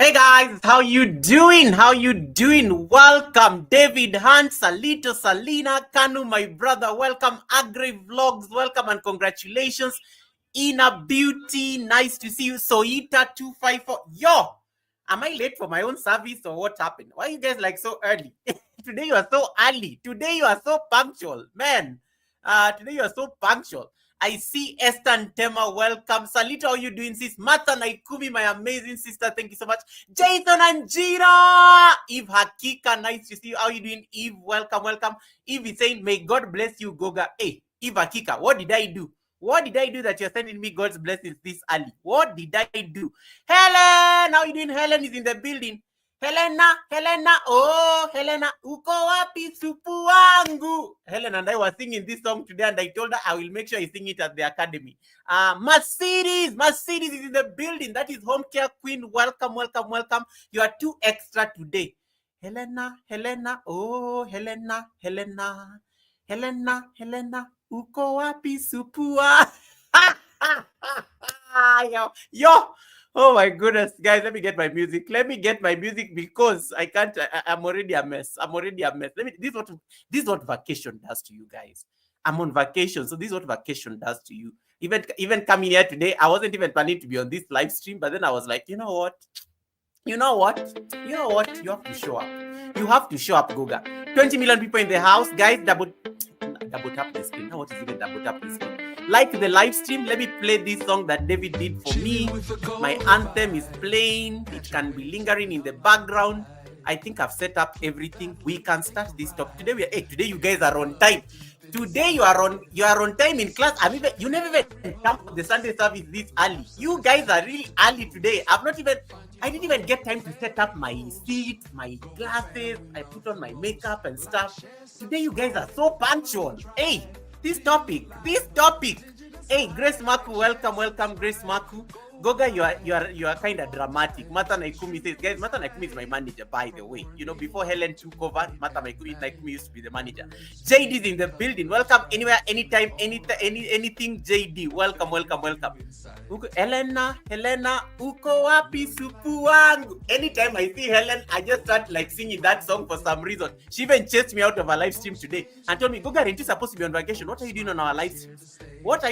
Hey guys, how you doing? How you doing? Welcome, David Hunt, Salito, Salina, Kanu, my brother. Welcome, Agri Vlogs. Welcome and congratulations. Inner Beauty, nice to see you. Soita254. Yo, am I late for my own service or what happened? Why are you guys like so early? Today you are so early. Today you are so punctual, man. Today you are so punctual. I see Esther Tema, welcome. Salita, how are you doing, sis? Martha Naikumi, my amazing sister, thank you so much. Jason and Jira! Eve Hakika, nice to see you. How are you doing, Eve? Welcome, welcome. Eve is saying, may God bless you, Goga. Hey, Eve Hakika, what did I do? What did I do that you're sending me God's blessings this early? What did I do? Helen, how are you doing? Helen is in the building. Helena, oh, Helena, uko wapi supu wangu? Helen and I were singing this song today, and I told her I will make sure I sing it at the academy. Mercedes is in the building. That is Home Care Queen. Welcome, welcome, welcome. You are too extra today. Helena, oh, Helena, uko wapi supu wangu? Yo. Oh my goodness, guys, let me get my music. Because I can't, I'm already a mess. This is what vacation does to you guys. I'm on vacation, so this is what vacation does to you. Even coming here today, I wasn't even planning to be on this live stream, but then I was like, you know what? You have to show up. Goga. 20 million people in the house, guys. Double tap the screen. Now what is even double tap the screen? like the live stream. Let me play this song that David did for me. My anthem is playing. It can be lingering in the background. I think I've set up everything. We can start this talk. Today you guys are on time. Today you are on time in class. You never even come to the Sunday service this early. You guys are really early today. I didn't even get time to set up my seat, my glasses. I put on my makeup and stuff. Today you guys are so punctual. Hey, this topic. Hey, Grace Maku, welcome, Grace Maku. Goga, you are kind of dramatic. Mata Naikumi says, guys, Mata Naikumi is my manager, by the way. You know, before Helen took over, Mata Naikumi used to be the manager. JD is in the building. Welcome anywhere, anytime, anything. JD, welcome. Helena, uko wapi supu wangu? Anytime I see Helen, I just start like singing that song for some reason. She even chased me out of our live stream today and told me, Goga, aren't you supposed to be on vacation? What are you doing on our live stream? What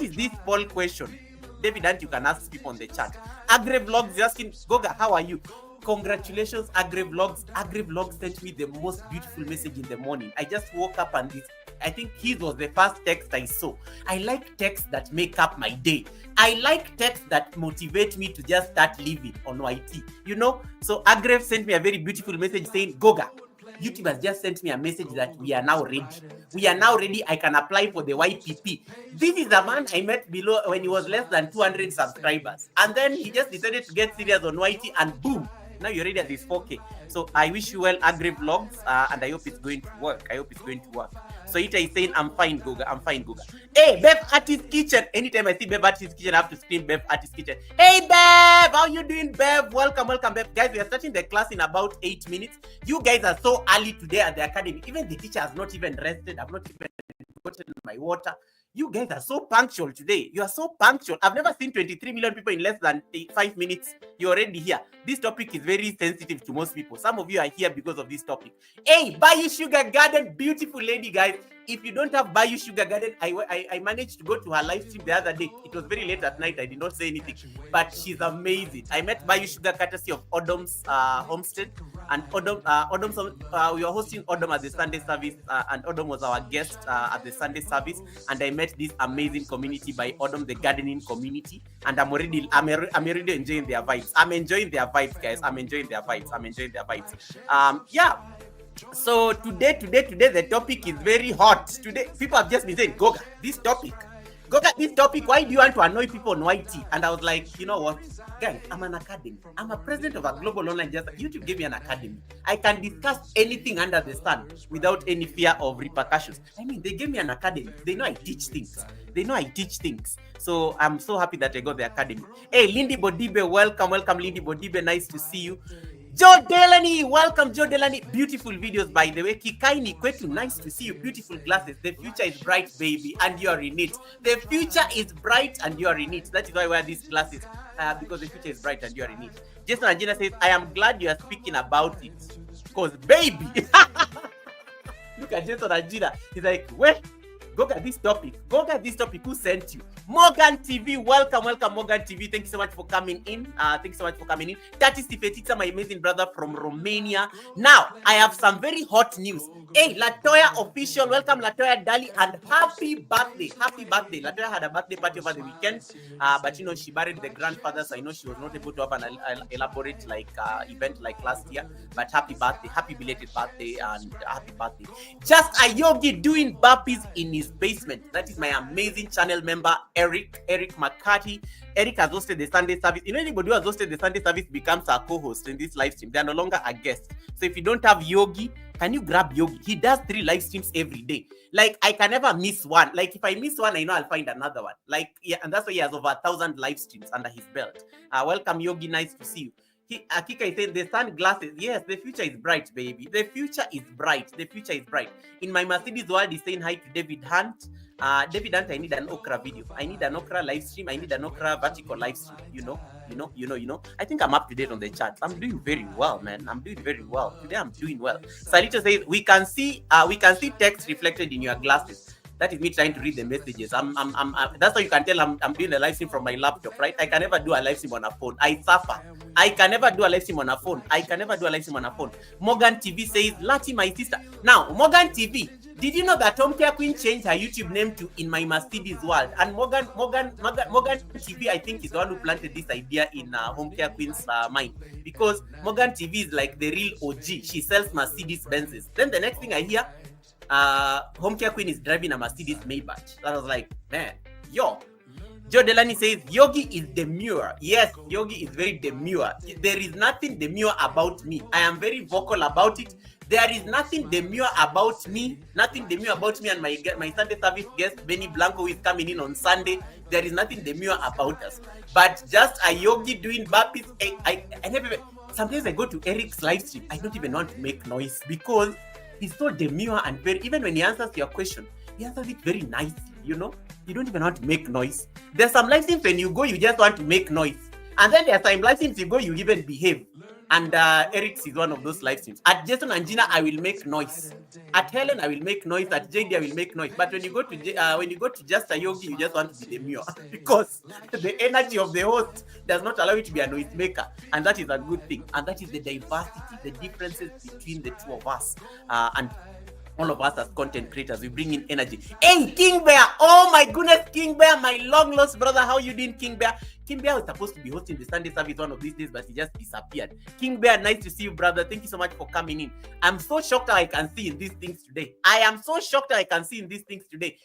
is this poll question? David, and you can ask people on the chat. Agri Vlogs is asking, Goga, how are you? Congratulations, Agri Vlogs. Agri Vlogs sent me the most beautiful message in the morning. I just woke up and I think his was the first text I saw. I like texts that make up my day. I like texts that motivate me to just start living on YT. You know? So Agri sent me a very beautiful message saying, Goga, YouTube has just sent me a message that we are now ready. I can apply for the YPP. This is a man I met below when he was less than 200 subscribers. And then he just decided to get serious on YT and boom, now you're ready at this 4K. So I wish you well, Agri Vlogs, and I hope it's going to work. So Ita is saying, I'm fine, Goga. Hey, Bev Artist Kitchen. Anytime I see Bev Artist Kitchen, I have to scream Bev Artist Kitchen. Hey, Bev! How you doing, Bev? Welcome, Bev. Guys, we are starting the class in about 8 minutes. You guys are so early today at the academy. Even the teacher has not even rested. I've not even gotten my water. You guys are so punctual today. You are so punctual. I've never seen 23 million people in less than 5 minutes. You're already here. This topic is very sensitive to most people. Some of you are here because of this topic. Hey, Bayou Sugar Garden, beautiful lady, guys. If you don't have Bayou Sugar Garden, I managed to go to her live stream the other day. It was very late at night. I did not say anything, but she's amazing. I met Bayou Sugar courtesy of Odom's homestead, and we were hosting Odom at the Sunday service, and Odom was our guest at the Sunday service, and I met this amazing community by Odom, the gardening community, and I'm already enjoying their vibes. I'm enjoying their vibes, guys. Yeah. So today the topic is very hot. Today people have just been saying, Goga, this topic, why do you want to annoy people on YT? And I was like, you know what, guys, I'm an academy. I'm a president of a global online justice. YouTube gave me an academy. I can discuss anything under the sun without any fear of repercussions. I mean, they gave me an academy. They know I teach things. So I'm so happy that I got the academy. Hey, Lindy Bodibe, welcome, Lindy Bodibe. Nice to see you. Joe Delaney, welcome, Joe Delaney. Beautiful videos, by the way. Kikaini Kwetu, nice to see you. Beautiful glasses. The future is bright, baby, and you are in it. The future is bright, and you are in it. That is why I wear these glasses, because the future is bright, and you are in it. Jason Angina says, I am glad you are speaking about it, because, baby. Look at Jason Angina. He's like, well, Goga this topic. Who sent you? Morgan TV, welcome, Morgan TV. Thank you so much for coming in. Tati Stifetita, my amazing brother from Romania. Now, I have some very hot news. Hey, Latoya official, welcome Latoya Dali, and happy birthday. Latoya had a birthday party over the weekend, but you know, she buried the grandfather, so I know she was not able to have an elaborate event like last year, but happy birthday, happy belated birthday, and happy birthday. Just a yogi doing burpees in his basement. That is my amazing channel member, Eric McCarthy. Eric has hosted the Sunday service. You know, anybody who has hosted the Sunday service becomes a co-host in this live stream. They are no longer a guest. So if you don't have Yogi, can you grab Yogi? He does 3 live streams every day. Like, I can never miss one. Like, if I miss one, I know I'll find another one. Like, yeah, and that's why he has over 1,000 live streams under his belt. Welcome, Yogi. Nice to see you. Akika is saying the sunglasses. Yes, the future is bright, baby. The future is bright. In my Mercedes world, he's saying hi to David Hunt. David Hunt, I need an Okra video. I need an Okra live stream. I need an Okra vertical live stream. You know. I think I'm up to date on the chat. I'm doing very well, man. Today I'm doing well. Salito says we can see text reflected in your glasses. That is me trying to read the messages. That's how you can tell I'm doing a live stream from my laptop, right? I can never do a live stream on a phone. I suffer. I can never do a live stream on a phone. Morgan TV says, Lati, my sister. Now, Morgan TV, Did you know that Home Care Queen changed her YouTube name to In My Mercedes World? And Morgan TV, I think, is the one who planted this idea in Home Care Queen's mind, because Morgan TV is like the real OG. She sells Mercedes Benzes. Then the next thing I hear, Home Care Queen is driving a Mercedes Maybach. I was like, man, yo. Joe Delany says, Yogi is demure. Yes, Yogi is very demure. There is nothing demure about me. I am very vocal about it. There is nothing demure about me. Nothing demure about me and my Sunday service guest, Benny Blanco, who is coming in on Sunday. There is nothing demure about us. But just a Yogi doing burpees. I never. Sometimes I go to Eric's live stream. I don't even want to make noise because he's so demure and very. Even when he answers your question, he answers it very nicely. You know, you don't even want to make noise. There's some live streams when you go, you just want to make noise. And then there's some live streams you go, you even behave. And Eric's is one of those live streams. At Jason and Gina, I will make noise. At Helen, I will make noise. At JD, I will make noise. But when you go to just a Yogi, you just want to be demure because the energy of the host does not allow you to be a noise maker, and that is a good thing. And that is the diversity, the differences between the two of us, and all of us as content creators. We bring in energy. Hey, King Bear! Oh my goodness, King Bear, my long lost brother. How you doing, King Bear? King Bear was supposed to be hosting the Sunday service one of these days, but he just disappeared. King Bear, nice to see you, brother. Thank you so much for coming in. I'm so shocked that I can see in these things today. I am so shocked that I can see in these things today.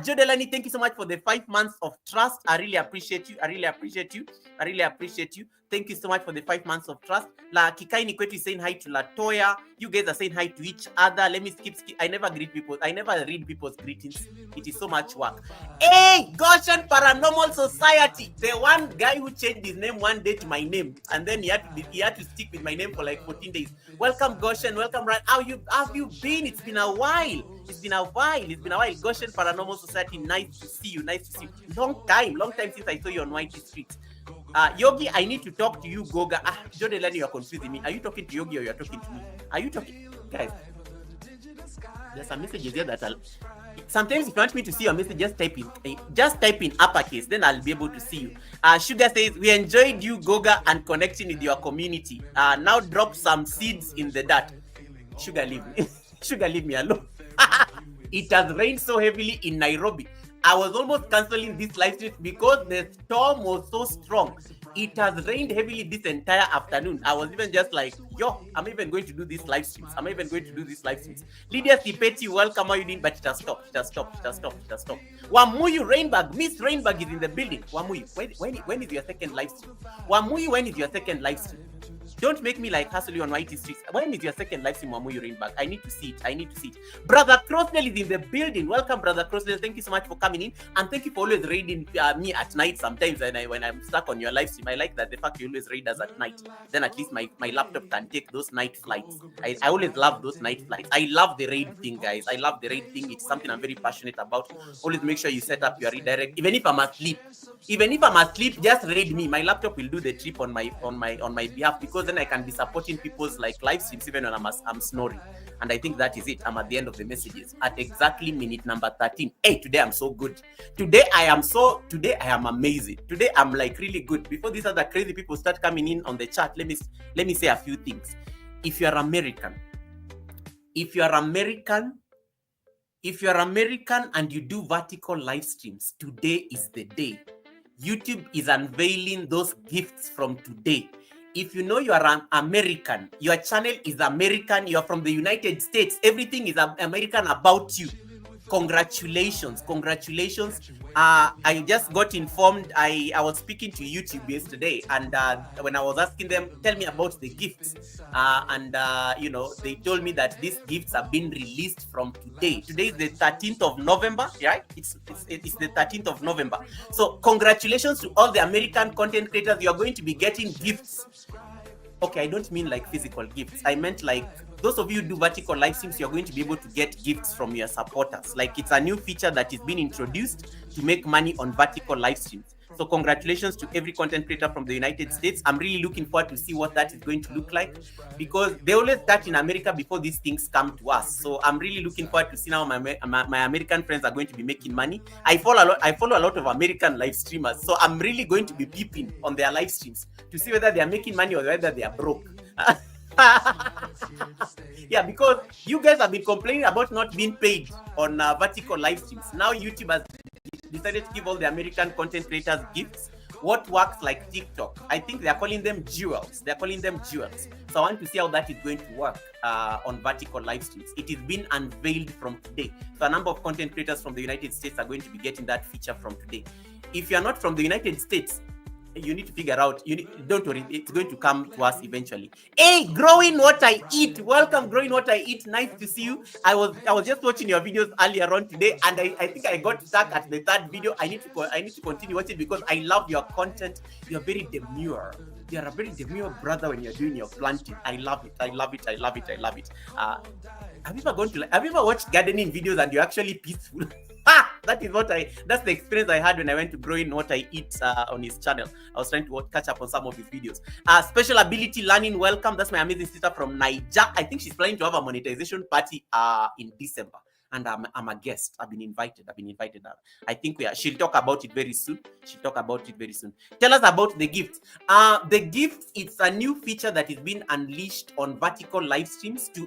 Joe Delany, thank you so much for the 5 months of trust. I really appreciate you. I really appreciate you. I really appreciate you. Thank you so much for the 5 months of trust. La Kikaini Kwetu is saying hi to Latoya. You guys are saying hi to each other. Let me skip. I never greet people. I never read people's greetings. It is so much work. Hey, Goshen Paranormal Society. The one guy who changed his name one day to my name, and then he had to stick with my name for like 14 days. Welcome, Goshen. Welcome, right? How have you been? It's been a while. It's been a while. Goshen Paranormal Society. Nice to see you. Long time since I saw you on Whitey Street. Yogi, I need to talk to you, Goga. Joe Delany, you're confusing me. Are you talking to Yogi or you're talking to me? Are you talking? Guys, there's some messages here that sometimes if you want me to see your message, just type in uppercase, then I'll be able to see you. Sugar says, we enjoyed you, Goga, and connecting with your community. Now drop some seeds in the dirt. Sugar, leave me. Sugar, leave me alone. It has rained so heavily in Nairobi. I was almost canceling this live stream because the storm was so strong. It has rained heavily this entire afternoon. I was even just like, yo, I'm even going to do these live streams. Lydia Sipeti, welcome. How you doing? But it has stopped. Wamuyu Rainbag, Miss Rainbag is in the building. Wamuyu, when is your second live stream? Wamuyu, when is your second live stream? Don't make me like hustle you on Whitey Streets. When is your second live stream, Wamuyu Rainbag? I need to see it. Brother Crossdale is in the building. Welcome, Brother Crossdale. Thank you so much for coming in. And thank you for always raiding me at night sometimes when I'm stuck on your live stream. I like that the fact you always raid us at night. Then at least my laptop can take those night flights. I always love those night flights. I love the raid thing, guys. It's something I'm very passionate about. Always make sure you set up your redirect. Even if I'm asleep, just raid me. My laptop will do the trip on my behalf, because then I can be supporting people's like live streams even when I'm snoring. And I think that is it. I'm at the end of the messages at exactly minute number 13. Hey, today I'm so good. Today I am amazing. Today I'm like really good. Before these other crazy people start coming in on the chat, let me say a few things. If you're American and you do vertical live streams, today is the day. YouTube is unveiling those gifts from today. If you know you are an American, your channel is American, you're from the United States, everything is American about you. Congratulations. I just got informed. I was speaking to YouTube yesterday, and when I was asking them, tell me about the gifts, they told me that these gifts have been released from today. Today is the 13th of November, right? It's the 13th of November. So congratulations to all the American content creators. You are going to be getting gifts. Okay, I don't mean like physical gifts. I meant like those of you who do vertical live streams, you're going to be able to get gifts from your supporters. Like it's a new feature that is being introduced to make money on vertical live streams. So congratulations to every content creator from the United States. I'm really looking forward to see what that is going to look like, because they always start in America before these things come to us. So I'm really looking forward to see how my American friends are going to be making money. I follow a lot of American live streamers. So I'm really going to be peeping on their live streams to see whether they are making money or whether they are broke. Yeah, because you guys have been complaining about not being paid on vertical live streams. Now YouTube has decided to give all the American content creators gifts. What works like TikTok? I think they're calling them jewels. They're calling them jewels. So I want to see how that is going to work on vertical live streams. It is being unveiled from today. So a number of content creators from the United States are going to be getting that feature from today. If you're not from the United States, you need to figure out. Don't worry, it's going to come to us eventually. Hey, growing what I eat. Welcome, growing what I eat. Nice to see you. I was just watching your videos earlier on today, and I think I got stuck at the third video. I need to continue watching because I love your content. You're very demure. You're a very demure brother when you're doing your planting. I love it. I love it. I love it. I love it. Have you ever watched gardening videos and you're actually peaceful? That's the experience I had when I went to Growing What I Eat on his channel. I was trying to catch up on some of his videos. Special ability learning, welcome. That's my amazing sister from Niger. I think she's planning to have a monetization party in December. And I'm a guest. I've been invited. I think she'll talk about it very soon. Tell us about the gift. The gift, it's a new feature that is being unleashed on vertical live streams to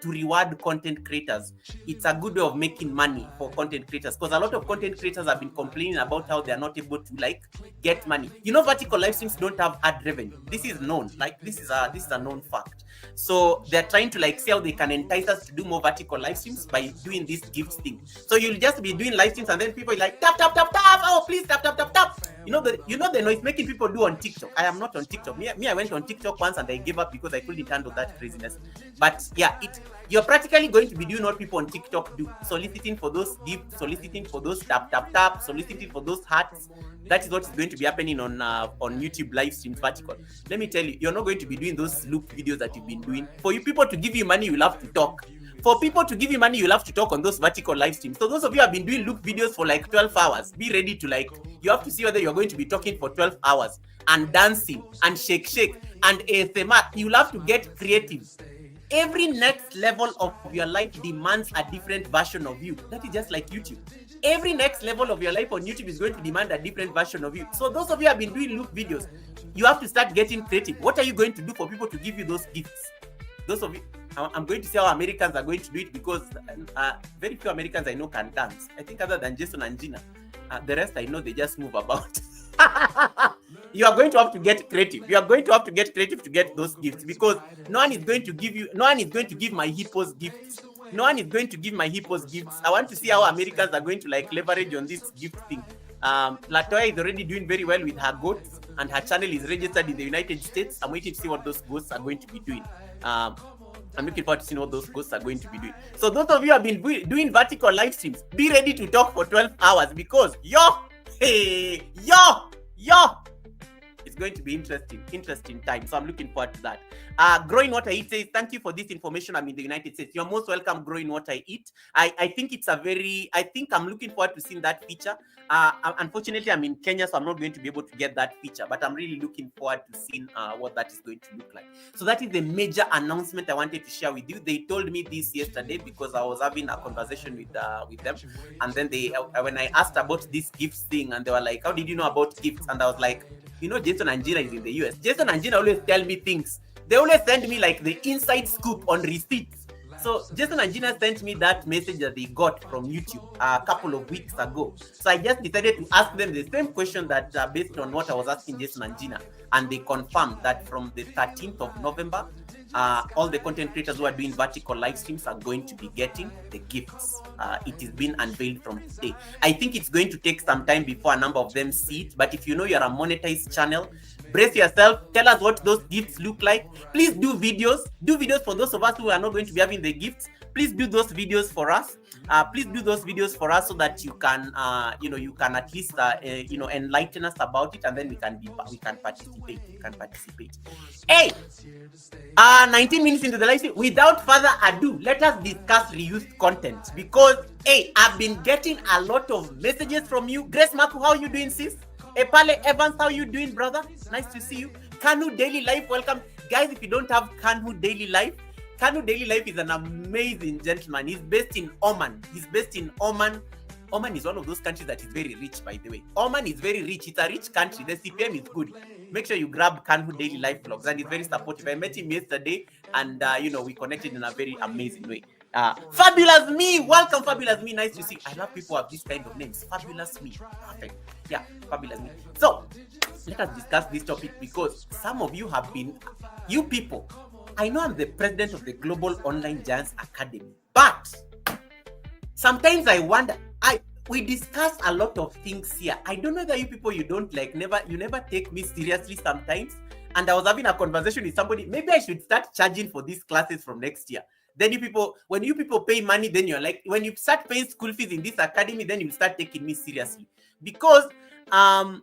reward content creators. It's a good way of making money for content creators because a lot of content creators have been complaining about how they're not able to get money. Vertical live streams don't have ad revenue. This is known. This is a known fact. So they're trying to see how they can entice us to do more vertical live streams by doing this gift thing. So you'll just be doing live streams and then people are tap tap tap tap. Oh, please tap tap tap tap. The noise making people do on TikTok. I am not on TikTok. Me, I went on TikTok once and I gave up because I couldn't handle that craziness. But yeah, you're practically going to be doing what people on TikTok do, soliciting for those gifts, soliciting for those tap tap tap, soliciting for those hearts. That is what is going to be happening on YouTube live streams vertical. Let me tell you, you're not going to be doing those look videos that you've been doing. For you people to give you money, you'll have to talk. For people to give you money, you'll have to talk on those vertical live streams. So those of you who have been doing look videos for 12 hours, be ready to you have to see whether you're going to be talking for 12 hours and dancing and shake and ASMR. You'll have to get creative. Every next level of your life demands a different version of you. That is just like YouTube. Every next level of your life on YouTube is going to demand a different version of you. So those of you who have been doing look videos, you have to start getting creative. What are you going to do for people to give you those gifts? Those of you, I'm going to see how Americans are going to do it because very few Americans I know can dance. I think other than Jason and Gina, the rest I know they just move about. You are going to have to get creative. You are going to have to get creative to get those gifts because no one is going to give my hippos gifts. No one is going to give my hippos gifts. I want to see how Americans are going to leverage on this gift thing. Latoya is already doing very well with her goats and her channel is registered in the United States. I'm waiting to see what those goats are going to be doing. I'm looking forward to seeing what those goats are going to be doing. So those of you who have been doing vertical live streams, be ready to talk for 12 hours because it's going to be interesting time. So I'm looking forward to that. Growing What I Eat says, thank you for this information. I'm in the United States. You're most welcome, Growing What I Eat. I think I'm looking forward to seeing that feature. Unfortunately, I'm in Kenya, so I'm not going to be able to get that feature, but I'm really looking forward to seeing what that is going to look like. So that is the major announcement I wanted to share with you. They told me this yesterday because I was having a conversation with them. And then when I asked about this gifts thing, and they were like, how did you know about gifts? And I was like, Jason and Gina is in the US. Jason and Gina always tell me things. They always send me the inside scoop on receipts. So Jason and Gina sent me that message that they got from YouTube a couple of weeks ago. So I just decided to ask them the same question that based on what I was asking Jason and Gina. And they confirmed that from the 13th of November, all the content creators who are doing vertical live streams are going to be getting the gifts. It is being unveiled from today. I think it's going to take some time before a number of them see it. But if you know you're a monetized channel, brace yourself. Tell us what those gifts look like. Please do videos. Do videos for those of us who are not going to be having the gifts. Please do those videos for us. So that you can, you can at least, enlighten us about it, and then we can participate. Hey, 19 minutes into the live stream. Without further ado, let us discuss reused content because, hey, I've been getting a lot of messages from you. Grace Marco, how are you doing, sis? Epale Evans, how you doing, brother? Nice to see you. Kanu Daily Life, welcome. Guys, if you don't have Kanu Daily Life is an amazing gentleman. He's based in Oman. Oman is one of those countries that is very rich, by the way. Oman is very rich. It's a rich country. The CPM is good. Make sure you grab Kanhu Daily Life Vlogs, and he's very supportive. I met him yesterday, and we connected in a very amazing way. Fabulous Me, welcome, Fabulous Me. Nice to see you. I love people who have this kind of names. Fabulous Me, perfect. Yeah, Fabulous Me. So let us discuss this topic because some of you have been, you people. I know I'm the president of the Global Online Giants Academy, but sometimes I wonder. We discuss a lot of things here. I don't know that you people, you never take me seriously sometimes. And I was having a conversation with somebody. Maybe I should start charging for these classes from next year. Then when you people pay money, then you're like, when you start paying school fees in this academy, then you start taking me seriously. Because I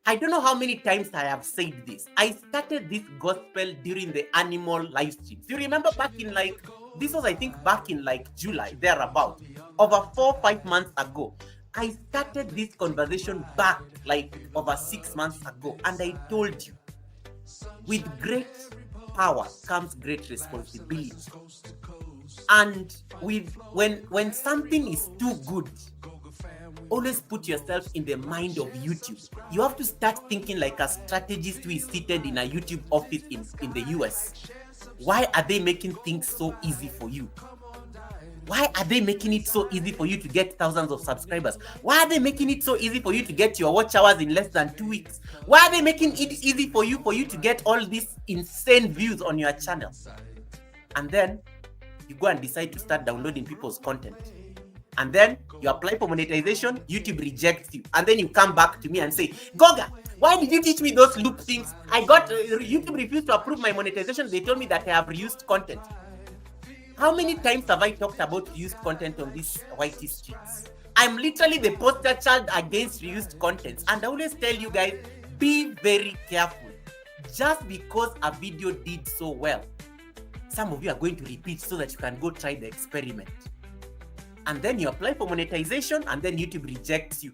don't know how many times I have said this. I started this gospel during the animal live streams. You remember back in this was, I think, back in July, thereabout, over 4 or 5 months ago. I started this conversation back over 6 months ago, and I told you, with great power comes great responsibility. And when something is too good, always put yourself in the mind of YouTube. You have to start thinking like a strategist who is seated in a YouTube office in the US. Why are they making things so easy for you? Why are they making it so easy for you to get thousands of subscribers? Why are they making it so easy for you to get your watch hours in less than 2 weeks? Why are they making it easy for you to get all these insane views on your channel? And then you go and decide to start downloading people's content. And then you apply for monetization, YouTube rejects you. And then you come back to me and say, Goga, why did you teach me those loop things? YouTube refused to approve my monetization. They told me that I have reused content. How many times have I talked about reused content on these whitey streets? I'm literally the poster child against reused content. And I always tell you guys, be very careful. Just because a video did so well, some of you are going to repeat so that you can go try the experiment. And then you apply for monetization, and then YouTube rejects you.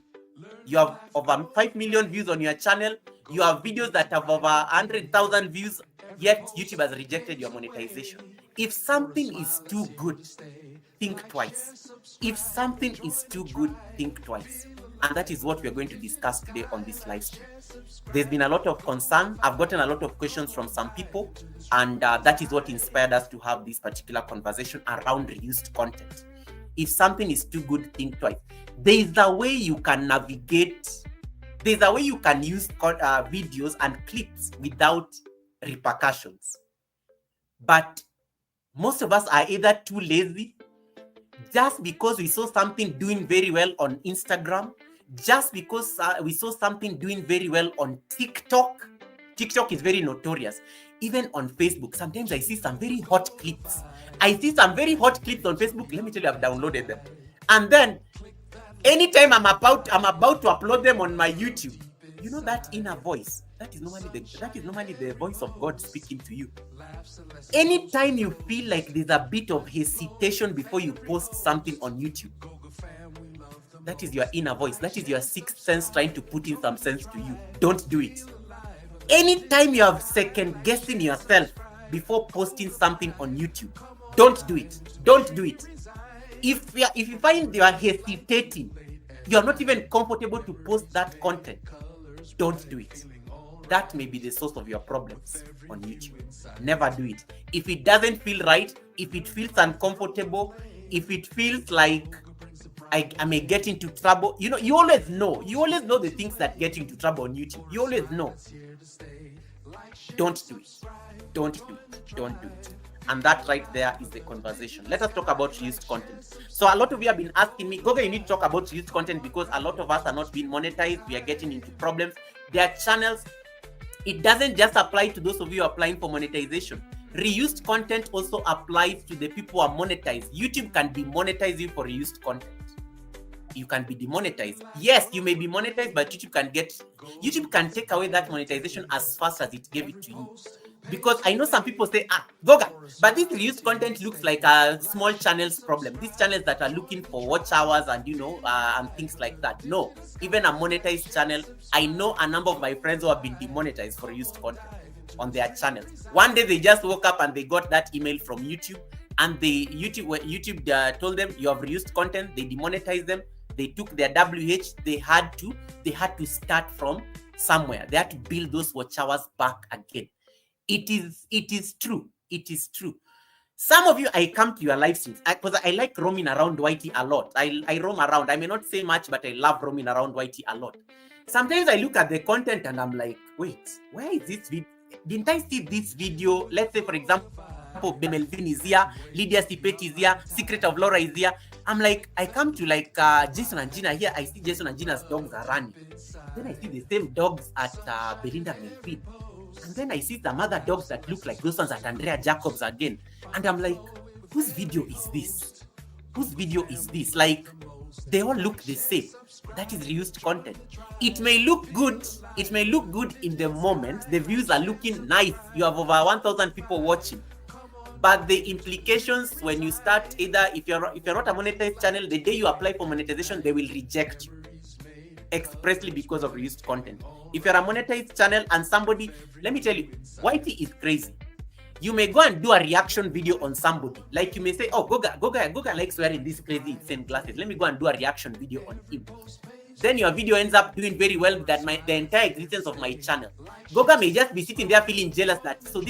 You have over 5 million views on your channel. You have videos that have over 100,000 views, yet YouTube has rejected your monetization. If something is too good, think twice. If something is too good, think twice. And that is what we're going to discuss today on this live stream. There's been a lot of concern. I've gotten a lot of questions from some people, and that is what inspired us to have this particular conversation around reused content. If something is too good, think twice. There is a way you can navigate. There's a way you can use videos and clips without repercussions. But most of us are either too lazy, just because we saw something doing very well on Instagram, just because we saw something doing very well on TikTok. TikTok is very notorious. Even on Facebook, sometimes I see some very hot clips. I see some very hot clips on Facebook. Let me tell you, I've downloaded them. And then, anytime I'm about to upload them on my YouTube, you know that inner voice? That is normally the voice of God speaking to you. Anytime you feel like there's a bit of hesitation before you post something on YouTube, that is your inner voice. That is your sixth sense trying to put in some sense to you. Don't do it. Anytime you have second guessing yourself before posting something on YouTube, don't do it. Don't do it. If you find you are hesitating, you are not even comfortable to post that content, don't do it. That may be the source of your problems on YouTube. Never do it. If it doesn't feel right, if it feels uncomfortable, if it feels like I may get into trouble, you always know. You always know the things that get you into trouble on YouTube. You always know. Don't do it. Don't do it. Don't do it. And that right there is the conversation. Let us talk about reused content. So a lot of you have been asking me, Goga, you need to talk about reused content because a lot of us are not being monetized. We are getting into problems. Their channels, it doesn't just apply to those of you applying for monetization. Reused content also applies to the people who are monetized. YouTube can demonetize you for reused content. You can be demonetized. Yes, you may be monetized, but YouTube can take away that monetization as fast as it gave it to you. Because I know some people say, Goga, but this reused content looks like a small channel's problem. These channels that are looking for watch hours and and things like that. No, even a monetized channel, I know a number of my friends who have been demonetized for reused content on their channels. One day they just woke up and they got that email from YouTube and YouTube told them you have reused content. They demonetized them. They took their WH. They had to start from somewhere. They had to build those watch hours back again. It is true. It is true. Some of you, I come to your live streams because I like roaming around YT a lot. I roam around. I may not say much, but I love roaming around YT a lot. Sometimes I look at the content and I'm like, wait, where is this video? Didn't I see this video? Let's say, for example, Melvin is here, Lydia Stipet is here, Secret of Laura is here. I'm like, I come to like Jason and Gina here. I see Jason and Gina's dogs are running. Then I see the same dogs at Belinda Melvin. And then I see some other dogs that look like those ones at Andrea Jacobs again. And I'm like, whose video is this? Whose video is this? Like, they all look the same. That is reused content. It may look good. It may look good in the moment. The views are looking nice. You have over 1,000 people watching. But the implications when you start, either if you're not a monetized channel, the day you apply for monetization, they will reject you expressly because of reused content. If you're a monetized channel and somebody, let me tell you, YT is crazy. You may go and do a reaction video on somebody. Like you may say, oh, Goga likes wearing these crazy same glasses. Let me go and do a reaction video on him. Then your video ends up doing very well that the entire existence of my channel. Goga may just be sitting there feeling jealous that so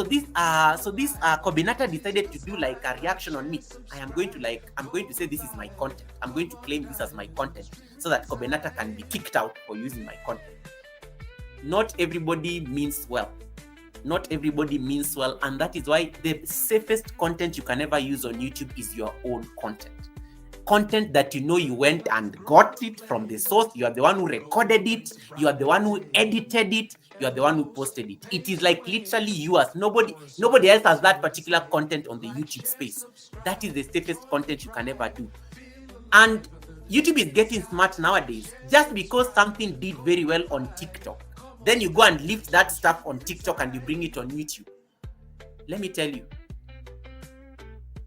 this Kobenata decided to do like a reaction on me. I'm going to say this is my content. I'm going to claim this as my content so that Kobenata can be kicked out for using my content. Not everybody means well. Not everybody means well, and that is why the safest content you can ever use on YouTube is your own content. Content that you know you went and got it from the source. You are the one who recorded it. You are the one who edited it. You are the one who posted it. It is like literally yours. Nobody else has that particular content on the YouTube space. That is the safest content you can ever do. And YouTube is getting smart nowadays. Just because something did very well on TikTok, then you go and lift that stuff on TikTok and you bring it on YouTube. Let me tell you,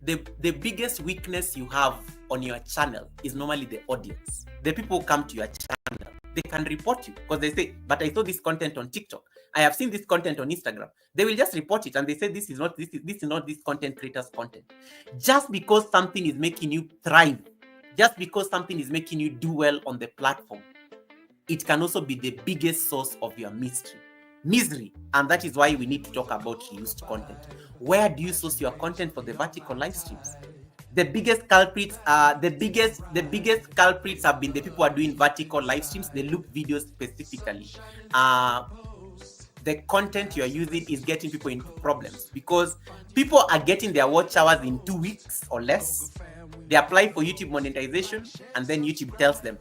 the biggest weakness you have on your channel is normally the audience. The people who come to your channel, they can report you because they say, but I saw this content on TikTok. I have seen this content on Instagram. They will just report it and they say this is not this content creator's content. Just because something is making you thrive, just because something is making you do well on the platform, it can also be the biggest source of your misery. And that is why we need to talk about reused content. Where do you source your content for the vertical live streams? The biggest culprits have been the people who are doing vertical live streams. They look videos specifically. The content you are using is getting people into problems because people are getting their watch hours in 2 weeks or less. They apply for YouTube monetization and then YouTube tells them,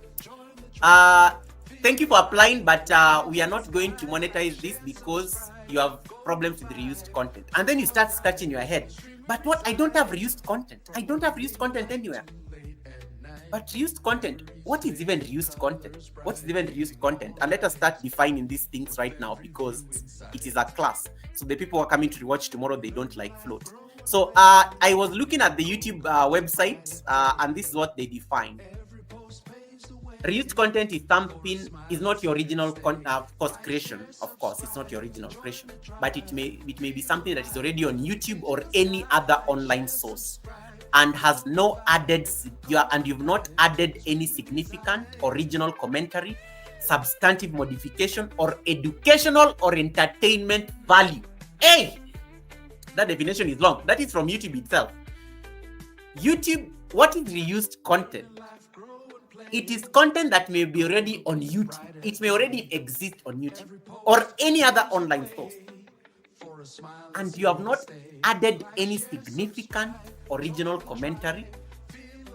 thank you for applying, but we are not going to monetize this because you have problems with reused content. And then you start scratching your head. But what? I don't have reused content. I don't have reused content anywhere. But reused content, what is even reused content? What's even reused content? And let us start defining these things right now because it is a class. So the people who are coming to watch tomorrow, they don't like float. So I was looking at the YouTube website and this is what they define. Reused content is not your original creation. Of course, it's not your original creation, but it may be something that is already on YouTube or any other online source, and has no added. You've not added any significant original commentary, substantive modification, or educational or entertainment value. Hey, that definition is long. That is from YouTube itself. YouTube. What is reused content? It is content that may be already on YouTube. It may already exist on YouTube or any other online source. And you have not added any significant original commentary,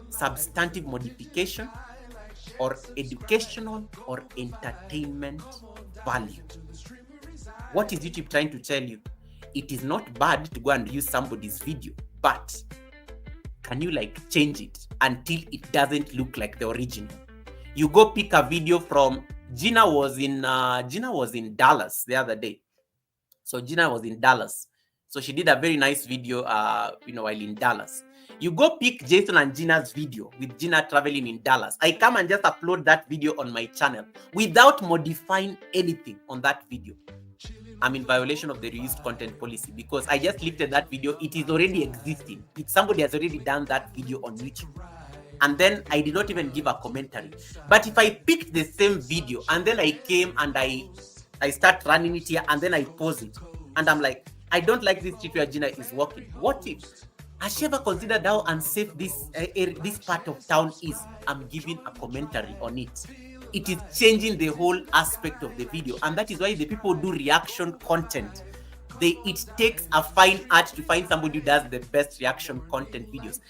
substantive modification, or educational or entertainment value. What is YouTube trying to tell you? It is not bad to go and use somebody's video, but can you change it until it doesn't look like the original? You go pick a video from Gina was in Dallas the other day. So Gina was in Dallas. So she did a very nice video while in Dallas. You go pick Jason and Gina's video with Gina traveling in Dallas. I come and just upload that video on my channel without modifying anything on that video. I'm in violation of the reused content policy because I just lifted that video. It is already existing. Somebody has already done that video on YouTube. And then I did not even give a commentary. But if I picked the same video and then I came and I start running it here and then I pause it and I'm like, I don't like this street where Gina is walking. What if? Has she ever considered how unsafe this part of town is? I'm giving a commentary on it. It is changing the whole aspect of the video, and that is why the people do reaction content. It takes a fine art to find somebody who does the best reaction content videos.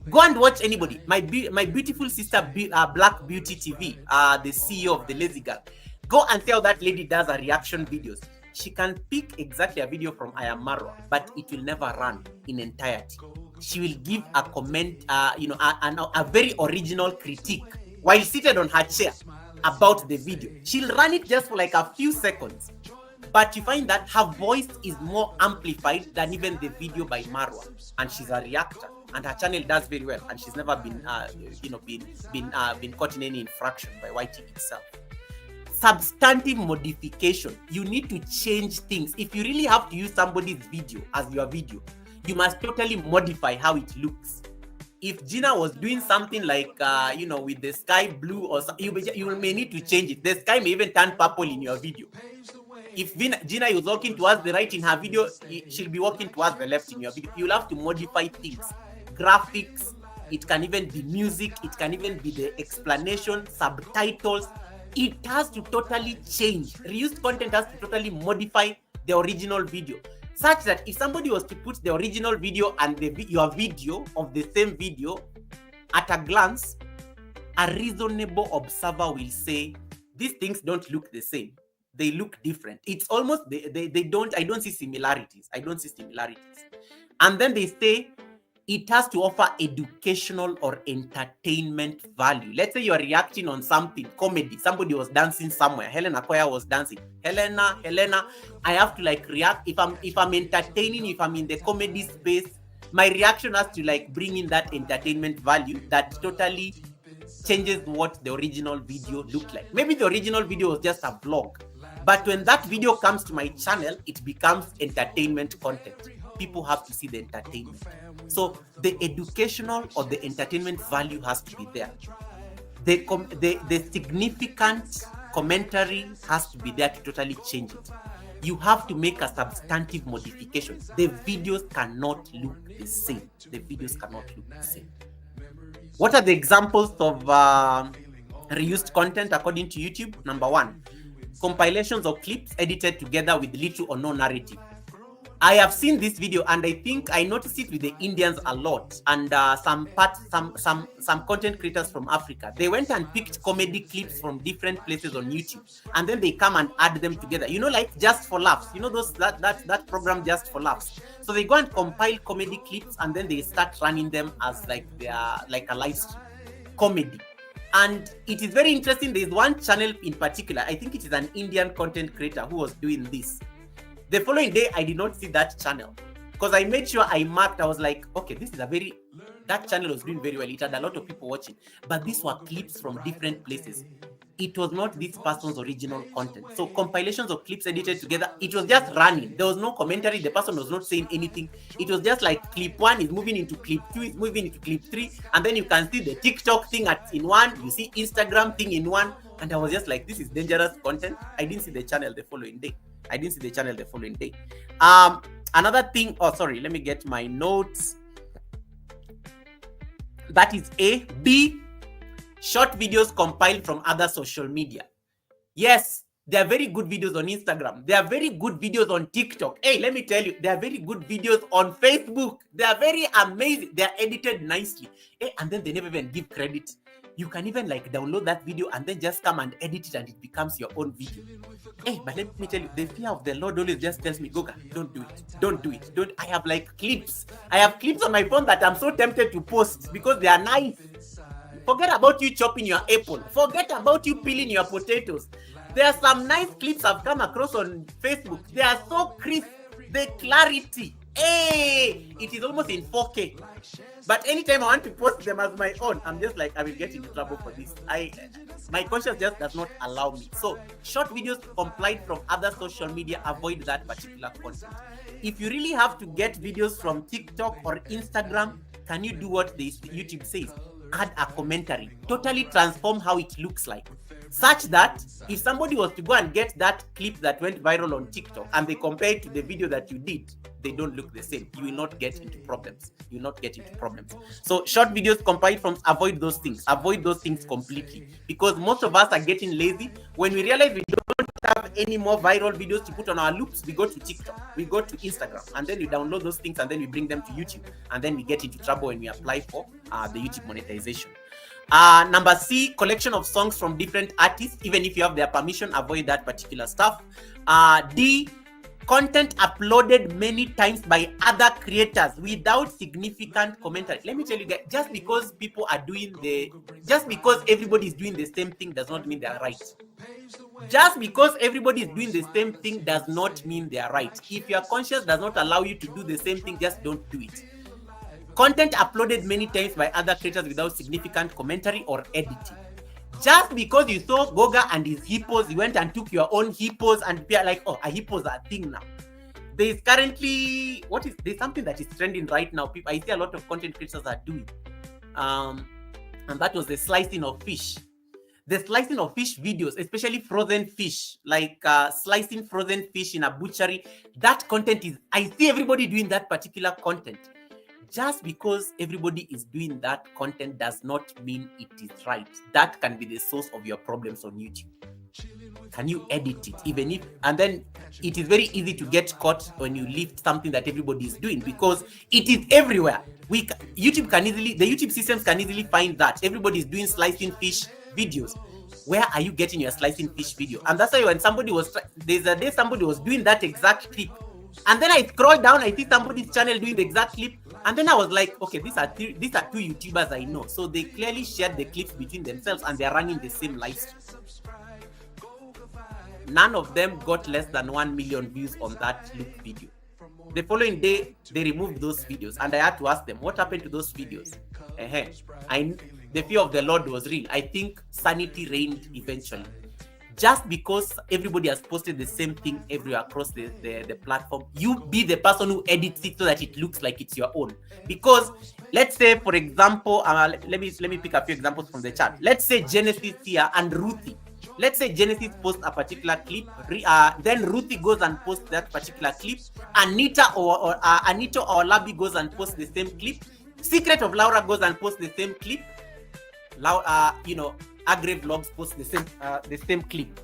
Go and watch anybody. My beautiful sister, Black Beauty TV, the CEO of the Lazy Girl. Go and see how that lady does her reaction videos. She can pick exactly a video from I Am Marwa, but it will never run in entirety. She will give a comment, a very original critique while seated on her chair about the video. She'll run it just for like a few seconds, but you find that her voice is more amplified than even the video by Marwa, and she's a reactor, and her channel does very well, and she's never been caught in any infraction by YT itself. Substantive modification. You need to change things. If you really have to use somebody's video as your video, you must totally modify how it looks. If Gina was doing something like, with the sky blue or something, you may need to change it. The sky may even turn purple in your video. If Gina is walking towards the right in her video, she'll be walking towards the left in your video. You'll have to modify things. Graphics, it can even be music, it can even be the explanation, subtitles. It has to totally change. Reused content has to totally modify the original video, such that if somebody was to put the original video and your video of the same video, at a glance, a reasonable observer will say, these things don't look the same. They look different. It's almost, I don't see similarities. And then they say, it has to offer educational or entertainment value. Let's say you're reacting on something, comedy. Somebody was dancing somewhere. Helena Koya was dancing. Helena, I have to react. If I'm entertaining, if I'm in the comedy space, my reaction has to bring in that entertainment value that totally changes what the original video looked like. Maybe the original video was just a vlog, but when that video comes to my channel, it becomes entertainment content. People have to see the entertainment. So the educational or the entertainment value has to be there. The significant commentary has to be there to totally change it. You have to make a substantive modification. The videos cannot look the same. What are the examples of reused content according to YouTube? Number one, compilations of clips edited together with little or no narrative. I have seen this video and I think I noticed it with the Indians a lot, and some content creators from Africa. They went and picked comedy clips from different places on YouTube, and then they come and add them together. Just for laughs. That program Just for Laughs. So they go and compile comedy clips and then they start running them as a live stream comedy. And it is very interesting. There is one channel in particular. I think it is an Indian content creator who was doing this. The following day, I did not see that channel because I made sure I marked. I was like, okay, that channel was doing very well. It had a lot of people watching, but these were clips from different places. It was not this person's original content. So compilations of clips edited together, it was just running. There was no commentary. The person was not saying anything. It was just like clip 1 is moving into clip 2, is moving into clip 3. And then you can see the TikTok thing in one. You see Instagram thing in one. And I was just like, this is dangerous content. I didn't see the channel the following day. Another thing, let me get my notes. That is A. B. Short videos compiled from other social media. Yes, there are very good videos on Instagram. There are very good videos on TikTok. Hey, let me tell you, there are very good videos on Facebook. They are very amazing. They are edited nicely. Hey, and then they never even give credit. You can even download that video and then just come and edit it and it becomes your own video. Hey, but let me tell you, the fear of the Lord always just tells me, Goga, don't do it. I have clips. I have clips on my phone that I'm so tempted to post because they are nice. Forget about you chopping your apple. Forget about you peeling your potatoes. There are some nice clips I've come across on Facebook. They are so crisp. The clarity. Hey, it is almost in 4K. But anytime I want to post them as my own, I'm just like, I will get into trouble for this. My conscience just does not allow me. So short videos complied from other social media, avoid that particular content. If you really have to get videos from TikTok or Instagram, can you do what YouTube says? Add a commentary. Totally transform how it looks like. Such that if somebody was to go and get that clip that went viral on TikTok and they compare it to the video that you did, they don't look the same. You will not get into problems. You will not get into problems. So short videos compiled from, avoid those things. Avoid those things completely. Because most of us are getting lazy. When we realize we don't have any more viral videos to put on our loops, we go to TikTok, we go to Instagram, and then we download those things and then we bring them to YouTube. And then we get into trouble when we apply for the YouTube monetization. Number C, collection of songs from different artists. Even if you have their permission, avoid that particular stuff. D, content uploaded many times by other creators without significant commentary. Let me tell you guys, just because everybody is doing the same thing does not mean they are right. Just because everybody is doing the same thing does not mean they are right. If your conscience does not allow you to do the same thing, just don't do it. Content uploaded many times by other creators without significant commentary or editing. Just because you saw Goga and his hippos, you went and took your own hippos and be like, oh, a hippos are a thing now. There's currently, there's something that is trending right now. People, I see a lot of content creators are doing. And that was the slicing of fish. The slicing of fish videos, especially frozen fish, like slicing frozen fish in a butchery. That content is, I see everybody doing that particular content. Just because everybody is doing that content does not mean it is right. That can be the source of your problems on YouTube. Can you edit it? And then it is very easy to get caught when you lift something that everybody is doing because it is everywhere. The YouTube systems can easily find that everybody is doing slicing fish videos. Where are you getting your slicing fish video? And that's why when there's a day somebody was doing that exact clip. And then I scroll down, I see somebody's channel doing the exact clip. And then I was like, okay, these are two YouTubers I know. So they clearly shared the clips between themselves and they're running the same live stream. None of them got less than 1 million views on that loop video. The following day, they removed those videos. And I had to ask them, what happened to those videos? The fear of the Lord was real. I think sanity reigned eventually. Just because everybody has posted the same thing everywhere across the platform, you be the person who edits it so that it looks like it's your own. Because let's say, for example, let me pick a few examples from the chat. Let's say Genesis here and Ruthie. Let's say Genesis posts a particular clip, then Ruthie goes and posts that particular clip. Anita or Labi goes and posts the same clip. Secret of Laura goes and posts the same clip. Agri Vlogs post the same clip.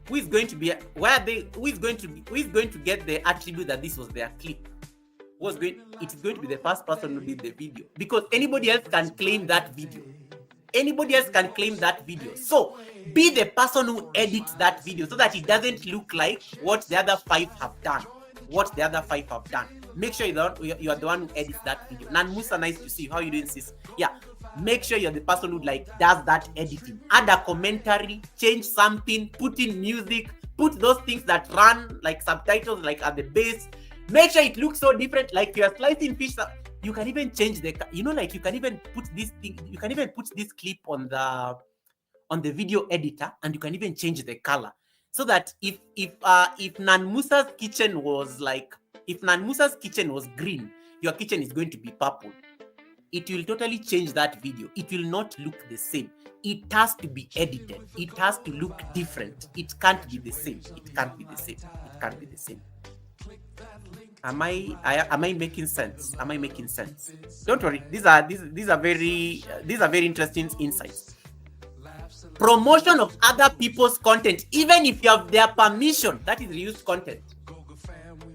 Who is going to get the attribute that this was their clip? It is going to be the first person who did the video, because anybody else can claim that video. So be the person who edits that video so that it doesn't look like what the other five have done. Make sure you are the one who edits that video. Nan Musa, nice to see you. How are you doing, sis? Yeah. Make sure you're the person who does that editing. Add a commentary, change something, put in music, put those things that run like subtitles at the base. Make sure it looks so different. Like you're slicing fish. You can even change you can even put this thing. You can even put this clip on the video editor, and you can even change the color so that if Nan Musa's kitchen was green, your kitchen is going to be purple. It will totally change that video. It will not look the same. It has to be edited. It has to look different. It can't be the same. Am I making sense? Don't worry. These are very interesting insights. Promotion of other people's content, even if you have their permission, that is reused content.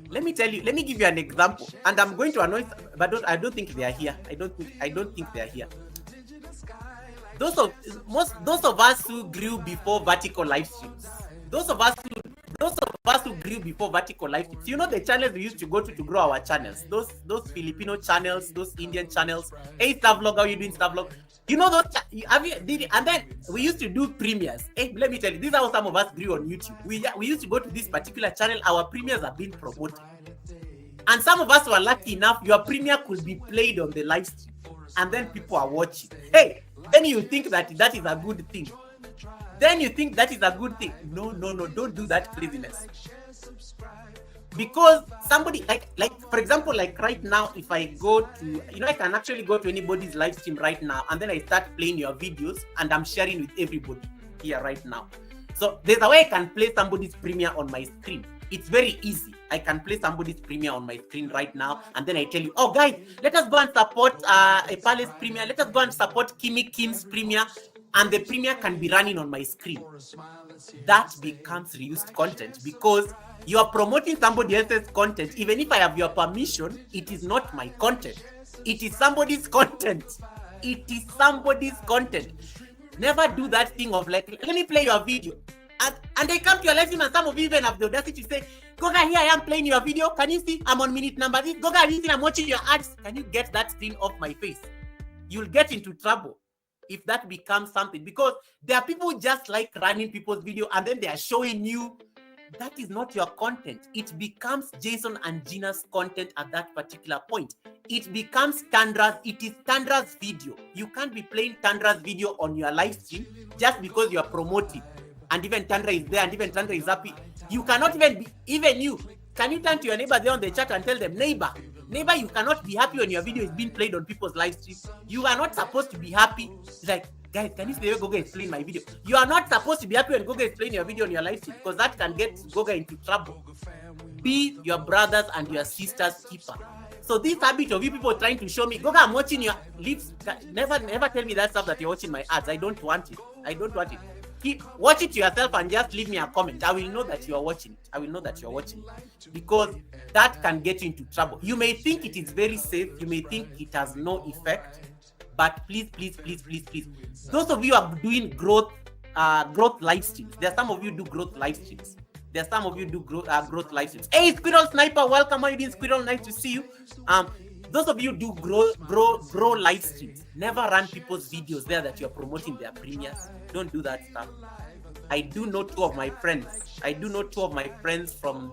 Let me give you an example, and I'm going to annoy, but I don't think they are here. I don't think they are here. Those of us who grew before vertical live streams. Those of us who grew before vertical live streams. You know the channels we used to go to grow our channels. Those Filipino channels, those Indian channels. Hey, Stavlog, how you doing, Stavlog? You know those? And then we used to do premieres. Hey, let me tell you, this is how some of us grew on YouTube. We used to go to this particular channel. Our premieres are being promoted. And some of us were lucky enough, your premiere could be played on the live stream, and then people are watching. Hey, then you think that is a good thing. Then you think that is a good thing. No, don't do that craziness. Because somebody, like for example, like right now, if I go to, I can actually go to anybody's live stream right now, and then I start playing your videos, and I'm sharing with everybody here right now. So there's a way I can play somebody's premiere on my screen. It's very easy. I can play somebody's premiere on my screen right now, and then I tell you, oh guys, let us go and support Epale's premiere. Let us go and support Kimi Kim's premiere, and the premiere can be running on my screen. That becomes reused content because you are promoting somebody else's content. Even if I have your permission, it is not my content. It is somebody's content. It is somebody's content. Never do that thing of like, let me play your video. And they come to your live stream, and some of you even have the audacity to say, Goga, here I am playing your video. Can you see I'm on minute number this? Goga, I'm watching your ads. Can you get that screen off my face? You'll get into trouble if that becomes something, because there are people who just like running people's video and then they are showing you. That is not your content. It becomes Jason and Gina's content at that particular point. It becomes Tandra's. It is Tandra's video. You can't be playing Tandra's video on your live stream just because you are promoting. And even Tandra is there, and even Tandra is happy. You cannot even you. Can you turn to your neighbor there on the chat and tell them, neighbor, you cannot be happy when your video is being played on people's live stream. You are not supposed to be happy. It's like, guys, can you see the way Goga is playing my video? You are not supposed to be happy when Goga is playing your video on your live stream, because that can get Goga into trouble. Be your brothers and your sisters' keeper. So this habit of you people trying to show me, Goga, I'm watching your lips. Never tell me that stuff that you're watching my ads. I don't want it. Watch it yourself and just leave me a comment. I will know that you are watching it. Because that can get you into trouble. You may think it is very safe. You may think it has no effect. But please, those of you are doing growth live streams. There are some of you do growth live streams. Growth live streams. Hey, Squirrel Sniper, welcome. How are you doing, Squirrel? Nice to see you. Those of you do grow live streams. Never run people's videos there that you're promoting their premieres. Don't do that stuff. I do know two of my friends from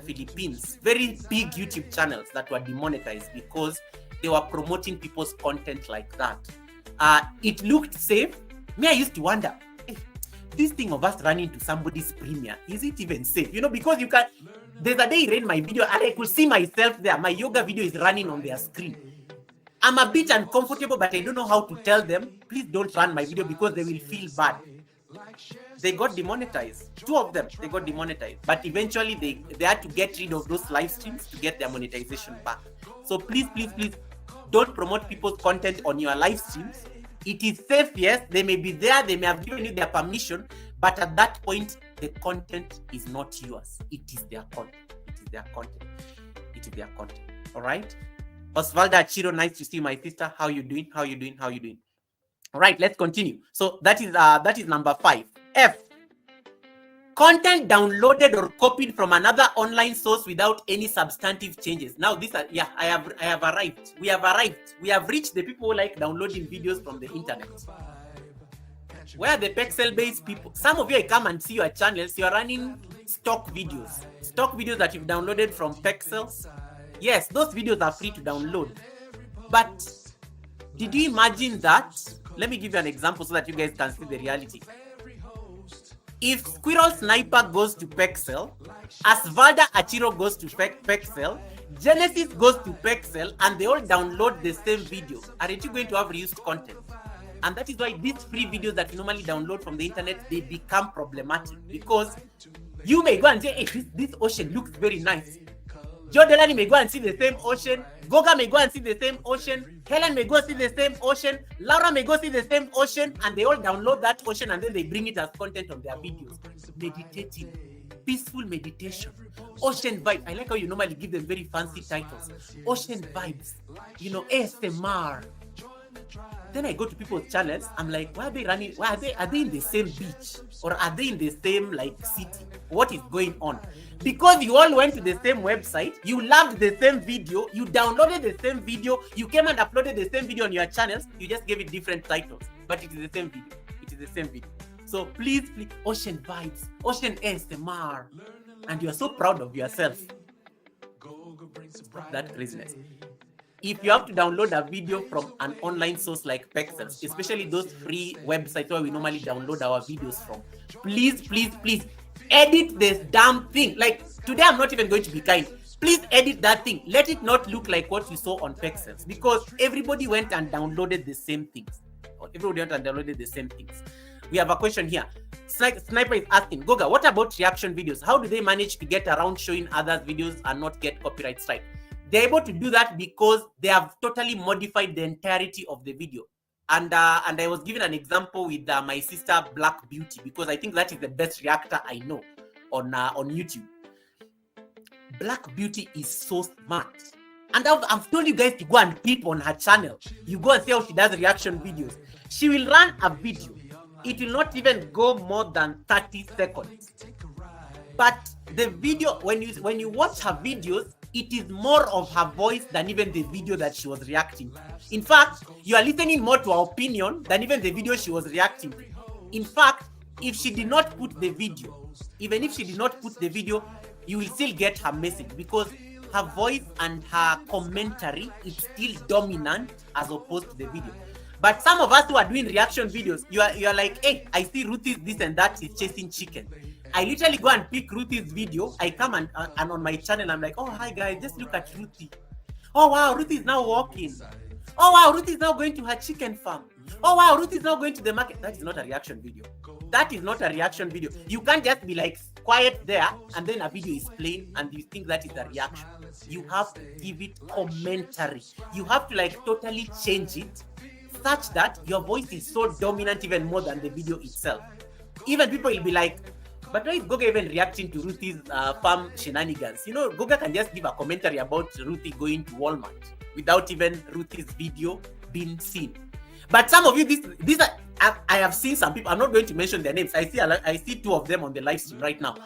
Philippines, very big YouTube channels that were demonetized because they were promoting people's content like that. It looked safe. Me, I used to wonder, hey, this thing of us running to somebody's premiere, is it even safe? Because you can. There's a day I read my video and I could see myself there. My yoga video is running on their screen. I'm a bit uncomfortable, but I don't know how to tell them, please don't run my video, because they will feel bad. They got demonetized. Two of them, they got demonetized. But eventually they had to get rid of those live streams to get their monetization back. So please, don't promote people's content on your live streams. It is safe, yes. They may be there. They may have given you their permission. But at that point, the content is not yours. It is their content. All right? Osvalda Achiro, nice to see you, my sister. How you doing? All right, let's continue. So that is number 5. F. Content downloaded or copied from another online source without any substantive changes. Now, I have arrived. We have arrived. We have reached the people who like downloading videos from the internet. Where are the pixel-based people? Some of you, I come and see your channels. You are running stock videos that you've downloaded from Pexels. Yes, those videos are free to download. But did you imagine that? Let me give you an example so that you guys can see the reality. If Squirrel Sniper goes to Pexel, Asvalda Achiro goes to Pexel, Genesis goes to Pexel, and they all download the same video, aren't you going to have reused content? And that is why these free videos that you normally download from the internet, they become problematic, because you may go and say, hey, this ocean looks very nice. Joe Delany may go and see the same ocean. Goga may go and see the same ocean. Helen may go see the same ocean. Laura may go see the same ocean. And they all download that ocean and then they bring it as content on their videos. Meditating. Peaceful meditation. Ocean vibes. I like how you normally give them very fancy titles. Ocean vibes. ASMR. Then I go to people's channels. I'm like, why are they running? Are they in the same beach? Or are they in the same city? What is going on? Because you all went to the same website, you loved the same video, you downloaded the same video, you came and uploaded the same video on your channels, you just gave it different titles, but it is the same video. So please, ocean vibes, ocean ASMR, and you are so proud of yourself. That craziness. If you have to download a video from an online source like Pexels, especially those free websites where we normally download our videos from, please edit this damn thing. Like today, I'm not even going to be kind. Please edit that thing. Let it not look like what you saw on Pexels, because everybody went and downloaded the same things. We have a question here. Sniper is asking, Goga, what about reaction videos? How do they manage to get around showing others' videos and not get copyright strike? They're able to do that because they have totally modified the entirety of the video. And I was given an example with my sister Black Beauty, because I think that is the best reactor I know on YouTube. Black Beauty is so smart. And I've told you guys to go and peep on her channel. You go and see how she does reaction videos. She will run a video. It will not even go more than 30 seconds. But the video, when you watch her videos, it is more of her voice than even the video that she was reacting to. In fact, you are listening more to her opinion than even the video she was reacting to. In fact, if she did not put the video, even if she did not put the video, you will still get her message, because her voice and her commentary is still dominant as opposed to the video. But some of us who are doing reaction videos, you are like, hey, I see Ruthie's this and that is chasing chicken. I literally go and pick Ruthie's video. I come and on my channel, I'm like, oh, hi guys, just look at Ruthie. Oh wow, Ruthie is now walking. Oh wow, Ruthie is now going to her chicken farm. Oh wow, Ruthie is now going to the market. That is not a reaction video. That is not a reaction video. You can't just be like quiet there and then a video is playing and you think that is a reaction. You have to give it commentary. You have to like totally change it such that your voice is so dominant even more than the video itself. Even people will be like, but why is Goga even reacting to Ruthie's farm shenanigans? You know, Goga can just give a commentary about Ruthie going to Walmart without even Ruthie's video being seen. But some of you, these are, I have seen some people, I'm not going to mention their names. I see two of them on the live stream right now.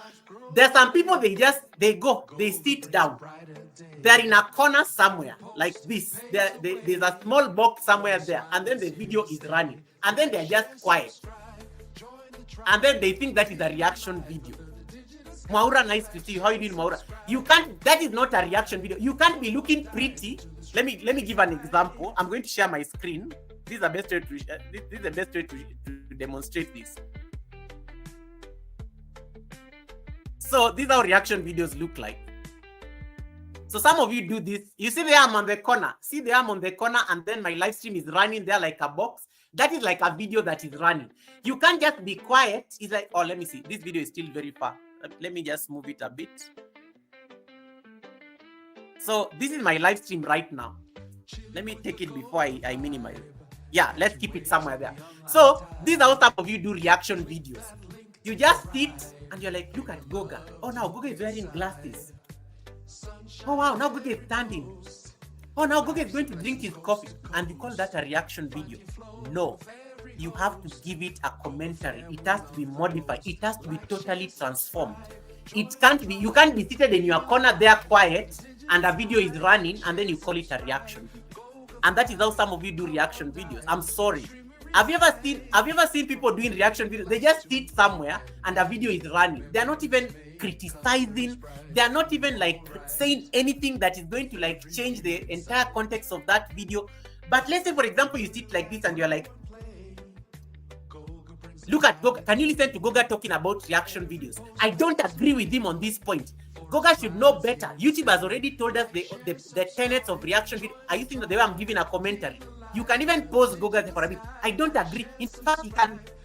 There's some people, they sit down. They're in a corner somewhere like this. There's a small box somewhere there, and then the video is running, and then they're just quiet. And then they think that is a reaction video. Maura, nice to see you. How you doing, Maura? You can't, that is not a reaction video. You can't be looking pretty. Let me give an example. I'm going to share my screen. This is the best way to demonstrate this. So these are how reaction videos look like. So some of you do this. You see the arm on the corner. See the arm on the corner, and then my live stream is running there like a box. That is like a video that is running. You can't just be quiet. It's like, oh, let me see. This video is still very far. Let me just move it a bit. So this is my live stream right now. Let me take it before I minimize. Yeah, let's keep it somewhere there. So these are how some of you do reaction videos. You just sit and you're like, look at Goga. Oh, now Goga is wearing glasses. Oh, wow, now Goga is standing. Oh, now Goga is going to drink his coffee. And you call that a reaction video. No, you have to give it a commentary. It has to be modified. It has to be totally transformed. It can't be, you can't be seated in your corner there quiet and a video is running and then you call it a reaction video. And that is how some of you do reaction videos. I'm sorry. Have you ever seen people doing reaction videos? They just sit somewhere and a video is running. They're not even criticizing. They're not even like saying anything that is going to like change the entire context of that video. But let's say, for example, you sit like this and you're like, look at Goga. Can you listen to Goga talking about reaction videos? I don't agree with him on this point. Goga should know better. YouTube has already told us the tenets of reaction video. Are you thinking that the way I'm giving a commentary? You can even pause Goga for a bit. I don't agree. In fact,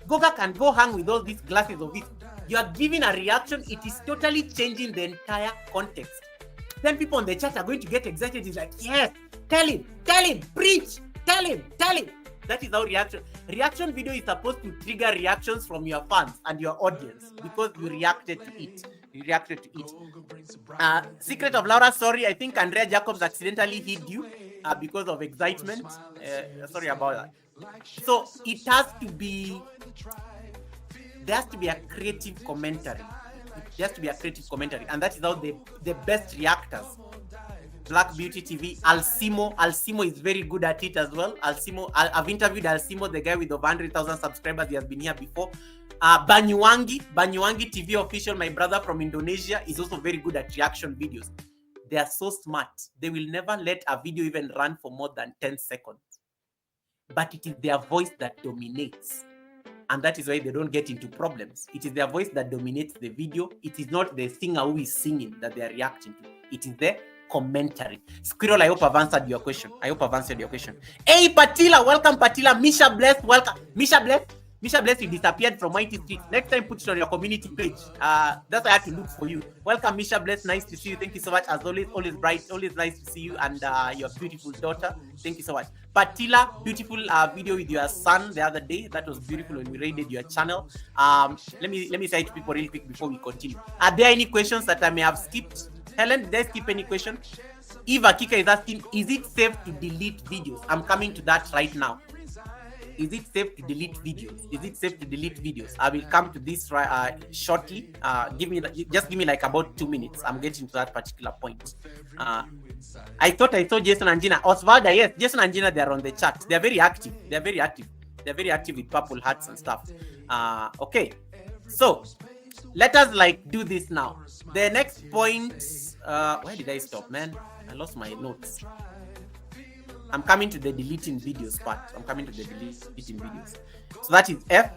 Goga can go hang with all these glasses of it. You are giving a reaction. It is totally changing the entire context. Then people on the chat are going to get excited. It's like, yes, tell him, preach, tell him. That is how reaction video is supposed to trigger reactions from your fans and your audience because you reacted to it. Secret of Laura, sorry, I think Andrea Jacobs accidentally hit you because of excitement. Sorry about that. So it has to be, there has to be a creative commentary. There has to be a creative commentary, and that is how the best reactors. Black Beauty TV, Alcimo is very good at it as well. I've interviewed Alcimo, the guy with over 100,000 subscribers. He has been here before. Banyuwangi TV official, my brother from Indonesia, is also very good at reaction videos. They are so smart. They will never let a video even run for more than 10 seconds. But it is their voice that dominates. And that is why they don't get into problems. It is their voice that dominates the video. It is not the singer who is singing that they are reacting to. It is the commentary. Squirrel, I hope I've answered your question. Hey, Patila, welcome, Patila. Misha Bless, welcome. Misha Bless, you disappeared from Mighty Street. Next time, put it on your community page. That's why I had to look for you. Welcome, Misha Bless. Nice to see you. Thank you so much. As always, always bright. Always nice to see you and your beautiful daughter. Thank you so much. Patila, beautiful video with your son the other day. That was beautiful when we raided your channel. Let me say it to people real quick before we continue. Are there any questions that I may have skipped? Helen, did I skip any question? Eva Kika is asking, is it safe to delete videos? I'm coming to that right now. Is it safe to delete videos? I will come to this shortly. Just give me like about 2 minutes. I'm getting to that particular point. I thought I saw Jason and Gina. Osvalda, yes, Jason and Gina, they're on the chat. They're very active. They're very active with purple hats and stuff. Okay, so let us like do this now. The next point, where did I stop, man? I lost my notes. I'm coming to the deleting videos part. So that is F.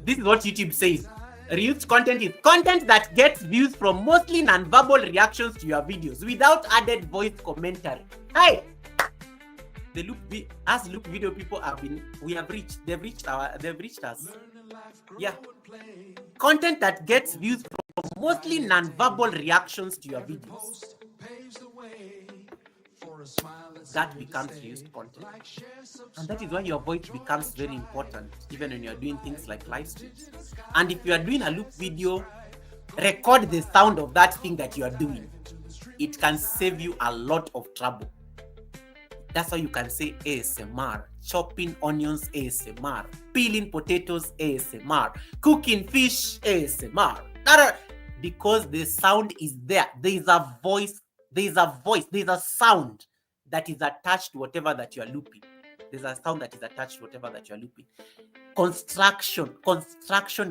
This is what YouTube says. Reused content is content that gets views from mostly non-verbal reactions to your videos without added voice commentary. Hey! The loop video people they've reached us. Yeah. Content that gets views from mostly non-verbal reactions to your videos. That becomes used content. And that is why your voice becomes very important, even when you're doing things like live streams. And if you are doing a loop video, record the sound of that thing that you are doing. It can save you a lot of trouble. That's why you can say ASMR, chopping onions ASMR, peeling potatoes ASMR, cooking fish ASMR. Because the sound is there. There is a voice, there is a sound that is attached to whatever that you are looping. There's a sound that is attached to whatever that you are looping. Construction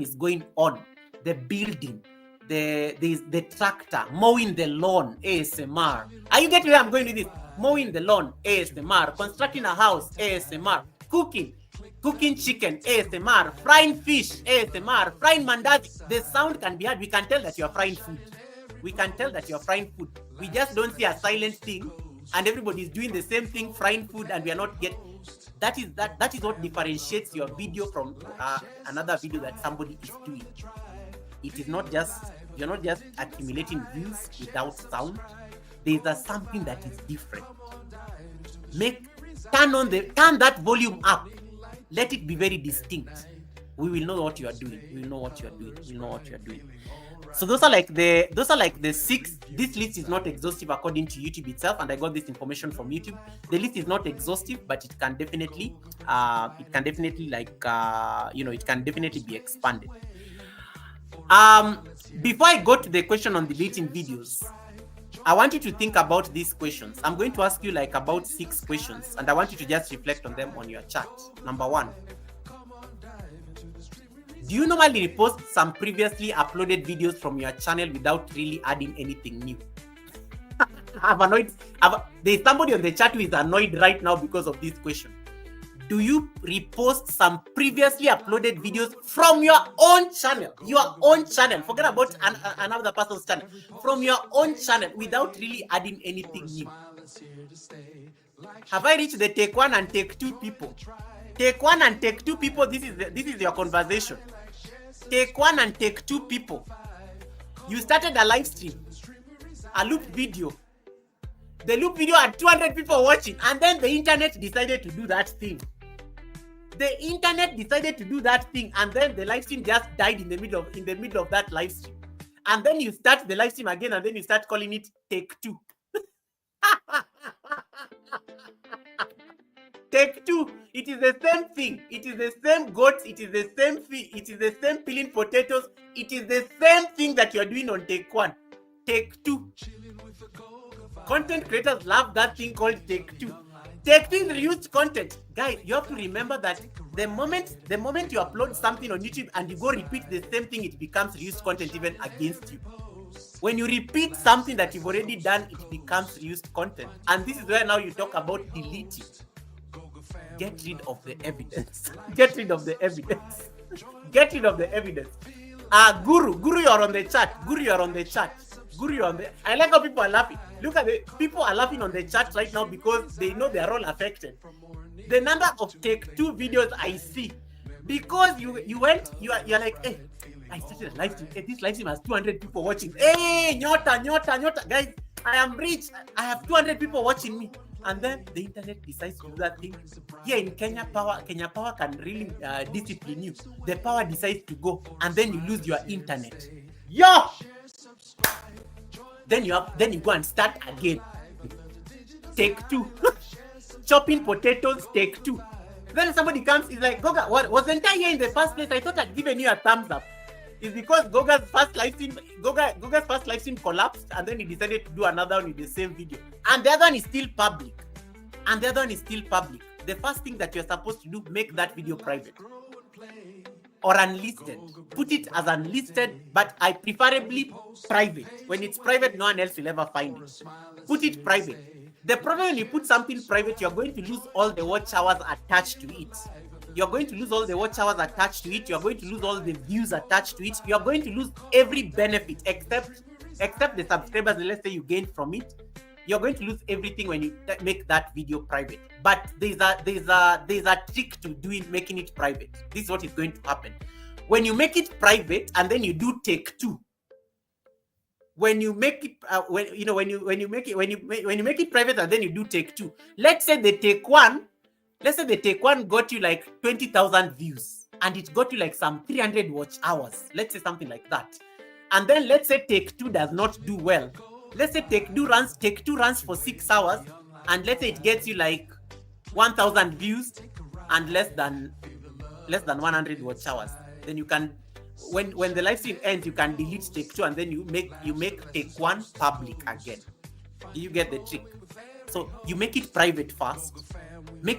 is going on. The building, the tractor, mowing the lawn, ASMR. Are you getting where I'm going with this? Mowing the lawn, ASMR. Constructing a house, ASMR. Cooking chicken, ASMR. Frying fish, ASMR. Frying mandazi. The sound can be heard. We can tell that you are frying food. We just don't see a silent thing, and everybody is doing the same thing, frying food, and we are not getting. That is what differentiates your video from another video that somebody is doing. It is not just, you're not just accumulating views without sound. There's something that is different. Turn that volume up. Let it be very distinct. We will know what you are doing. So those are like the 6. This list is not exhaustive according to YouTube itself, and I got this information from YouTube. The list is not exhaustive, but it can definitely be expanded. Before I go to the question on deleting videos, I want you to think about these questions. I'm going to ask you like about 6 questions, and I want you to just reflect on them on your chat. Number 1. Do you normally repost some previously uploaded videos from your channel without really adding anything new? There's somebody on the chat who is annoyed right now because of this question. Do you repost some previously uploaded videos from your own channel? Your own channel. Forget about another person's channel. From your own channel without really adding anything new. Have I reached the take 1 and take 2 people? Take 1 and take 2 people, this is your conversation. Take 1 and take 2 people. You started a live stream, a loop video. The loop video had 200 people watching, and then the internet decided to do that thing. And then the live stream just died in the middle of that live stream. And then you start the live stream again, and then you start calling it take 2. Take 2. It is the same thing. It is the same goats. It is the same feed. It is the same peeling potatoes. It is the same thing that you are doing on take 1. Take 2. Content creators love that thing called take 2. Take 2 is reused content. Guys, you have to remember that the moment you upload something on YouTube and you go repeat the same thing, it becomes reused content even against you. When you repeat something that you've already done, it becomes reused content. And this is where now you talk about deleting. Get rid of the evidence. Get rid of the evidence. Get rid of the evidence. Guru, you're on the chat. Guru, you're on the chat. Guru, you're on the. I like how people are laughing. Look at the people are laughing on the chat right now because they know they are all affected. The number of take two videos I see, because you're like, hey, I started a live stream. Hey, this live stream has 200 people watching. Hey, nyota, guys, I am rich. I have 200 people watching me. And then the internet decides to do that thing. Here in Kenya Power can really discipline you. The power decides to go, and then you lose your internet. Yo! Then you go and start again. Take two. Chopping potatoes, take two. Then somebody comes, is like, Goga, wasn't I here in the first place? I thought I'd given you a thumbs up. It's because Goga's first live stream collapsed, and then he decided to do another one with the same video. And the other one is still public. The first thing that you're supposed to do, make that video private or unlisted. Put it as unlisted, but I preferably private. When it's private, no one else will ever find it. Put it private. The problem when you put something private, you're going to lose all the watch hours attached to it. You're going to lose all the watch hours attached to it. You're going to lose all the views attached to it. You're going to lose every benefit except the subscribers, let's say you gain from it. You're going to lose everything when you make that video private. But there's a trick to making it private. This is what is going to happen. When you make it private and then you do take two. When you make it when you make it private and then you do take two. Let's say the take one got you like 20,000 views and it got you like some 300 watch hours. Let's say something like that. And then let's say take two does not do well. Let's say take two runs for 6 hours, and let's say it gets you like 1,000 views and less than 100 watch hours. Then you can, when the live stream ends, you can delete take two and then you make take one public again. You get the trick. So you make it private first.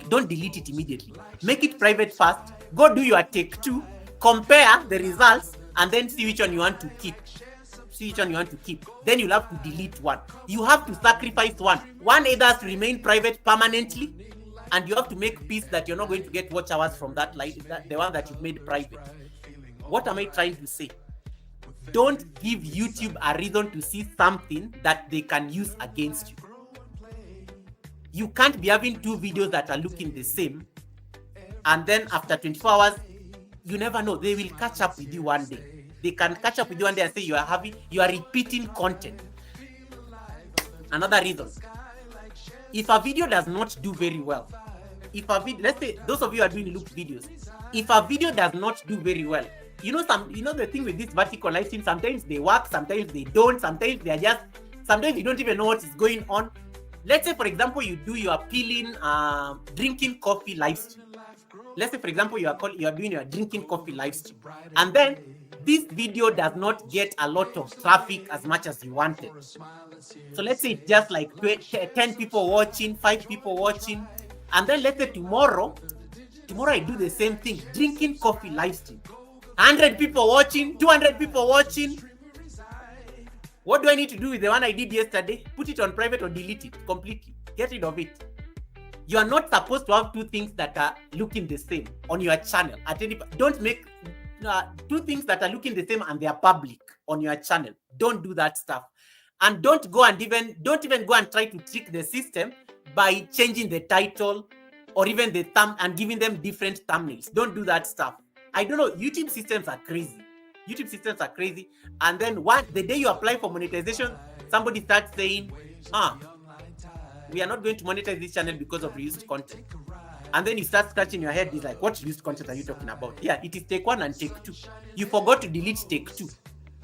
Don't delete it immediately. Make it private first. Go do your take two, compare the results, and then see which one you want to keep. Then you'll have to delete one. You have to sacrifice one. One either has to remain private permanently, and you have to make peace that you're not going to get watch hours from that the one that you've made private. What am I trying to say? Don't give YouTube a reason to see something that they can use against you. You can't be having two videos that are looking the same, and then after 24 hours, you never know. They will catch up with you one day. They can catch up with you one day and say you are repeating content. Another reason. If a video does not do very well, let's say those of you are doing loop videos, if a video does not do very well, the thing with this vertical live stream, sometimes they work, sometimes they don't, sometimes you don't even know what is going on. Let's say, for example, you do your peeling, drinking coffee live stream. Let's say, for example, you are doing your drinking coffee live stream, and then this video does not get a lot of traffic as much as you wanted. So let's say it's just like 10 people watching, 5 people watching, and then let's say tomorrow I do the same thing, drinking coffee live stream. 100 people watching, 200 people watching. What do I need to do with the one I did yesterday? Put it on private or delete it completely. Get rid of it. You are not supposed to have two things that are looking the same on your channel. Don't make two things that are looking the same and they are public on your channel. Don't do that stuff. And don't even go and try to trick the system by changing the title or even the thumb and giving them different thumbnails. Don't do that stuff. I don't know. YouTube systems are crazy. And then the day you apply for monetization, somebody starts saying, we are not going to monetize this channel because of reused content. And then you start scratching your head. It's like, what reused content are you talking about? Yeah, it is take one and take two. You forgot to delete take two.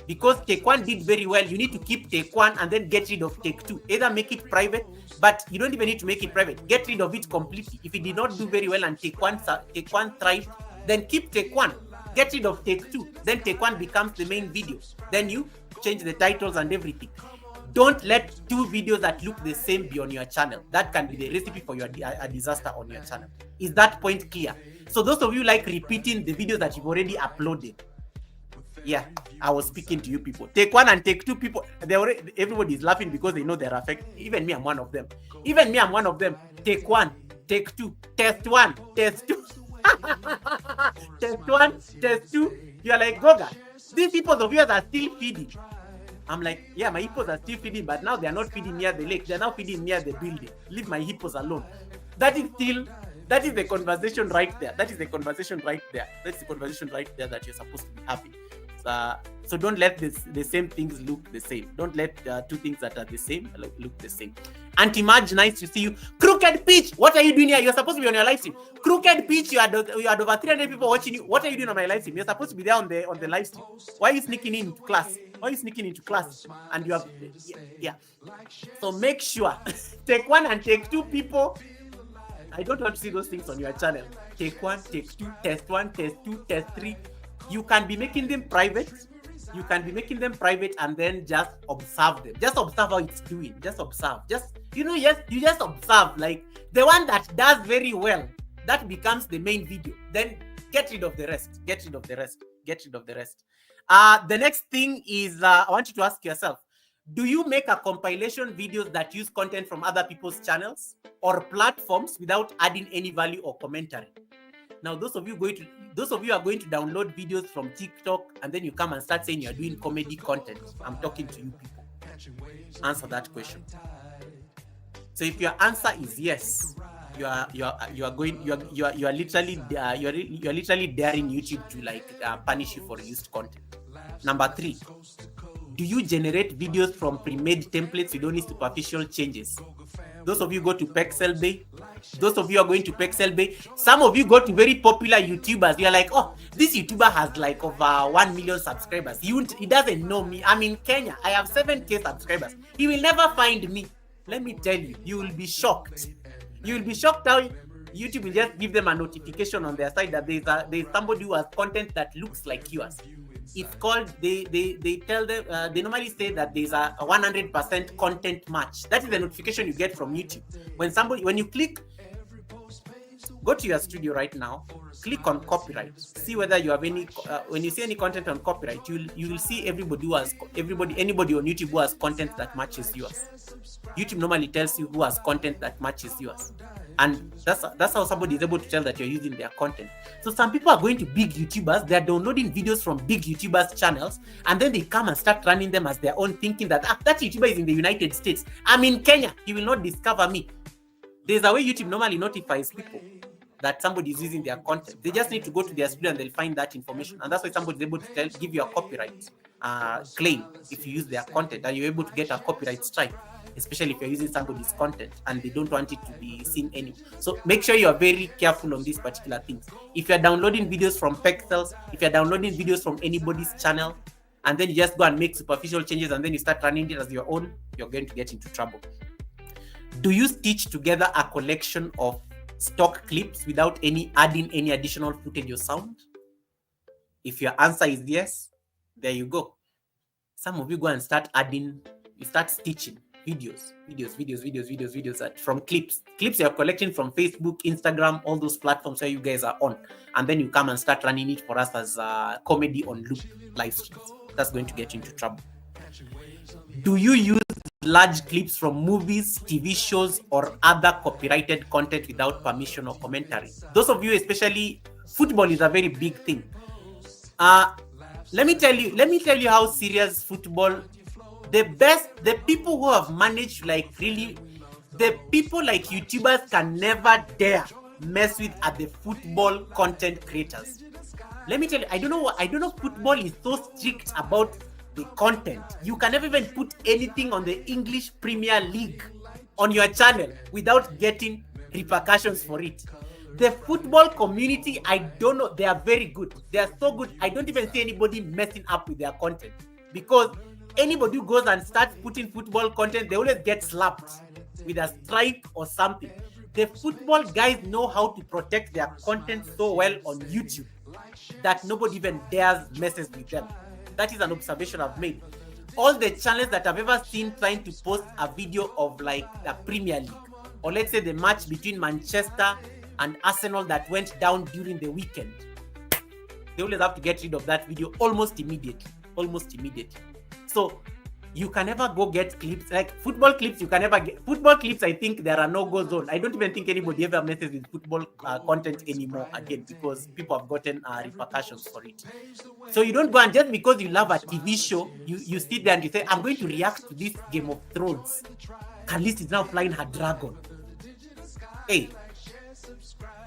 Because take one did very well, you need to keep take one and then get rid of take two. Either make it private, but you don't even need to make it private. Get rid of it completely. If it did not do very well and take one thrived, then keep take one. Get rid of take two. Then take one becomes the main video. Then you change the titles and everything. Don't let two videos that look the same be on your channel. That can be the recipe for a disaster on your channel. Is that point clear? So those of you like repeating the videos that you've already uploaded, Yeah, I was speaking to you people. Take one and take two people. Everybody is laughing because they know they're affected. Even me, I'm one of them. Even me, I'm one of them. Take one, take two, test one, test two. Test one, test two. You're like, Goga, these hippos of yours are still feeding. I'm like, yeah, my hippos are still feeding, but now they're not feeding near the lake. They're now feeding near the building. Leave my hippos alone. That is the conversation right there. That is the conversation right there. That's the conversation right there that you're supposed to be having. So don't let the same things look the same. Don't let two things that are the same look the same. Anti-Marge, nice to see you. Crooked Peach, what are you doing here? You're supposed to be on your live stream. Crooked Peach, you had over 300 people watching you. What are you doing on my live stream? You're supposed to be there on the live stream. Why are you sneaking into class? Why are you sneaking into class? And you have, yeah. So make sure, take one and take two people. I don't want to see those things on your channel. Take one, take two, test one, test two, test three. You can be making them private. You can be making them private and then just observe them. Just observe how it's doing. Just observe. You just observe. Like the one that does very well, that becomes the main video. Then get rid of the rest. Get rid of the rest. Get rid of the rest. The next thing is, I want you to ask yourself, do you make a compilation videos that use content from other people's channels or platforms without adding any value or commentary? Now, those of you are going to download videos from TikTok and then you come and start saying you're doing comedy content. I'm talking to you people. Answer that question. So if your answer is yes, you are literally daring YouTube to punish you for used content. Number 3, do you generate videos from pre-made templates with only superficial changes? Those of you go to Pexel Bay. Those of you are going to Pexel Bay. Some of you go to very popular YouTubers. You're like, oh, this YouTuber has like over 1 million subscribers. He doesn't know me. I'm in Kenya. I have 7K subscribers. He will never find me. Let me tell you, you will be shocked. You will be shocked how YouTube will just give them a notification on their side that there's somebody who has content that looks like yours. It's called, they tell them, they normally say that there's a 100% content match. That is the notification you get from YouTube. When you click, go to your studio right now, click on copyright, see whether you have any, when you see any content on copyright, you will see anybody on YouTube who has content that matches yours. YouTube normally tells you who has content that matches yours. And that's how somebody is able to tell that you're using their content. So some people are going to big YouTubers, they're downloading videos from big YouTubers' channels, and then they come and start running them as their own, thinking that that YouTuber is in the United States. I'm in Kenya, he will not discover me. There's a way YouTube normally notifies people that somebody is using their content. They just need to go to their studio and they'll find that information. And that's why somebody is able to give you a copyright claim if you use their content, and you're able to get a copyright strike, especially if you're using somebody's content and they don't want it to be seen anywhere. So make sure you are very careful on these particular things. If you're downloading videos from Pexels, if you're downloading videos from anybody's channel, and then you just go and make superficial changes and then you start running it as your own, you're going to get into trouble. Do you stitch together a collection of stock clips without adding any additional footage or sound? If your answer is yes, there you go. Some of you go and start stitching videos from clips you're collecting from Facebook, Instagram, all those platforms where you guys are on, and then you come and start running it for us as comedy on loop live streams. That's going to get you into trouble. Do you use large clips from movies, TV shows, or other copyrighted content without permission or commentary? Those of you, especially football, is a very big thing. Let me tell you how serious football. The people who have managed, the people like YouTubers can never dare mess with are the football content creators. Let me tell you, I don't know football is so strict about the content. You can never even put anything on the English Premier League on your channel without getting repercussions for it. The football community, I don't know, they are very good. They are so good. I don't even see anybody messing up with their content, because anybody who goes and starts putting football content, they always get slapped with a strike or something. The football guys know how to protect their content so well on YouTube that nobody even dares messes with them. That is an observation I've made. All the channels that I've ever seen trying to post a video of like the Premier League, or let's say the match between Manchester and Arsenal that went down during the weekend, they always have to get rid of that video almost immediately. So you can never go get clips like football clips. You can never get football clips. I think there are no go zone. I don't even think anybody ever messes with football content anymore again, because people have gotten repercussions for it. So you don't go and just because you love a TV show, you sit there and you say, I'm going to react to this Game of Thrones. Khaleesi is now flying her dragon. Hey,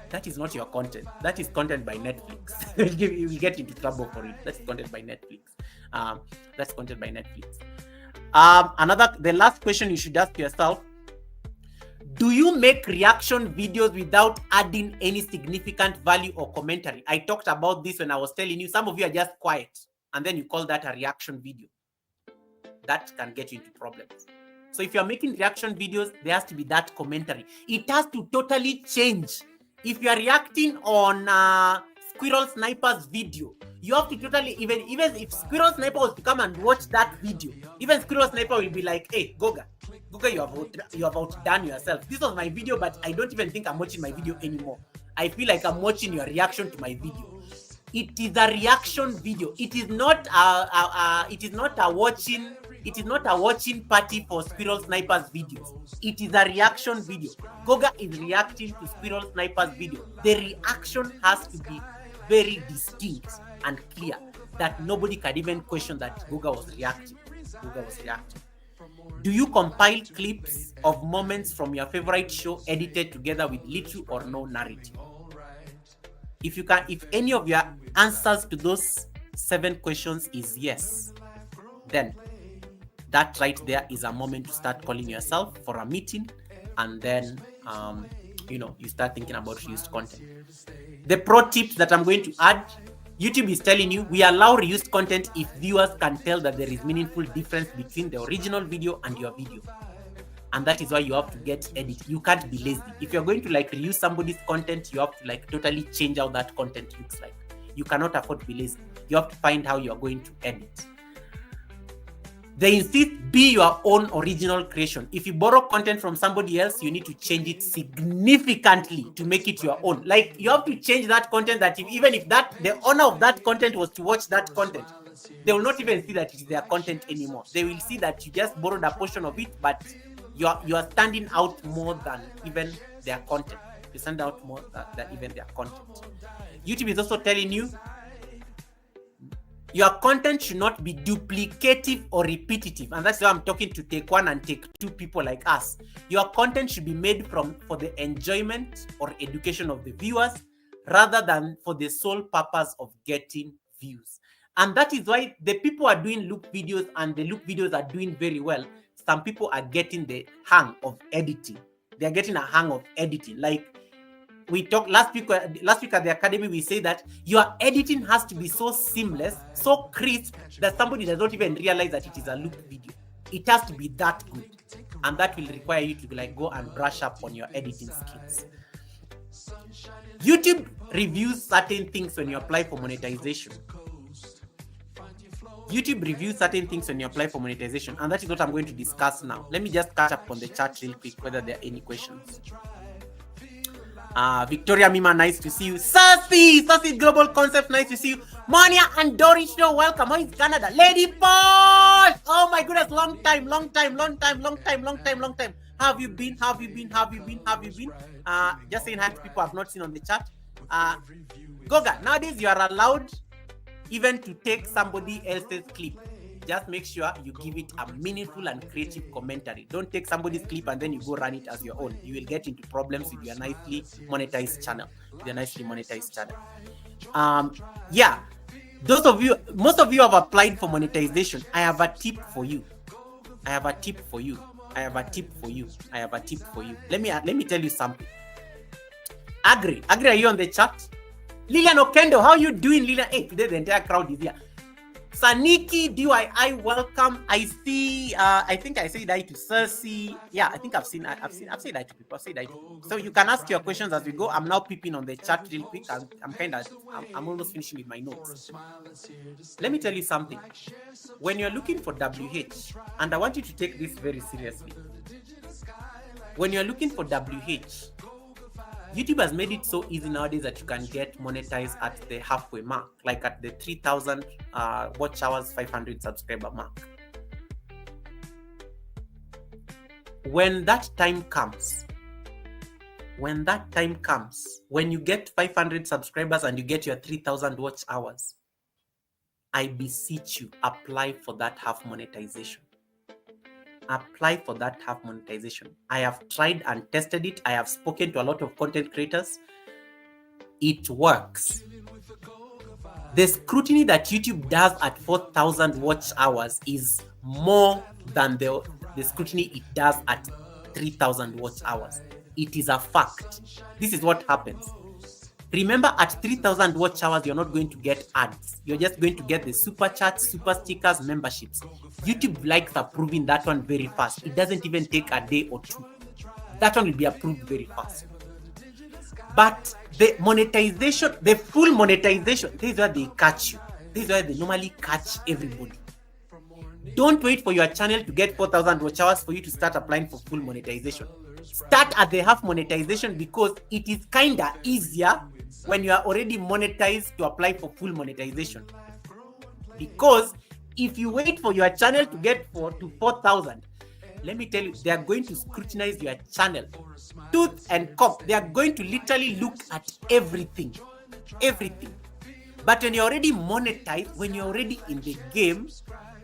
that is not your content. That is content by Netflix. You will get into trouble for it. That's content by Netflix. The last question you should ask yourself: do you make reaction videos without adding any significant value or commentary? I talked about this when I was telling you. Some of you are just quiet, and then you call that a reaction video. That can get you into problems. So if you're making reaction videos, there has to be that commentary. It has to totally change. If you're reacting on Squirrel Sniper's video, you have to totally, even if Squirrel Sniper was to come and watch that video, even Squirrel Sniper will be like, hey, Goga, you have outdone yourself. This was my video, but I don't even think I'm watching my video anymore. I feel like I'm watching your reaction to my video. It is a reaction video. It is not a watching party for Squirrel Sniper's videos. It is a reaction video. Goga is reacting to Squirrel Sniper's video. The reaction has to be very distinct and clear that nobody can even question that Goga was reacting. Do you compile clips of moments from your favorite show edited together with little or no narrative? If any of your answers to those 7 questions is yes, then that right there is a moment to start calling yourself for a meeting, and then you start thinking about reused content. The pro tips that I'm going to add: YouTube is telling you we allow reused content if viewers can tell that there is meaningful difference between the original video and your video. And that is why you have to get edit. You can't be lazy. If you're going to reuse somebody's content, you have to totally change how that content looks like. You cannot afford to be lazy. You have to find how you're going to edit. They insist be your own original creation. If you borrow content from somebody else, you need to change it significantly to make it your own. You have to change that content that even if the owner of that content was to watch that content, they will not even see that it is their content anymore. They will see that you just borrowed a portion of it, but you are standing out more than even their content. You stand out more than even their content. YouTube is also telling you your content should not be duplicative or repetitive. And that's why I'm talking to take 1 and take 2 people like us. Your content should be made for the enjoyment or education of the viewers, rather than for the sole purpose of getting views. And that is why the people are doing loop videos, and the loop videos are doing very well. Some people are getting the hang of editing. They're getting a hang of editing. We talked last week at the academy, we say that your editing has to be so seamless, so crisp, that somebody does not even realize that it is a loop video. It has to be that good. And that will require you to go and brush up on your editing skills. YouTube reviews certain things when you apply for monetization. YouTube reviews certain things when you apply for monetization, and that is what I'm going to discuss now. Let me just catch up on the chat real quick, whether there are any questions. Victoria Mima, nice to see you. Sassy Global Concept, nice to see you. Monia and Doris Show, welcome. How is Canada? Lady Posh! Oh my goodness, long time. How have you been? Just saying hi to people I've not seen on the chat. Goga, nowadays you are allowed even to take somebody else's clip. Just make sure you give it a meaningful and creative commentary. Don't take somebody's clip and then you go run it as your own. You will get into problems with your nicely monetized channel. Most of you have applied for monetization. I have a tip for you. Let me tell you something. Agri, are you on the chat? Lilian Okendo, how are you doing, Lilian? Hey, today the entire crowd is here. Saniki DIY, welcome. I see. I think I say hi to Cersei. Yeah, I think I've said hi to people. So you can ask your questions as we go. I'm now peeping on the chat real quick. I'm almost finishing with my notes. Let me tell you something. When you're looking for WH, and I want you to take this very seriously. When you're looking for WH, YouTube has made it so easy nowadays that you can get monetized at the halfway mark, like at the 3,000 watch hours, 500 subscriber mark. When that time comes, when you get 500 subscribers and you get your 3,000 watch hours, I beseech you, apply for that half monetization. Apply for that half monetization. I have tried and tested it. I have spoken to a lot of content creators. It works. The scrutiny that YouTube does at 4,000 watch hours is more than the scrutiny it does at 3,000 watch hours. It is a fact. This is what happens. Remember, at 3,000 watch hours, you're not going to get ads. You're just going to get the super chats, super stickers, memberships. YouTube likes approving that one very fast. It doesn't even take a day or two. That one will be approved very fast. But the monetization, the full monetization, this is where they catch you. This is where they normally catch everybody. Don't wait for your channel to get 4,000 watch hours for you to start applying for full monetization. Start at the half monetization because it is kind of easier when you are already monetized to apply for full monetization. Because if you wait for your channel to get to 4,000, let me tell you, they are going to scrutinize your channel tooth and comb. They are going to literally look at everything. Everything. But when you're already monetized, when you're already in the game,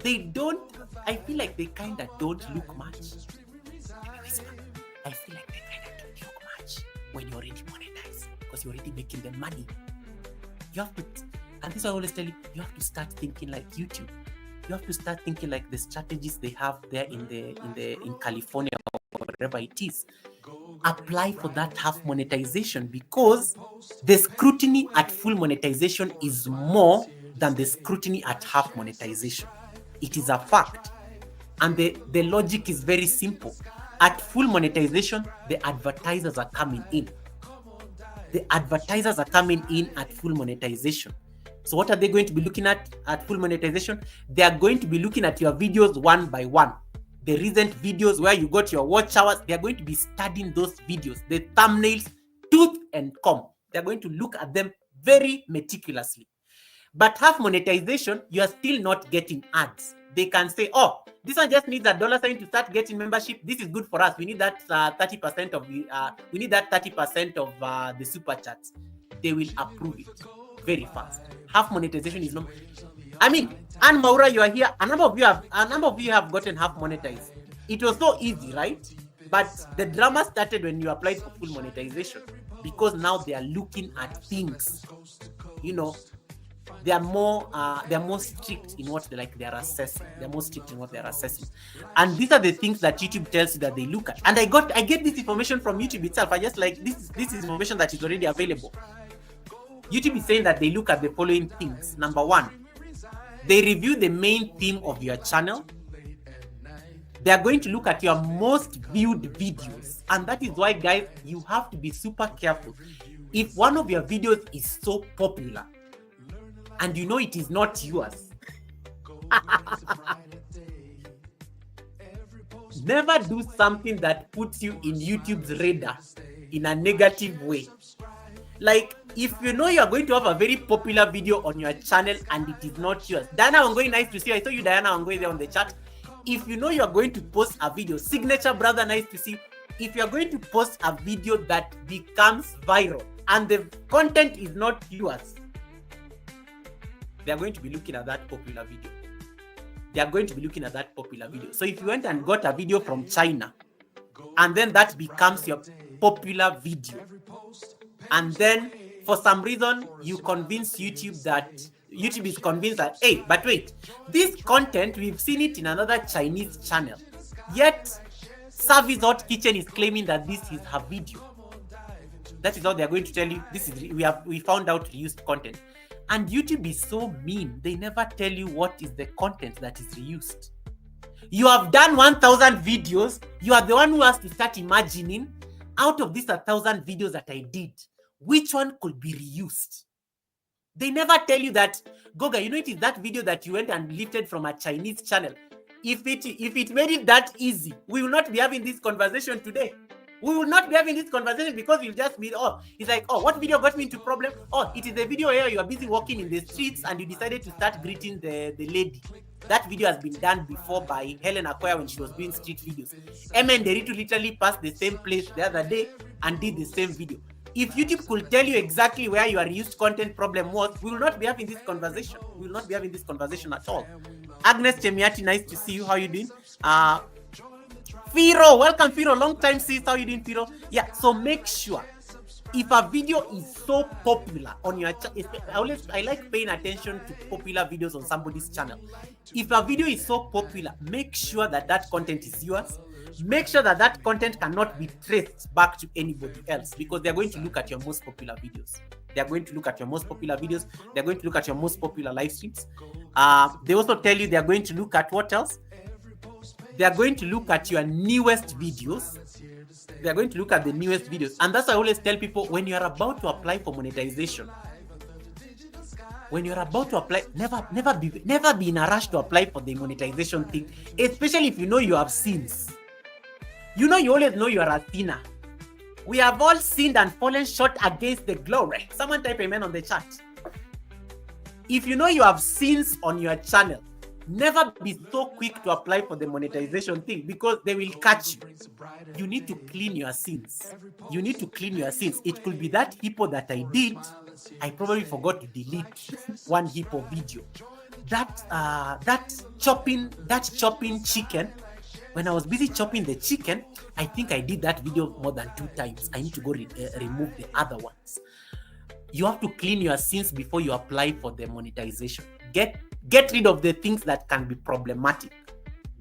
I feel like they kind of don't look much. I feel like they kind of don't look much when you're already monetized because you're already making the money. You have to, and this I always tell you, you have to start thinking like YouTube. You have to start thinking like the strategies they have there in California or wherever it is. Apply for that half monetization because the scrutiny at full monetization is more than the scrutiny at half monetization. It is a fact. And the logic is very simple. At full monetization, the advertisers are coming in. The advertisers are coming in at full monetization. So what are they going to be looking at full monetization? They are going to be looking at your videos one by one. The recent videos where you got your watch hours, they are going to be studying those videos, the thumbnails, tooth and comb. They are going to look at them very meticulously. But half monetization, you are still not getting ads. They can say, oh, this one just needs $1 to start getting membership. This is good for us. We need that 30% of the super chats. They will approve it very fast. Half monetization is not. I mean, Anne Maura, you are here. A number of you have gotten half monetized. It was so easy, right? But the drama started when you applied for full monetization because now they are looking at things. You know, they are more strict in what they are assessing. They're more strict in what they're assessing. And these are the things that YouTube tells you that they look at. And I get this information from YouTube itself. I just like this is information that is already available. YouTube is saying that they look at the following things. Number one, they review the main theme of your channel. They are going to look at your most viewed videos. And that is why, guys, you have to be super careful. If one of your videos is so popular and you know it is not yours, never do something that puts you in YouTube's radar in a negative way. Like, if you know you are going to have a very popular video on your channel and it is not yours. Diana Wangoi, nice to see you. I saw you, Diana Wangoi, there on the chat. If you know you are going to post a video, Signature Brother, nice to see you. If you are going to post a video that becomes viral and the content is not yours, they are going to be looking at that popular video. They are going to be looking at that popular video. So if you went and got a video from China and then that becomes your popular video, and then for some reason you convince YouTube is convinced that, hey, but wait, this content, we've seen it in another Chinese channel, yet Service Hot Kitchen is claiming that this is her video. That is how they're going to tell you, we found out reused content. And YouTube is so mean, they never tell you what is the content that is reused. You have done 1,000 videos, you are the one who has to start imagining, out of these 1,000 videos that I did, which one could be reused? They never tell you that, Goga, you know, it is that video that you went and lifted from a Chinese channel. If it made it that easy, we will not be having this conversation today. We will not be having this conversation because we'll just be, oh, it's like, oh, what video got me into problem? Oh, it is a video where you are busy walking in the streets and you decided to start greeting the lady. That video has been done before by Helen Akoya when she was doing street videos. Emen Deritu literally passed the same place the other day and did the same video. If YouTube could tell you exactly where your used content problem was, we will not be having this conversation. We will not be having this conversation at all. Agnes Chemiati, nice to see you. How are you doing? Firo, welcome Firo. Long time sis. How are you doing, Firo? Yeah, so make sure if a video is so popular on your channel, I like paying attention to popular videos on somebody's channel. If a video is so popular, make sure that that content is yours. Make sure that that content cannot be traced back to anybody else, because they're going to look at your most popular videos. They're going to look at your most popular videos. They're going to look at your most popular live streams. They also tell you they're going to look at what else? They are going to look at your newest videos. They are going to look at the newest videos. And that's why I always tell people, when you are about to apply for monetization, when you're about to apply, never be in a rush to apply for the monetization thing, especially if you know you have sins. You always know you are a sinner. We have all sinned and fallen short against the glory. Someone type amen on the chat. If you know you have sins on your channel, never be so quick to apply for the monetization thing, because they will catch you. You need to clean your sins. You need to clean your sins. It could be that hippo that I did. I probably forgot to delete one hippo video. That chopping chicken. When I was busy chopping the chicken, I think I did that video more than 2 times. I need to go remove the other ones. You have to clean your sins before you apply for the monetization. Get rid of the things that can be problematic.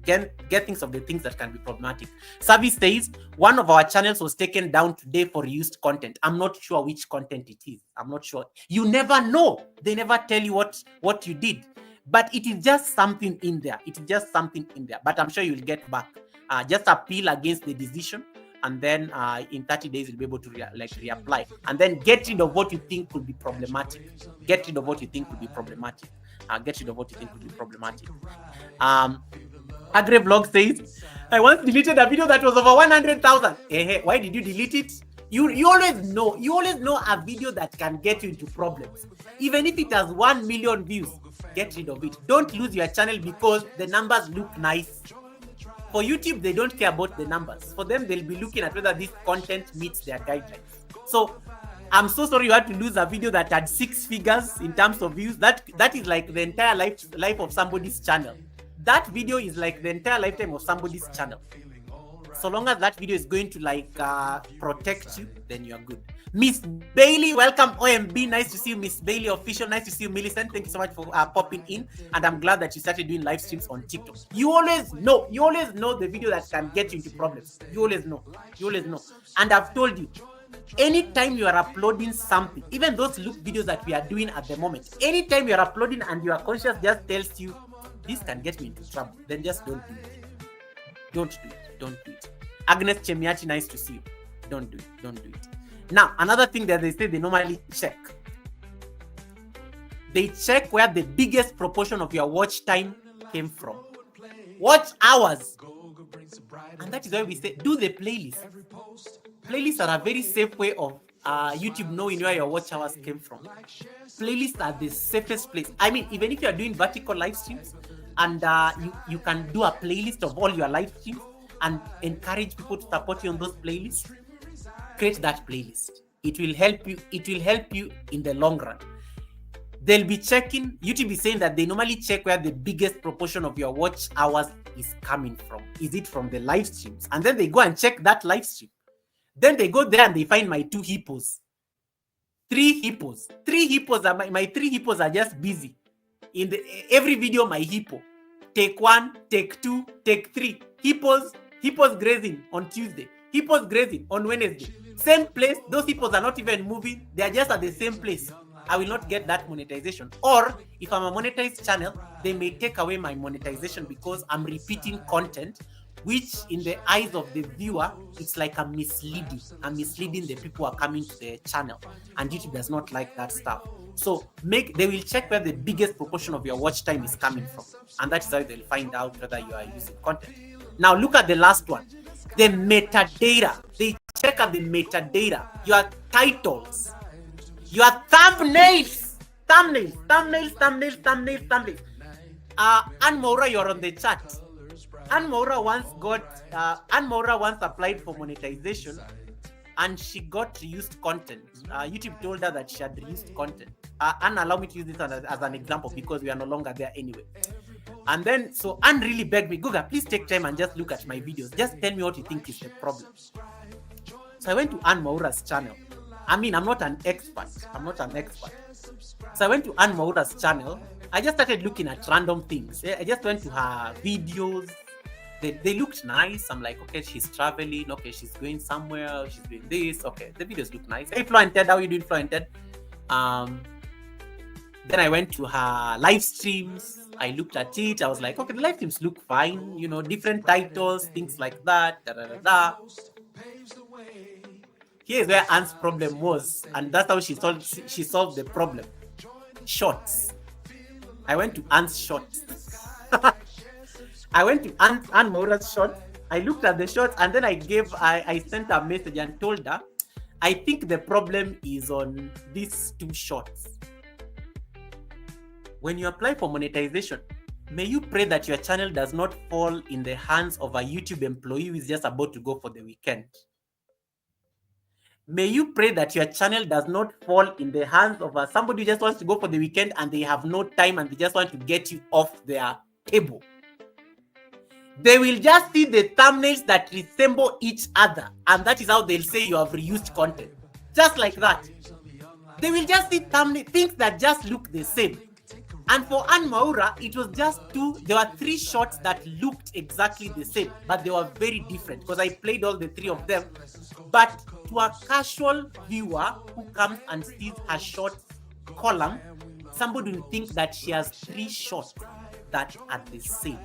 Get things of the things that can be problematic. Service says one of our channels was taken down today for reused content. I'm not sure which content it is. I'm not sure. You never know. They never tell you what you did. But it is just something in there. It is just something in there. But I'm sure you'll get back. Just appeal against the decision, and then in 30 days you'll be able to reapply. And then get rid of what you think could be problematic. Get rid of what you think could be problematic. AgriVlog says, I once deleted a video that was over 100,000. Why did you delete it? You always know a video that can get you into problems. Even if it has 1 million views, get rid of it. Don't lose your channel because the numbers look nice. For YouTube, they don't care about the numbers. For them, they'll be looking at whether this content meets their guidelines. So I'm so sorry you had to lose a video that had 6 figures in terms of views. That is like the entire life of somebody's channel. That video is like the entire lifetime of somebody's channel. So long as that video is going to protect you, then you're good. Miss Bailey, welcome OMB. Nice to see you, Miss Bailey Official. Nice to see you, Millicent. Thank you so much for popping in. And I'm glad that you started doing live streams on TikTok. You always know the video that can get you into problems. You always know. And I've told you, anytime you are uploading something, even those look videos that we are doing at the moment, anytime you are uploading and your conscience just tells you, this can get me into trouble, then just don't do it. Don't do it. Agnes Chemiati, nice to see you. Don't do it. Now, another thing that they say they normally check. They check where the biggest proportion of your watch time came from. Watch hours. And that is why we say, do the playlist. Playlists are a very safe way of YouTube knowing where your watch hours came from. Playlists are the safest place. I mean, even if you are doing vertical live streams, and you can do a playlist of all your live streams and encourage people to support you on those playlists, create that playlist. It will help you in the long run. They'll be checking. YouTube is saying that they normally check where the biggest proportion of your watch hours is coming from. Is it from the live streams? And then they go and check that live stream. Then they go there and they find my 2 hippos. 3 hippos. 3 hippos are my 3 hippos are just busy. In every video, my hippo. Take 1, take 2, take 3. Hippos grazing on Tuesday. Hippos grazing on Wednesday. Same place. Those hippos are not even moving. They are just at the same place. I will not get that monetization. Or if I'm a monetized channel, they may take away my monetization because I'm repeating content, which in the eyes of the viewer, it's like I'm misleading the people who are coming to the channel. And YouTube does not like that stuff. So they will check where the biggest proportion of your watch time is coming from. And that is how they'll find out whether you are using content. Now look at the last one. the metadata. They check out the metadata, your titles, your thumbnails. Anne Maura, you're on the chat. Anne Maura once applied for monetization, and she got reused content. YouTube told her that she had reused content. Anne, allow me to use this as an example because we are no longer there anyway. And then, so Anne really begged me, Google, please take time and just look at my videos. Just tell me what you think is the problem. So I went to Anne Maura's channel. I mean, I'm not an expert. So I went to Anne Maura's channel. I just started looking at random things. I just went to her videos. They looked nice. I'm like, okay, she's traveling. Okay, she's going somewhere. She's doing this. Okay, the videos look nice. Hey, Flo and Ted, how are you doing, Flo and Ted? Then I went to her live streams. I looked at it. I was like, okay, the live streams look fine. You know, different titles, things like that. Here's where Anne's problem was, and that's how she solved the problem. Shorts. I went to Anne's shorts. I went to Anne Maura's shorts. I looked at the shorts, and then I sent her a message and told her, I think the problem is on these two shorts. When you apply for monetization, may you pray that your channel does not fall in the hands of a YouTube employee who is just about to go for the weekend. May you pray that your channel does not fall in the hands of somebody who just wants to go for the weekend and they have no time and they just want to get you off their table. They will just see the thumbnails that resemble each other, and that is how they'll say you have reused content. Just like that. They will just see things that just look the same. And for Anne Maura, it was just there were 3 shorts that looked exactly the same, but they were very different because I played all the 3 of them. But to a casual viewer who comes and sees her shorts column, somebody will think that she has 3 shorts that are the same.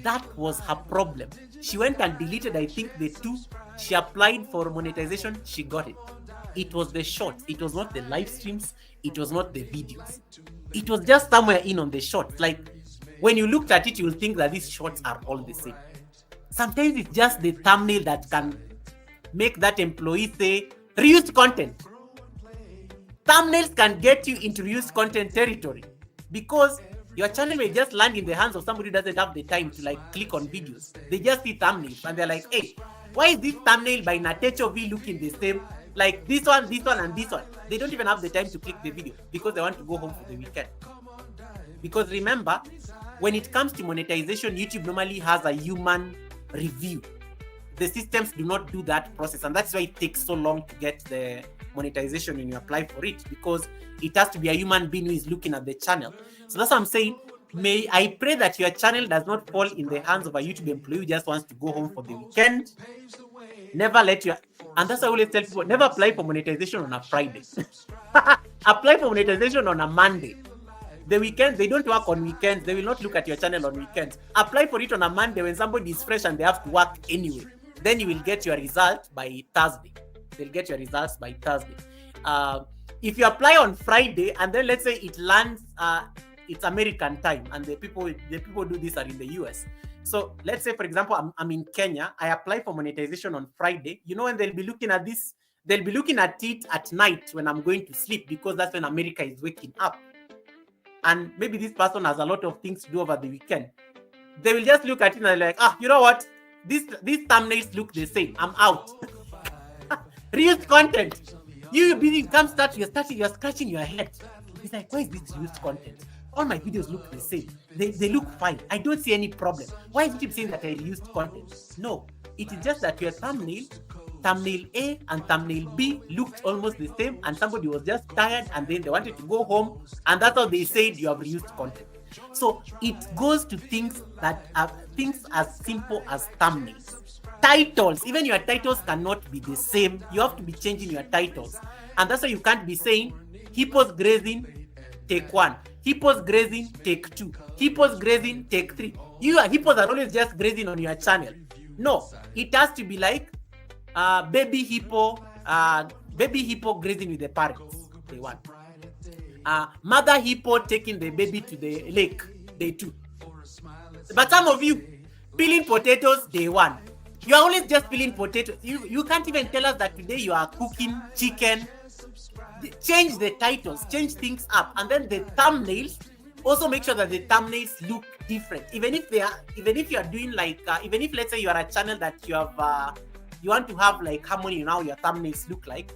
That was her problem. She went and deleted, I think, the 2. She applied for monetization, she got it. It was the shorts. It was not the live streams. It was not the videos. It was just somewhere in on the shorts. Like, when you looked at it, you will think that these shorts are all the same. Sometimes it's just the thumbnail that can make that employee say, reused content. Thumbnails can get you into reused content territory because your channel may just land in the hands of somebody who doesn't have the time to click on videos. They just see thumbnails and they're like, hey, why is this thumbnail by Natecho V looking the same? Like this one, and this one. They don't even have the time to click the video because they want to go home for the weekend. Because remember, when it comes to monetization, YouTube normally has a human review. The systems do not do that process, and that's why it takes so long to get the monetization when you apply for it, because it has to be a human being who is looking at the channel. So that's what I'm saying. May I pray that your channel does not fall in the hands of a YouTube employee who just wants to go home for the weekend. Never let your, and that's why I always tell people, never apply for monetization on a Friday. Apply for monetization on a Monday. The weekend, they don't work on weekends. They will not look at your channel on weekends. Apply for it on a Monday when somebody is fresh and they have to work anyway. Then you will get your result by Thursday. They'll get your results by Thursday. If you apply on Friday and then let's say it lands, it's American time, and the people do this are in the US. So let's say, for example, I'm in Kenya. I apply for monetization on Friday. You know, when they'll be looking at this, they'll be looking at it at night when I'm going to sleep, because that's when America is waking up. And maybe this person has a lot of things to do over the weekend. They will just look at it and they're like, you know what? These thumbnails look the same. I'm out. Reused content. You come start, you're scratching your head. It's like, why is this reused content? All my videos look the same. They look fine. I don't see any problem. Why is it saying that I reused content? No, it is just that your thumbnail A and thumbnail B looked almost the same, and somebody was just tired and then they wanted to go home, and that's how they said you have reused content. So it goes to things that are things as simple as thumbnails. Titles, even your titles cannot be the same. You have to be changing your titles. And that's why you can't be saying hippos grazing, take 1. Hippos grazing, take 2. Hippos grazing, take 3. Hippos are always just grazing on your channel. No, it has to be like baby hippo grazing with the parents, day 1. Mother hippo taking the baby to the lake, day 2. But some of you peeling potatoes, day 1. You are always just peeling potatoes. You can't even tell us that today you are cooking chicken. Change the titles, change things up, and then the thumbnails. Also make sure that the thumbnails look different. Even if you are doing like, even if let's say you are a channel that you have, you want to have like harmony in how your thumbnails look like.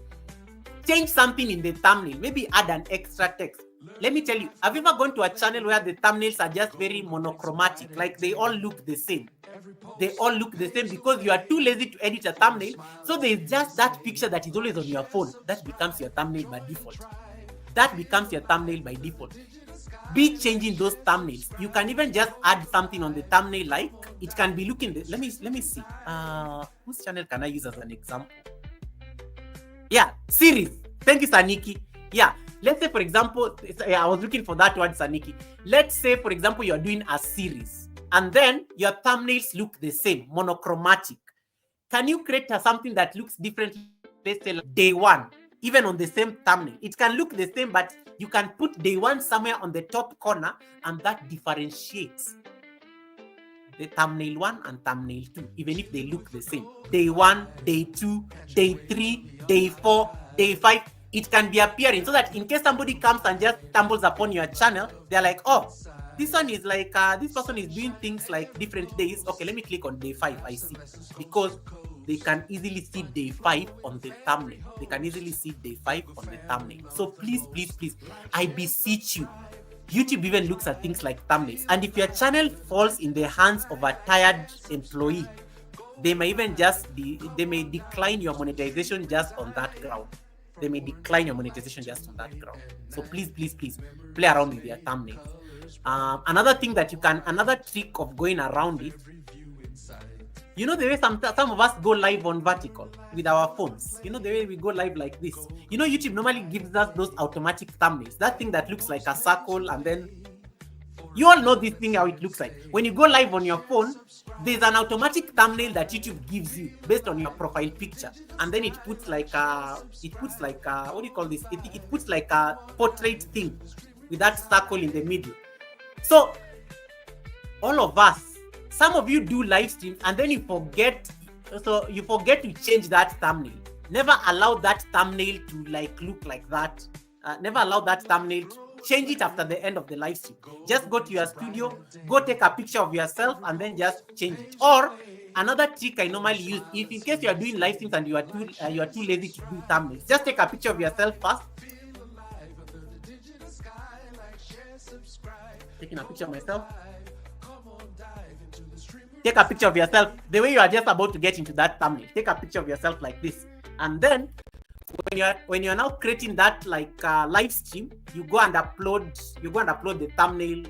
Change something in the thumbnail. Maybe add an extra text. Let me tell you, have you ever gone to a channel where the thumbnails are just very monochromatic, like they all look the same? They all look the same because you are too lazy to edit a thumbnail. So there's just that picture that is always on your phone. That becomes your thumbnail by default. That becomes your thumbnail by default. Be changing those thumbnails. You can even just add something on the thumbnail, like it can be looking. Let me see. Whose channel can I use as an example? Yeah, series. Thank you, Saniki. Yeah, let's say for example, I was looking for that word, Saniki. Let's say for example, you're doing a series, and then your thumbnails look the same, monochromatic. Can you create something that looks different? Let's say like day one, even on the same thumbnail. It can look the same, but you can put day one somewhere on the top corner, and that differentiates the thumbnail 1 and thumbnail 2, even if they look the same. Day 1, day 2, day 3, day 4, day 5. It can be appearing so that in case somebody comes and just stumbles upon your channel, they're like, oh, this one is like, this person is doing things like different days. Okay, let me click on day 5. I see. Because they can easily see day 5 on the thumbnail. They can easily see day 5 on the thumbnail. So please, please, please, I beseech you, YouTube even looks at things like thumbnails. And if your channel falls in the hands of a tired employee, they may even they may decline your monetization just on that ground. They may decline your monetization just on that ground. So please, please, please play around with your thumbnails. Another thing that another trick of going around it, you know the way some of us go live on vertical with our phones. You know the way we go live like this. You know YouTube normally gives us those automatic thumbnails. That thing that looks like a circle, and then you all know this thing how it looks like. When you go live on your phone, there's an automatic thumbnail that YouTube gives you based on your profile picture, and then it puts like what do you call this? It puts like a portrait thing with that circle in the middle. So all of us, some of you do live streams and then you forget to change that thumbnail. Never allow that thumbnail to like look like that. Never allow that thumbnail to change it after the end of the live stream. Just go to your studio, go take a picture of yourself, and then just change it. Or another trick I normally use, if in case you are doing live streams and you are too lazy to do thumbnails, just take a picture of yourself first. Taking a picture of myself. Take a picture of yourself the way you are just about to get into that thumbnail. Take a picture of yourself like this, and then when you're now creating that like live stream, you go and upload the thumbnail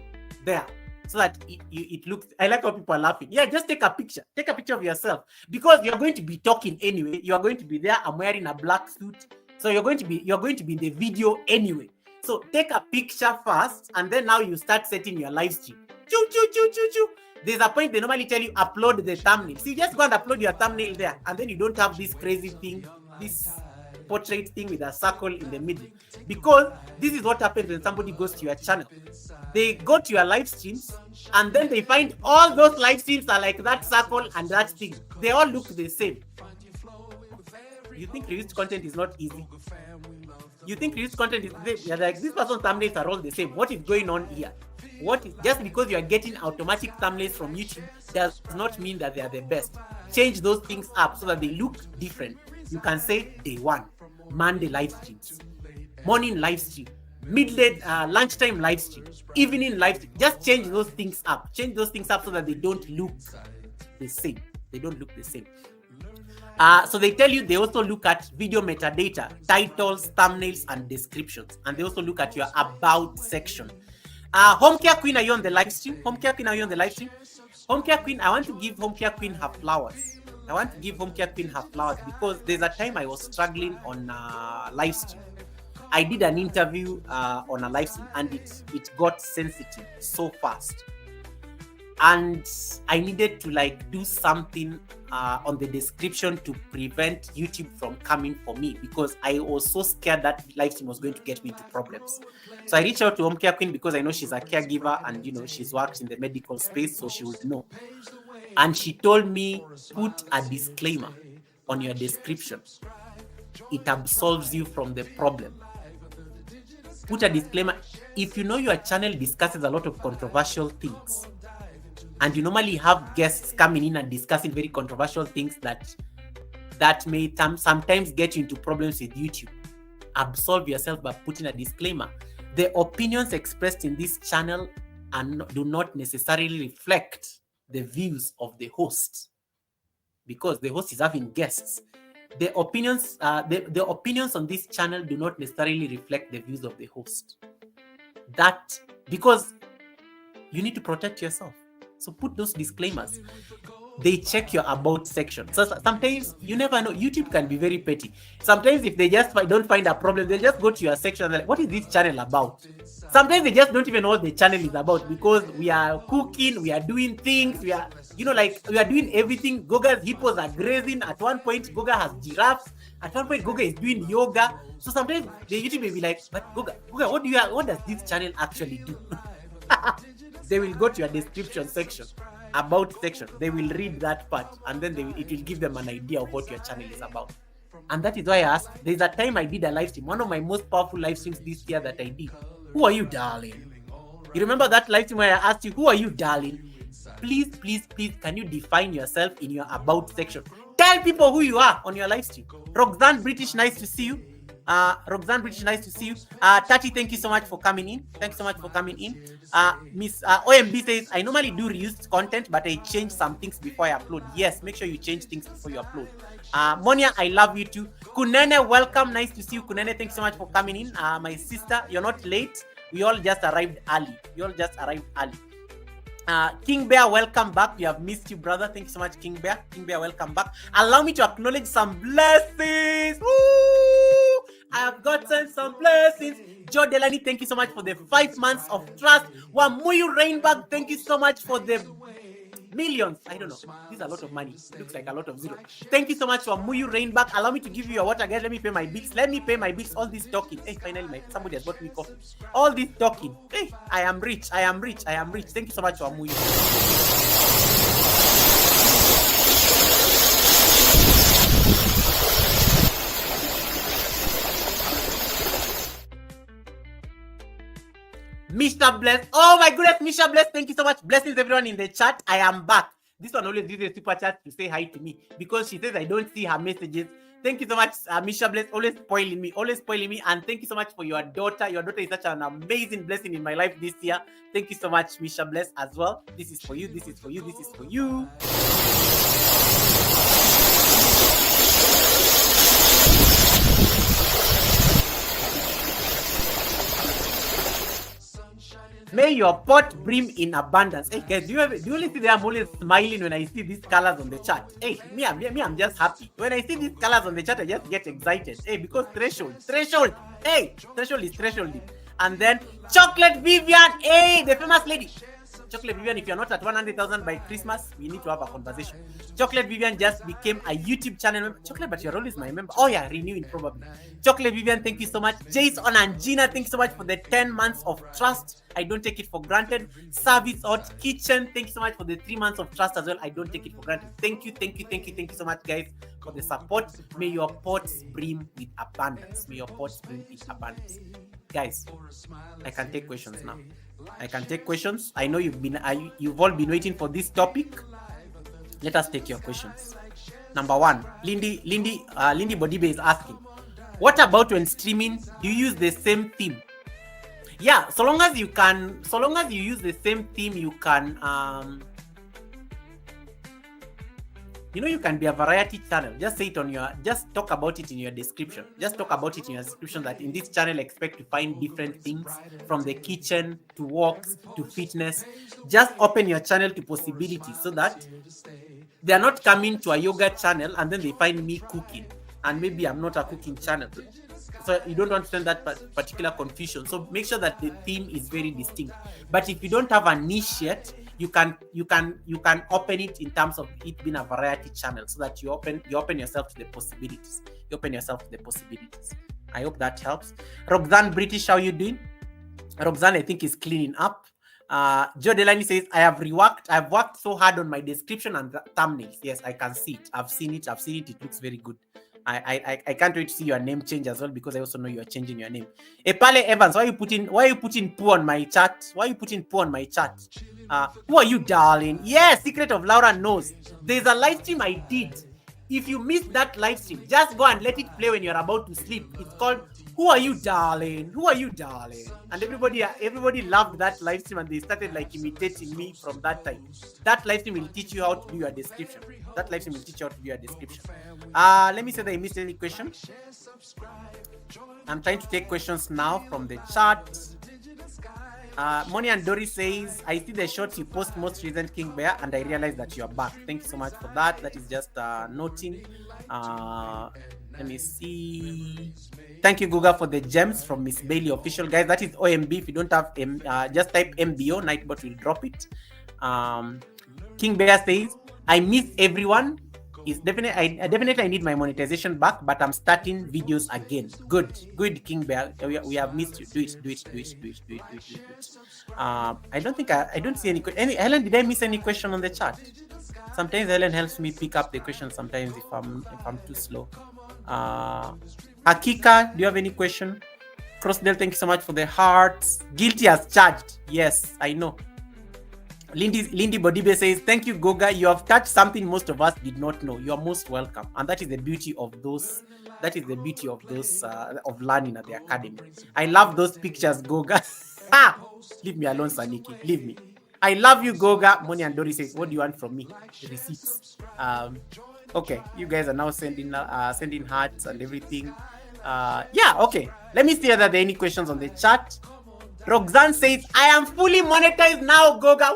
there so that it looks. I like how people are laughing. Yeah, just take a picture of yourself, because you're going to be talking anyway. You are going to be there. I'm wearing a black suit, so you're going to be in the video anyway. So take a picture first, and then now you start setting your live stream. Choo choo choo choo choo. There's a point they normally tell you upload the thumbnail. So you just go and upload your thumbnail there, and then you don't have this crazy thing, this portrait thing with a circle in the middle. Because this is what happens when somebody goes to your channel. They go to your live streams, and then they find all those live streams are like that circle and that thing. They all look the same. You think reused content is not easy? You think reused content is like this person's thumbnails are all the same. What is going on here? Just because you are getting automatic thumbnails from YouTube does not mean that they are the best. Change those things up so that they look different. You can say day 1, Monday live streams, morning live stream, midday, lunchtime live stream, evening live stream. Just change those things up. Change those things up so that they don't look the same. They don't look the same. So they tell you they also look at video metadata, titles, thumbnails, and descriptions. And they also look at your about section. Home Care Queen, are you on the live stream? Home Care Queen, are you on the live stream? Home Care Queen, I want to give Home Care Queen her flowers. Because there's a time I was struggling on live stream. I did an interview on a live stream, and it got sensitive so fast. And I needed to like do something on the description to prevent YouTube from coming for me, because I was so scared that live stream was going to get me into problems. So I reached out to Home Care Queen because I know she's a caregiver and she's worked in the medical space, so she would know. and she told me, put a disclaimer on your description. It absolves you from the problem. Put a disclaimer. If you know your channel discusses a lot of controversial things, and you normally have guests coming in and discussing very controversial things that may sometimes get you into problems with YouTube, absolve yourself by putting a disclaimer. The opinions expressed in this channel do not necessarily reflect the views of the host, because the host is having guests. The opinions on this channel do not necessarily reflect the views of the host. That, because you need to protect yourself. So put those disclaimers. They check your about section. So sometimes, you never know, YouTube can be very petty. Sometimes if they just don't find a problem, they just go to your section and like, what is this channel about? Sometimes they just don't even know what the channel is about, because we are cooking, we are doing things, we are, we are doing everything. Goga's hippos are grazing. At one point, Goga has giraffes. At one point, Goga is doing yoga. So sometimes the YouTube may be like, but Goga, what does this channel actually do? They will go to your description section, about section. They will read that part, and then it will give them an idea of what your channel is about. And that is why I asked. There's a time I did a live stream, one of my most powerful live streams this year that I did. Who are you, darling? You remember that live stream where I asked you, who are you, darling? Please, please, please, can you define yourself in your about section? Tell people who you are on your live stream. Roxanne British, nice to see you. Roxanne British, nice to see you. Tati, thank you so much for coming in. Thanks so much for coming in. Miss OMB says, I normally do reused content, but I change some things before I upload. Yes, make sure you change things before you upload. Monia, I love you too. Kunene, welcome. Nice to see you. Kunene, thanks so much for coming in. My sister, you're not late. We all just arrived early. King Bear, welcome back. We have missed you, brother. Thank you so much, King Bear. King Bear, welcome back. Allow me to acknowledge some blessings. Woo! I have gotten some blessings. Joe Delany, thank you so much for the 5 months of trust. Wamuyu Rainbag, thank you so much for the millions. I don't know. This is a lot of money. Looks like a lot of zero. Thank you so much for Muyu Rainback. Allow me to give you your water, guys. Let me pay my bills. All this talking. Hey, finally, somebody has bought me coffee. All this talking. Hey, I am rich. Thank you so much for Muyu. Mr. Bless. Oh my goodness, Mr. Bless. Thank you so much. Blessings everyone in the chat. I am back. This one always uses a super chat to say hi to me because she says I don't see her messages. Thank you so much, Misha Bless. Always spoiling me. And thank you so much for your daughter. Your daughter is such an amazing blessing in my life this year. Thank you so much, Misha Bless, as well. This is for you. May your pot brim in abundance. Hey guys, do you only see that I'm always smiling when I see these colors on the chat? Hey, me, I'm just happy. When I see these colors on the chat, I just get excited. Hey, because threshold. Hey, threshold is threshold. And then Chocolate Vivian. Hey, the famous lady. Chocolate Vivian, if you're not at 100,000 by Christmas, we need to have a conversation. Chocolate Vivian just became a YouTube channel member. Chocolate, but you're always my member. Oh yeah, renewing probably. Chocolate Vivian, thank you so much. Jason and Gina, thank you so much for the 10 months of trust. I don't take it for granted. Service Hot Kitchen, thank you so much for the 3 months of trust as well. I don't take it for granted. Thank you so much, guys, for the support. May your pots brim with abundance. Guys, I can take questions now. I know you've all been waiting for this topic. Let us take your questions. Number one, Lindy Bodibe is asking, what about when streaming? Do you use the same theme? Yeah, so long as you use the same theme, you can you can be a variety channel. Just talk about it in your description. That in this channel, expect to find different things from the kitchen to walks to fitness. Just open your channel to possibilities so that they are not coming to a yoga channel and then they find me cooking and maybe I'm not a cooking channel. So you don't understand that particular confusion. So make sure that the theme is very distinct. But if you don't have a niche yet, you can open it in terms of it being a variety channel, so that you open yourself to the possibilities. I hope that helps. Roxanne British, how you doing? Roxanne, I think, is cleaning up. Joe Delaney says, I've worked so hard on my description and thumbnails. Yes, I can see it. I've seen it. It looks very good. I can't wait to see your name change as well, because I also know you are changing your name. Epale Evans, why are you putting poo on my chat? Why are you putting poo on my chat? Who are you, darling? Yes, Secret of Laura knows. There's a live stream I did. If you missed that live stream, just go and let it play when you're about to sleep. It's called Who Are You, Darling? Who Are You, Darling? And everybody loved that live stream, and they started like imitating me from that time. That live stream will teach you how to do your description. Let me say that I missed any question. I'm trying to take questions now from the chat. Moni and Dory says, I see the shorts you post most recent, King Bear, and I realize that you're back. Thank you so much for that. That is just noting. Let me see. Thank you, Guga, for the gems from Miss Bailey Official. Guys, that is OMB. If you don't have just type MBO, Nightbot will drop it. King Bear says, I miss everyone. It's definitely I need my monetization back, but I'm starting videos again. Good, King Bear. We have missed you. Do it. I don't see any. Helen, did I miss any question on the chat? Sometimes Helen helps me pick up the questions. Sometimes if I'm too slow. Hakika, do you have any question? Crossdale, thank you so much for the hearts. Guilty as charged. Yes, I know. Lindy Bodibe says, thank you, Goga. You have touched something most of us did not know. You are most welcome. And that is the beauty of those. That is the beauty of those of learning at the academy. I love those pictures, Goga. Leave me alone, Saniki. Leave me. I love you, Goga. Moni and Dory says, what do you want from me? Receipts. Okay, you guys are now sending hearts and everything. Yeah, okay. Let me see whether there are any questions on the chat. Roxanne says, I am fully monetized now, Goga.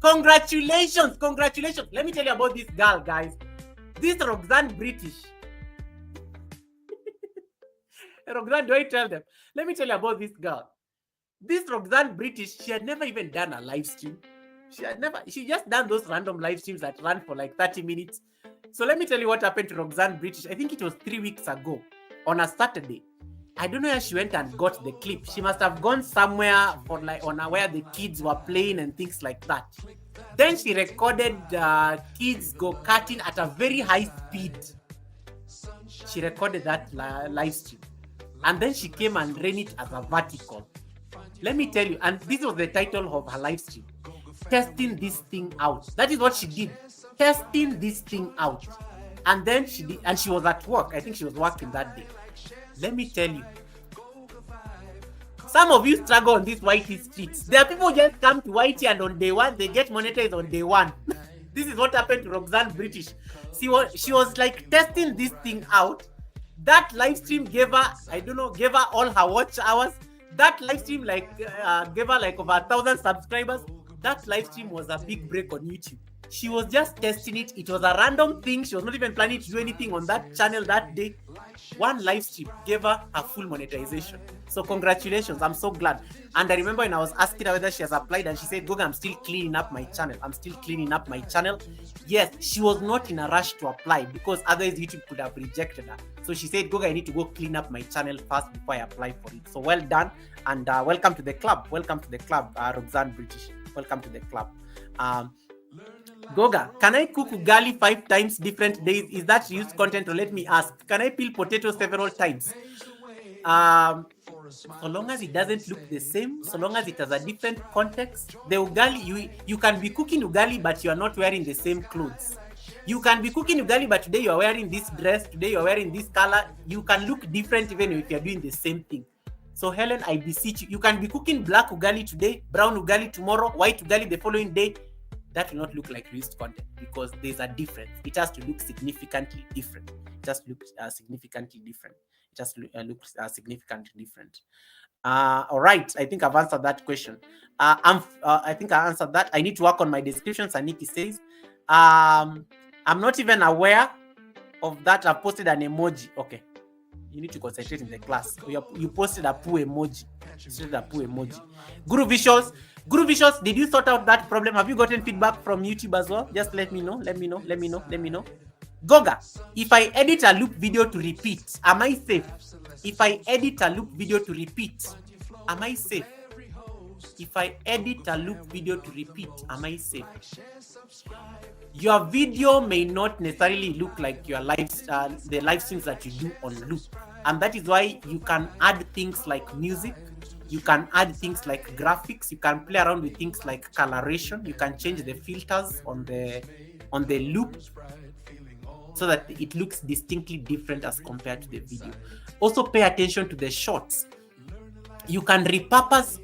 Congratulations. Let me tell you about this girl, guys. This Roxanne British. Roxanne, do I tell them? Let me tell you about this girl. This Roxanne British, she had never even done a live stream. She just done those random live streams that run for like 30 minutes. So let me tell you what happened to Roxanne British. I think it was 3 weeks ago. On a Saturday, I don't know where she went and got the clip. She must have gone somewhere for like where the kids were playing and things like that. Then she recorded kids go karting at a very high speed. She recorded that live stream, and then she came and ran it as a vertical. Let me tell you, and this was the title of her live stream: testing this thing out. That is what she did, testing this thing out. And then she did, and she was at work. I think she was working that day. Let me tell you, some of you struggle on these Whitey streets. There are people who just come to Whitey and on day one, they get monetized on day one. This is what happened to Roxanne British. She was like testing this thing out. That live stream gave her all her watch hours. That live stream gave her like over 1,000 subscribers. That live stream was a big break on YouTube. She was just testing it. It was a random thing. She was not even planning to do anything on that channel that day. One live stream gave her a full monetization. So congratulations. I'm so glad. And I remember when I was asking her whether she has applied, and she said, Goga, I'm still cleaning up my channel. Yes, she was not in a rush to apply, because otherwise YouTube could have rejected her. So she said, Goga, I need to go clean up my channel first before I apply for it. So well done. And welcome to the club. Roxanne British. Welcome to the club. Goga, can I cook ugali 5 times different days? Is that used content? Or let me ask, can I peel potatoes several times? So long as it doesn't look the same, so long as it has a different context. The ugali, you can be cooking ugali, but you are not wearing the same clothes. You can be cooking ugali, but today you are wearing this dress, today you are wearing this color. You can look different even if you are doing the same thing. So Helen, I beseech you, you can be cooking black ugali today, brown ugali tomorrow, white ugali the following day. That will not look like used content, because there's a difference. It has to look significantly different. All right. I think I've answered that question. I think I answered that. I need to work on my description. Saniki says, I'm not even aware of that. I've posted an emoji. Okay. You need to concentrate in the class. You posted a poo emoji. Guru Visuals, did you sort out that problem? Have you gotten feedback from YouTube as well? Just let me know. Goga, if I edit a loop video to repeat, am I safe? If I edit a loop video to repeat, am I safe? If I edit a loop video to repeat, am I safe? Your video may not necessarily look like your the live streams that you do on loop, and that is why you can add things like music, you can add things like graphics, you can play around with things like coloration, you can change the filters on the loop so that it looks distinctly different as compared to the video. Also pay attention to the shorts. You can repurpose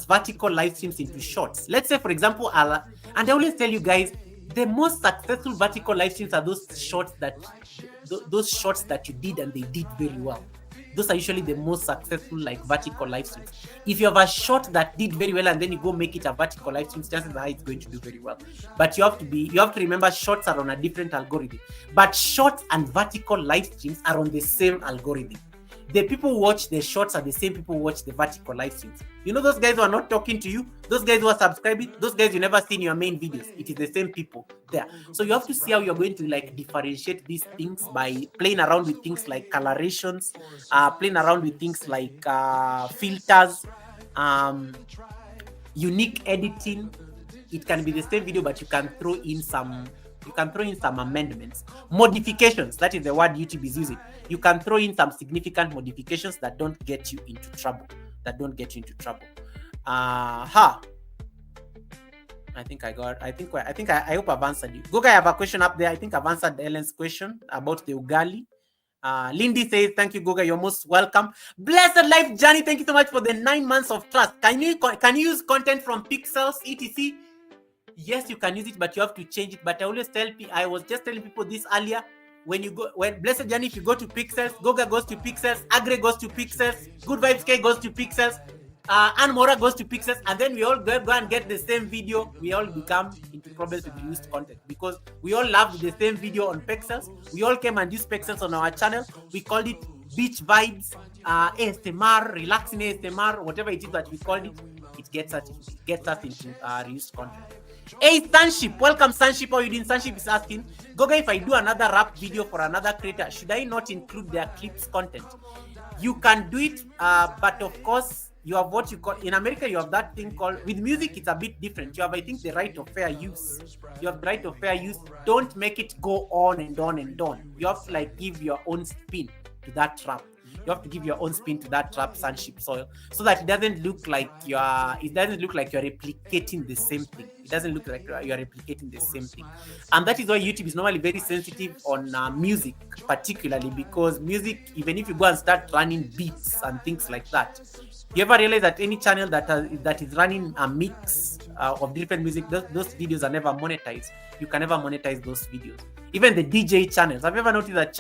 vertical live streams into shorts. Let's say, for example, and I always tell you guys, the most successful vertical live streams are those shorts that you did and they did very well. Those are usually the most successful like vertical live streams. If you have a short that did very well and then you go make it a vertical live stream, chances are it's going to do very well. But you have to remember shorts are on a different algorithm. But shorts and vertical live streams are on the same algorithm. The people who watch the shorts are the same people who watch the vertical live streams. You know those guys who are not talking to you, those guys who are subscribing, those guys you never see in your main videos. It is the same people there. So you have to see how you're going to like differentiate these things by playing around with things like colorations, playing around with things like filters, unique editing. It can be the same video, but you can throw in some amendments, modifications. That is the word YouTube is using. You can throw in some significant modifications that don't get you into trouble. I hope I've answered you. Goga, I have a question up there. I think I've answered Ellen's question about the ugali. Lindy says, thank you, Goga. You're most welcome. Blessed Life Journey, thank you so much for the 9 months of trust. Can you use content from Pixels, etc.? Yes, you can use it, but you have to change it. But I always I was just telling people this earlier. When Blessed Journey, if you go to Pixels, Goga goes to Pixels, Agre goes to Pixels, Good Vibes K goes to Pixels, and Mora goes to Pixels, and then we all go and get the same video. We all become into problems with used content because we all loved the same video on Pixels. We all came and used Pixels on our channel. We called it Beach Vibes, ASMR, relaxing ASMR, whatever it is that we called it. It gets us into reused content. Hey, Sunship, welcome Sunship. How are you doing? Sunship is asking, Goga, if I do another rap video for another creator, should I not include their clips content? You can do it, but of course, you have what you call, in America, you have that thing called, with music, it's a bit different. You have, I think, the right of fair use. You have the right of fair use. Don't make it go on and on and on. You have to like give your own spin to that rap. You have to give your own spin to that trap, Sunship Soil, so that it doesn't look like you're replicating the same thing. It doesn't look like you're replicating the same thing. And that is why YouTube is normally very sensitive on music, particularly because music, even if you go and start running beats and things like that, you ever realize that any channel that is running a mix of different music, those videos are never monetized. You can never monetize those videos. Even the DJ channels. Have you ever noticed that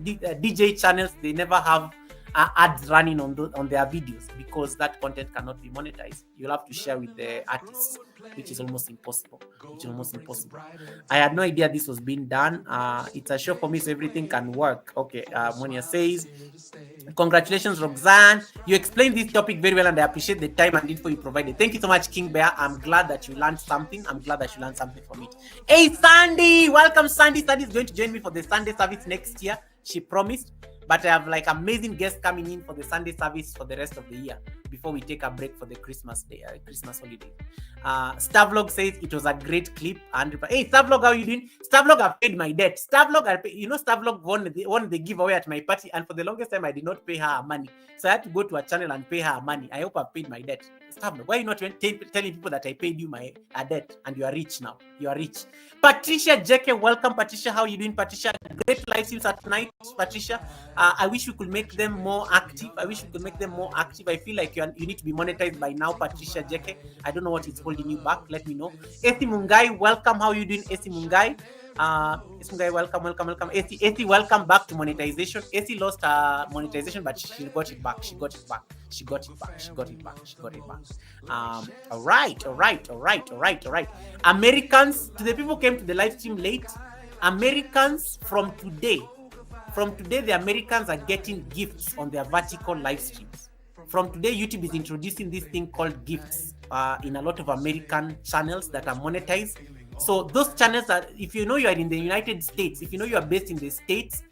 DJ channels, they never have ads running on their videos because that content cannot be monetized. You'll have to share with the artists, which is almost impossible. I had no idea this was being done. It's a show for me, so everything can work. Okay, Monia says, congratulations, Roxanne. You explained this topic very well, and I appreciate the time and info you provided. Thank you so much, King Bear. I'm glad that you learned something. I'm glad that you learned something from it. Hey, Sandy! Welcome, Sandy. Sandy is going to join me for the Sunday service next year. She promised. But I have like amazing guests coming in for the Sunday service for the rest of the year before we take a break for the Christmas holiday. Starvlog says it was a great clip. And hey, Starvlog, how are you doing? Starvlog, I've paid my debt. Starvlog, Starvlog won the giveaway at my party, and for the longest time I did not pay her money, so I had to go to her channel and pay her money. I hope I've paid my debt. Starvlog, why are you not telling people that I paid you my debt and you are rich now? You are rich. Patricia JK, welcome, Patricia. How are you doing, Patricia? Great live streams at night, Patricia. I wish we could make them more active. I feel like you need to be monetized by now, Patricia JK. I don't know what is holding you back. Let me know. Esi Mungai, welcome. How are you doing, Esi Mungai? Esi Mungai, welcome. Esi, welcome back to monetization. Esi lost her monetization, but she got it back. All right. Americans, to the people who came to the live stream late, Americans from today, the Americans are getting gifts on their vertical live streams. From today, YouTube is introducing this thing called gifts in a lot of American channels that are monetized. So those channels are, if you know you are in the United States, if you know you are based in the States,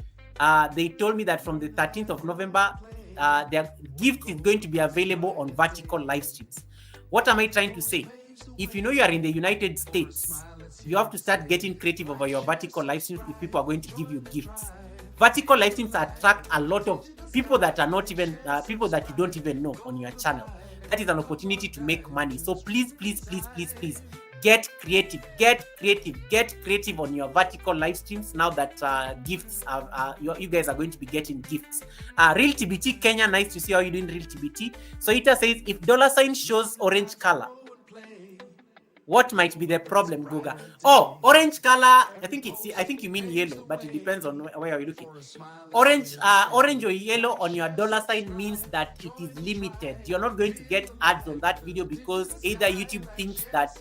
they told me that from the 13th of November, their gift is going to be available on vertical live streams. What am I trying to say? If you know you are in the United States, you have to start getting creative over your vertical live streams if people are going to give you gifts. Vertical live streams attract a lot of people that are not even people that you don't even know on your channel. That is an opportunity to make money. So please, please, please, please, please get creative, get creative on your vertical live streams now that gifts are you guys are going to be getting gifts. Real TBT Kenya, nice to see how you're doing, Real TBT. So Ita says, if $ shows orange color, what might be the problem, Guga? Oh, orange color. I think you mean yellow, but it depends on where you're looking. Orange or yellow on your $ means that it is limited. You're not going to get ads on that video because either YouTube thinks that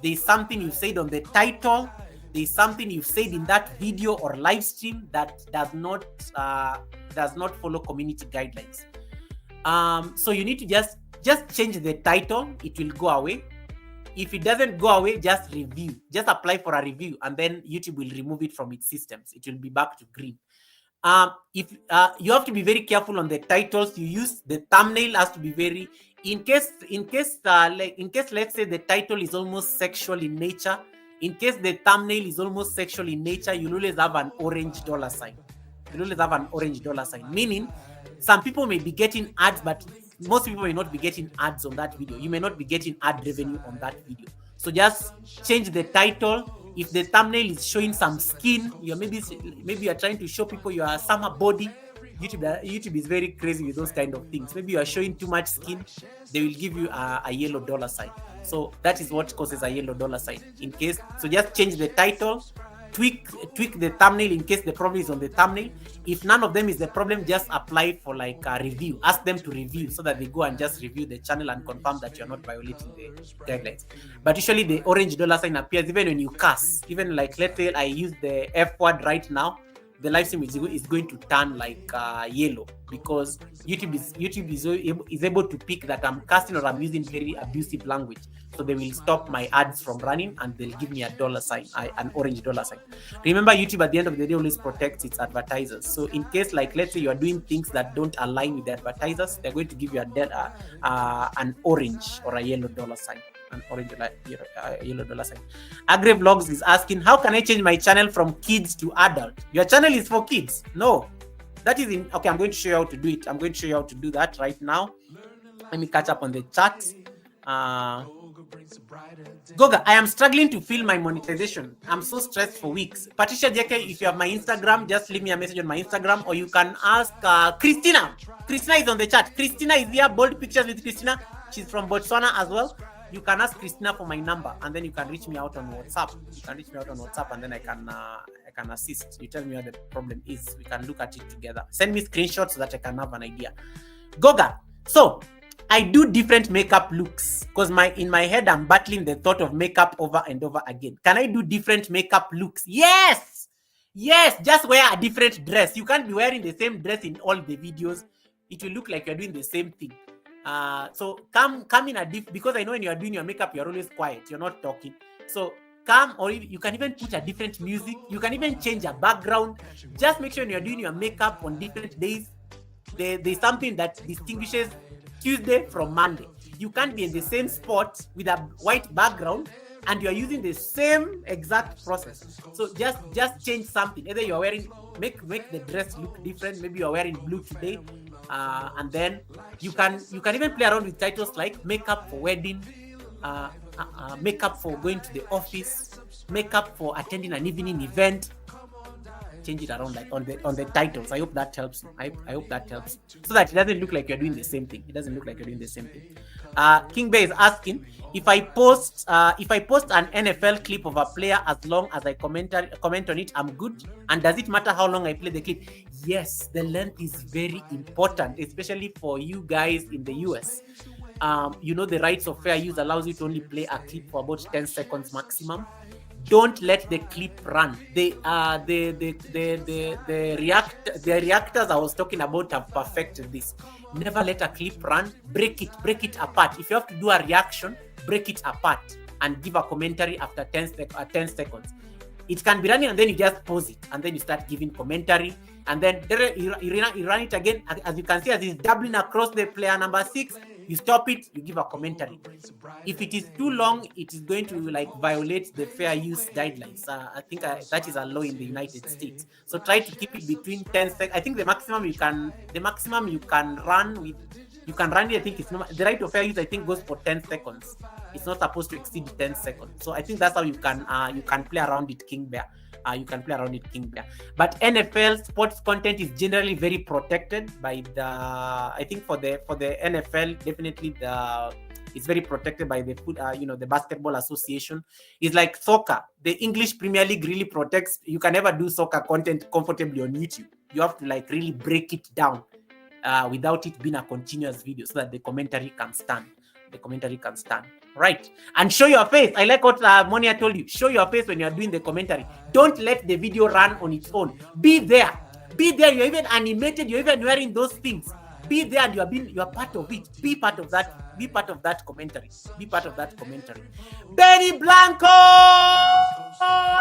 there's something you said on the title, there's something you've said in that video or live stream that does not follow community guidelines. So you need to just change the title. It will go away. If it doesn't go away, just review. Just apply for a review, and then YouTube will remove it from its systems. It will be back to green. If you have to be very careful on the titles you use. The thumbnail has to be very, in case let's say the title is almost sexual in nature. In case the thumbnail is almost sexual in nature, you'll always have an orange $sign. You'll always have an orange $sign, meaning some people may be getting ads, but most people may not be getting ads on that video. You may not be getting ad revenue on that video. So just change the title. If the thumbnail is showing some skin, maybe you're trying to show people your summer body. YouTube is very crazy with those kind of things. Maybe you are showing too much skin, they will give you a yellow $sign. So that is what causes a yellow $sign. So just change the title, tweak the thumbnail in case the problem is on the thumbnail. If none of them is the problem, just apply for like a review. Ask them to review so that they go and just review the channel and confirm that you're not violating the guidelines. But usually the orange $sign appears even when you curse. Even like, let's say I use the F word right now, the live stream is going to turn like yellow because YouTube is able to pick that I'm cursing or I'm using very abusive language. So they will stop my ads from running and they'll give me a $sign, an orange $sign. Remember, YouTube at the end of the day always protects its advertisers. So in case, like, let's say you are doing things that don't align with the advertisers, they're going to give you an orange or a yellow $sign. An orange yellow $sign. Agri Vlogs is asking, how can I change my channel from kids to adult? Your channel is for kids. No, that is okay. I'm going to show you how to do it. I'm going to show you how to do that right now. Let me catch up on the chat. Goga, I am struggling to fill my monetization. I'm so stressed for weeks. Patricia JK, if you have my Instagram, just leave me a message on my Instagram, or you can ask Christina. Christina is on the chat. Christina is here. Bold pictures with Christina. She's from Botswana as well. You can ask Christina for my number, and then you can reach me out on WhatsApp. And then I can assist. You tell me what the problem is. We can look at it together. Send me screenshots so that I can have an idea. Goga, so I do different makeup looks because in my head I'm battling the thought of makeup over and over again. Can I do different makeup looks? Yes, just wear a different dress. You can't be wearing the same dress in all the videos. It will look like you're doing the same thing. So come in because I know when you are doing your makeup, you're always quiet. You're not talking. So come, or you can even put a different music. You can even change a background. Just make sure when you're doing your makeup on different days, there's something that distinguishes Tuesday from Monday. You can't be in the same spot with a white background and you're using the same exact process. So just change something. Either you're wearing, make the dress look different. Maybe you're wearing blue today. And then you can even play around with titles like makeup for wedding, makeup for going to the office, makeup for attending an evening event. Change it around like on the titles. I hope that helps. I hope that helps, so that it doesn't look like you're doing the same thing. King Bay is asking, if I post an NFL clip of a player, as long as I comment on it, I'm good. And does it matter how long I play the clip? Yes, the length is very important, especially for you guys in the US. The rights of fair use allows you to only play a clip for about 10 seconds maximum. Don't let the clip run. The reactors I was talking about have perfected this. Never let a clip run. Break it apart. If you have to do a reaction, break it apart and give a commentary after 10 seconds. It can be running and then you just pause it and then you start giving commentary, and then you run it again. As you can see, as it's doubling across the player number 6, you stop it, you give a commentary. If it is too long, it is going to like violate the fair use guidelines. I think that is a law in the United States. So try to keep it between 10 seconds. I think the maximum you can run with, you can run it. I think it's not, the right of fair use I think goes for 10 seconds. It's not supposed to exceed 10 seconds. So I think that's how you can play around it, King Bear. You can play around it, King Bear. But NFL sports content is generally very protected by the, I think for the NFL, definitely it's very protected by the the Basketball Association. It's like soccer. The English Premier League really protects. You can never do soccer content comfortably on YouTube. You have to like really break it down without it being a continuous video so that the commentary can stand. Right, and show your face. I like what Monia told you. Show your face when you are doing the commentary. Don't let the video run on its own. Be there. You're even animated. You're even wearing those things. Be there and you are part of it. Be part of that. Be part of that commentary. Benny Blanco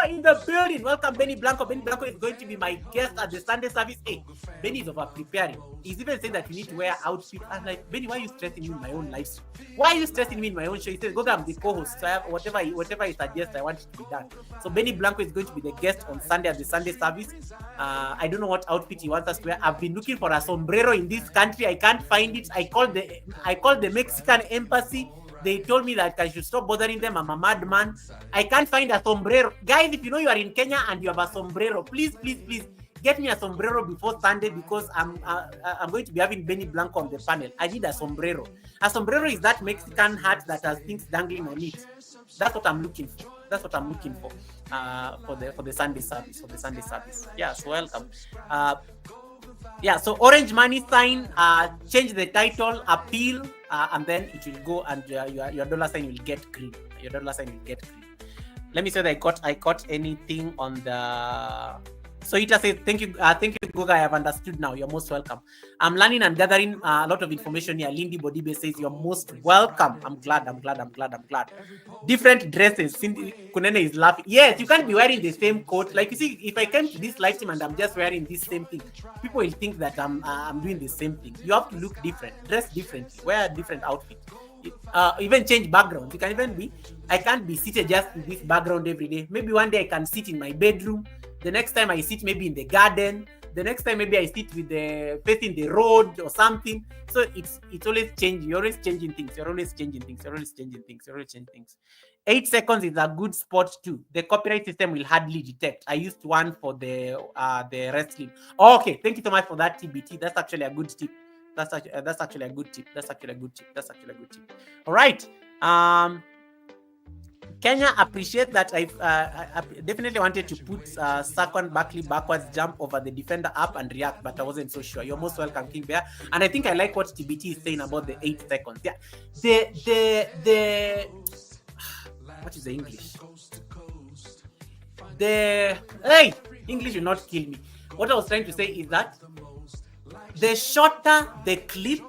in the building. Welcome, Benny Blanco. Benny Blanco is going to be my guest at the Sunday service. Hey, Benny is over preparing. He's even saying that you need to wear outfit. I'm like, Benny, why are you stressing me in my own live stream? Why are you stressing me in my own show? He says, go, I'm the co-host. So I have whatever he suggests, I want it to be done. So Benny Blanco is going to be the guest on Sunday at the Sunday service. I don't know what outfit he wants us to wear. I've been looking for a sombrero in this country. I can't find it. I called the Mexican embassy. They told me that I should stop bothering them. I'm a madman. I can't find a sombrero. Guys, if you know you are in Kenya and you have a sombrero, please get me a sombrero before Sunday, because I'm going to be having Benny Blanco on the panel. I need a sombrero. A sombrero is that Mexican hat that has things dangling on it. That's what I'm looking for. For the Sunday service. Yeah, so welcome. So orange money sign, change the title, appeal, and then it will go, and your dollar sign will get green. Let me see that I got anything on the. So Ita says, thank you, Goga. I have understood now. You're most welcome. I'm learning and gathering a lot of information here. Lindy Bodibe says, you're most welcome. I'm glad. Different dresses. Cindy Kunene is laughing. Yes, you can't be wearing the same coat. Like, you see, if I came to this live stream and I'm just wearing this same thing, people will think that I'm doing the same thing. You have to look different, dress differently, wear a different outfit. Even change background. You can even be, I can't be seated just in this background every day. Maybe one day I can sit in my bedroom. The next time I sit maybe in the garden. The next time maybe I sit with the facing the road or something. So it's always changing. You're always changing things. 8 seconds is a good spot too. The copyright system will hardly detect. I used one for the wrestling. Okay, thank you so much for that, TBT. That's actually a good tip. That's actually a good tip. All right. Kenya appreciate that. I definitely wanted to put Saquon Barkley backwards jump over the defender up and react, but I wasn't so sure. You're most welcome, King Bear. And I think I like what TBT is saying about the 8 seconds. Yeah, the what is the English? Hey, English will not kill me. What I was trying to say is that the shorter the clip,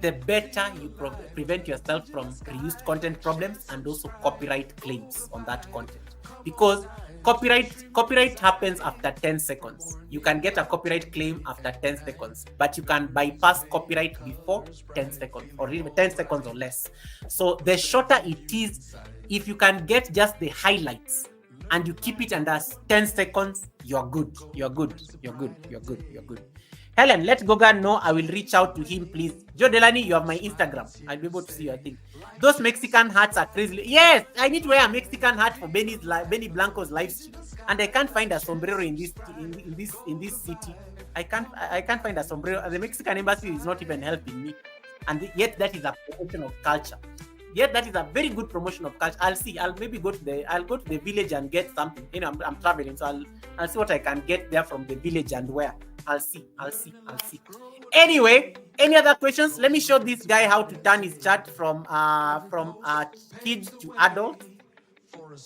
the better you prevent yourself from reused content problems and also copyright claims on that content. Because copyright happens after 10 seconds. You can get a copyright claim after 10 seconds, but you can bypass copyright before 10 seconds or even 10 seconds or less. So the shorter it is, if you can get just the highlights and you keep it under 10 seconds, you're good. Helen, let Goga know. I will reach out to him, please. Joe Delany, you have my Instagram. I'll be able to see your thing. Those Mexican hats are crazy. Yes, I need to wear a Mexican hat for Benny Blanco's live stream, and I can't find a sombrero in this city. I can't find a sombrero. The Mexican embassy is not even helping me, and yet that is a promotion of culture. Yet that is a very good promotion of culture. I'll see. I'll maybe go to the village and get something. You know, I'm traveling, so I'll see what I can get there from the village and wear. I'll see. Anyway, any other questions? Let me show this guy how to turn his chat from kids to adults.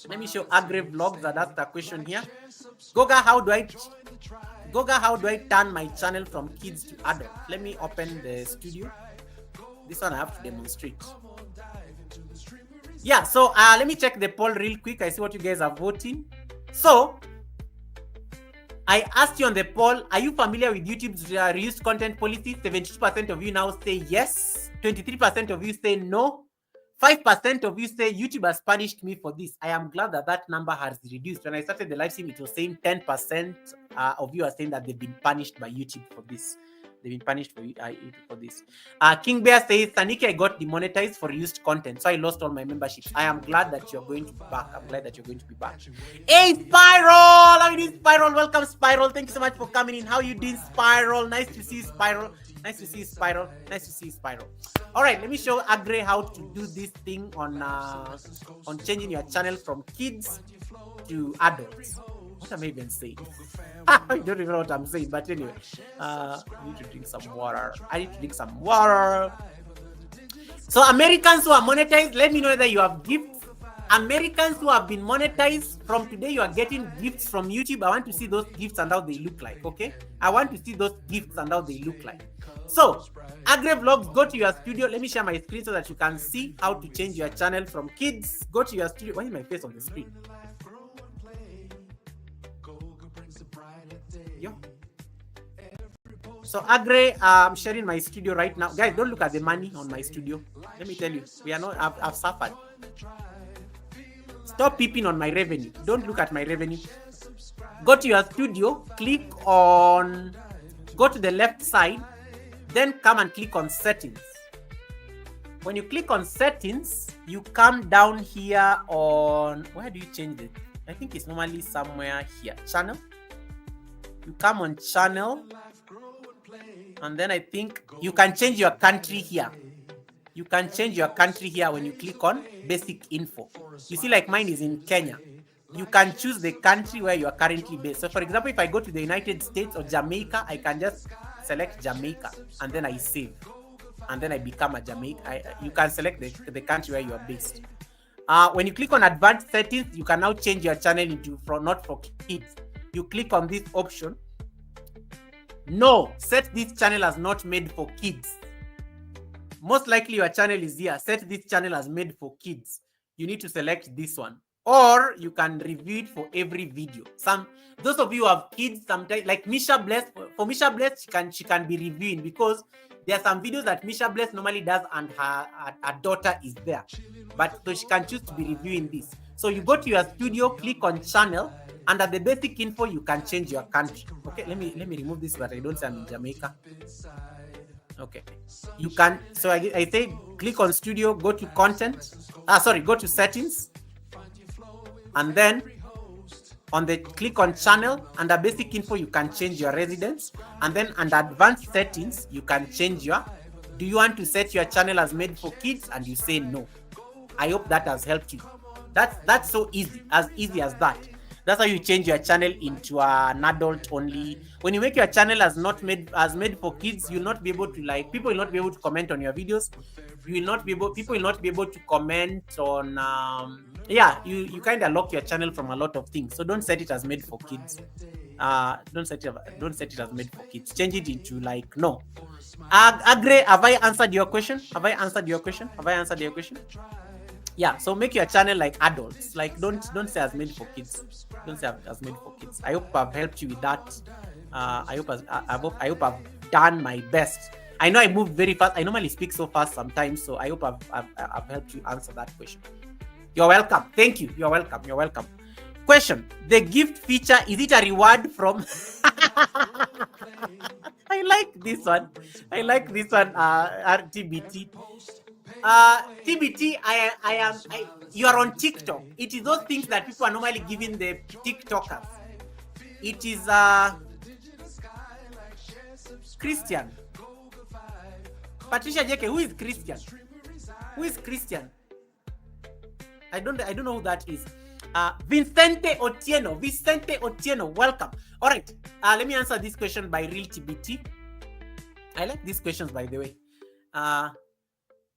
Let me show Agri Vlogs that asked a question here. Goga, how do I turn my channel from kids to adult? Let me open the studio. This one I have to demonstrate. Yeah, so let me check the poll real quick. I see what you guys are voting. So I asked you on the poll, are you familiar with YouTube's reused content policy? 72% of you now say yes. 23% of you say no. 5% of you say YouTube has punished me for this. I am glad that that number has reduced. When I started the live stream, it was saying 10% of you are saying that they've been punished by YouTube for this. They've been punished for YouTube for this. King Bear says, Saniki, I got demonetized for reused content, so I lost all my memberships. I am glad that you're going to be back. I'm glad that you're going to be back. Hey, Spiral! How are you doing, Spiral? Welcome, Spiral. Thank you so much for coming in. How are you doing, Spiral? Nice to see you, Spiral. Nice to see you, Spiral. Nice to see you, Spiral. All right, let me show Agre how to do this thing on changing your channel from kids to adults. What am I even saying? I don't even know what I'm saying, but anyway, I need to drink some water. So Americans who are monetized, let me know whether you have gifts. Americans who have been monetized, from today you are getting gifts from YouTube. I want to see those gifts and how they look like, okay? I want to see those gifts and how they look like. So, Agre Vlogs, go to your studio. Let me share my screen so that you can see how to change your channel from kids. Go to your studio. Why is my face on the screen? Yeah. So Agre, I'm sharing my studio right now. Guys, don't look at the money on my studio. Let me tell you, we are not. I've suffered. Stop peeping on my revenue. Don't look at my revenue. Go to your studio. Go to the left side. Then come and click on settings. When you click on settings, you come down here on, where do you change it? I think it's normally somewhere here. Channel. You come on channel. And then I think you can change your country here. You can change your country here when you click on basic info. You see, like mine is in Kenya. You can choose the country where you are currently based. So for example, if I go to the United States or Jamaica, I can just select Jamaica and then I save. And then I become a Jamaica. You can select the country where you are based. When you click on advanced settings, you can now change your channel into not for kids. You click on this option. No, set this channel as not made for kids. Most likely your channel is here. Set this channel as made for kids. You need to select this one. Or you can review it for every video. Those of you who have kids, sometimes like Misha Bless, for Misha Bless, she can be reviewing because there are some videos that Misha Bless normally does and her daughter is there. But so she can choose to be reviewing this. So you go to your studio, click on channel. Under the basic info, you can change your country. Okay, let me remove this, but I don't say I'm in Jamaica. Okay, you can. So I say click on studio, go to content. Go to settings, and then click on channel. Under basic info, you can change your residence, and then under advanced settings, you can change do you want to set your channel as made for kids? And you say no. I hope that has helped you. That's so easy, as that. That's how you change your channel into an adult only. When you make your channel as made for kids, you'll not be able to people will not be able to comment on your videos. People will not be able to comment on you kind of lock your channel from a lot of things. So don't set it as made for kids. Don't set it as made for kids. Change it into no. Agre, have I answered your question? Yeah, so make your channel like adults. Don't say as made for kids. Don't say as made for kids. I hope I've helped you with that. I hope I've done my best. I know I move very fast. I normally speak so fast sometimes, so I hope I've helped you answer that question. You're welcome. Thank you. You're welcome. Question: the gift feature, is it a reward from? I like this one. RTBT. TBT, you are on TikTok. It is those things that people are normally giving the TikTokers. It is Christian. Patricia JK, who is Christian? I don't know who that is. Vicente Otieno, welcome. All right, let me answer this question by Real TBT. I like these questions, by the way.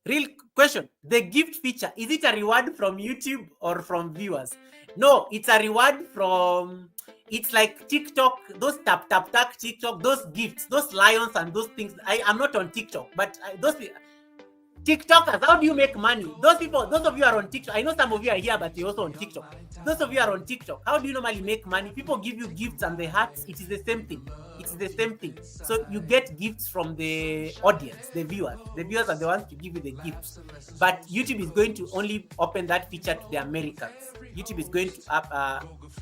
Real question: the gift feature, is it a reward from YouTube or from viewers? No, it's a reward from. It's like TikTok, those tap TikTok, those gifts, those lions and those things. I'm not on TikTok, but TikTokers, how do you make money? Those people, those of you are on TikTok. I know some of you are here, but you're also on TikTok. Those of you are on TikTok. How do you normally make money? People give you gifts and the hearts. It is the same thing. It is the same thing. So you get gifts from the audience, the viewers. The viewers are the ones to give you the gifts. But YouTube is going to only open that feature to the Americans. YouTube is going to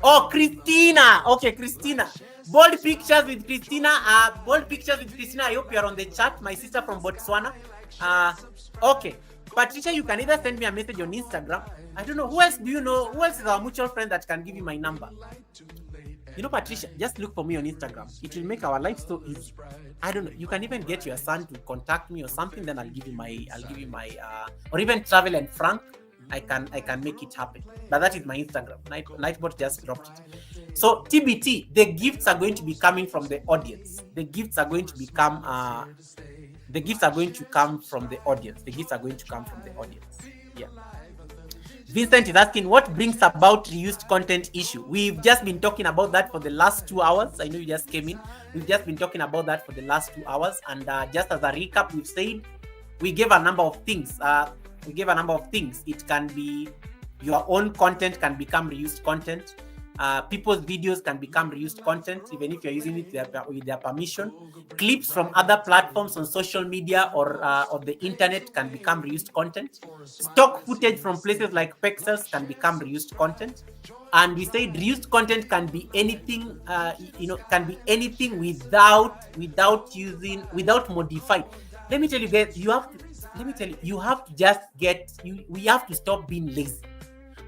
oh, Christina. Okay, Christina. Bold pictures with Christina. Bold pictures with Christina. I hope you are on the chat. My sister from Botswana. Okay, Patricia, you can either send me a message on Instagram. I don't know, who else do you know? Who else is our mutual friend that can give you my number? You know, Patricia, just look for me on Instagram. It will make our life so easy. I don't know, you can even get your son to contact me or something, then I'll give you my or even Travel and Frank. I can make it happen. But that is my Instagram. Nightbot just dropped it. So TBT, the gifts are going to be coming from the audience. The gifts are going to become the gifts are going to come from the audience. The gifts are going to come from the audience. Yeah. Vincent is asking, what brings about reused content issue? We've just been talking about that for the last 2 hours. I know you just came in. We've just been talking about that for the last 2 hours. And just as a recap, we've said we gave a number of things. It can be your own content can become reused content. People's videos can become reused content, even if you're using it with their permission. Clips from other platforms on social media or the internet can become reused content. Stock footage from places like Pexels can become reused content. And we say reused content can be anything, can be anything without modified. Let me tell you guys, you have to just we have to stop being lazy.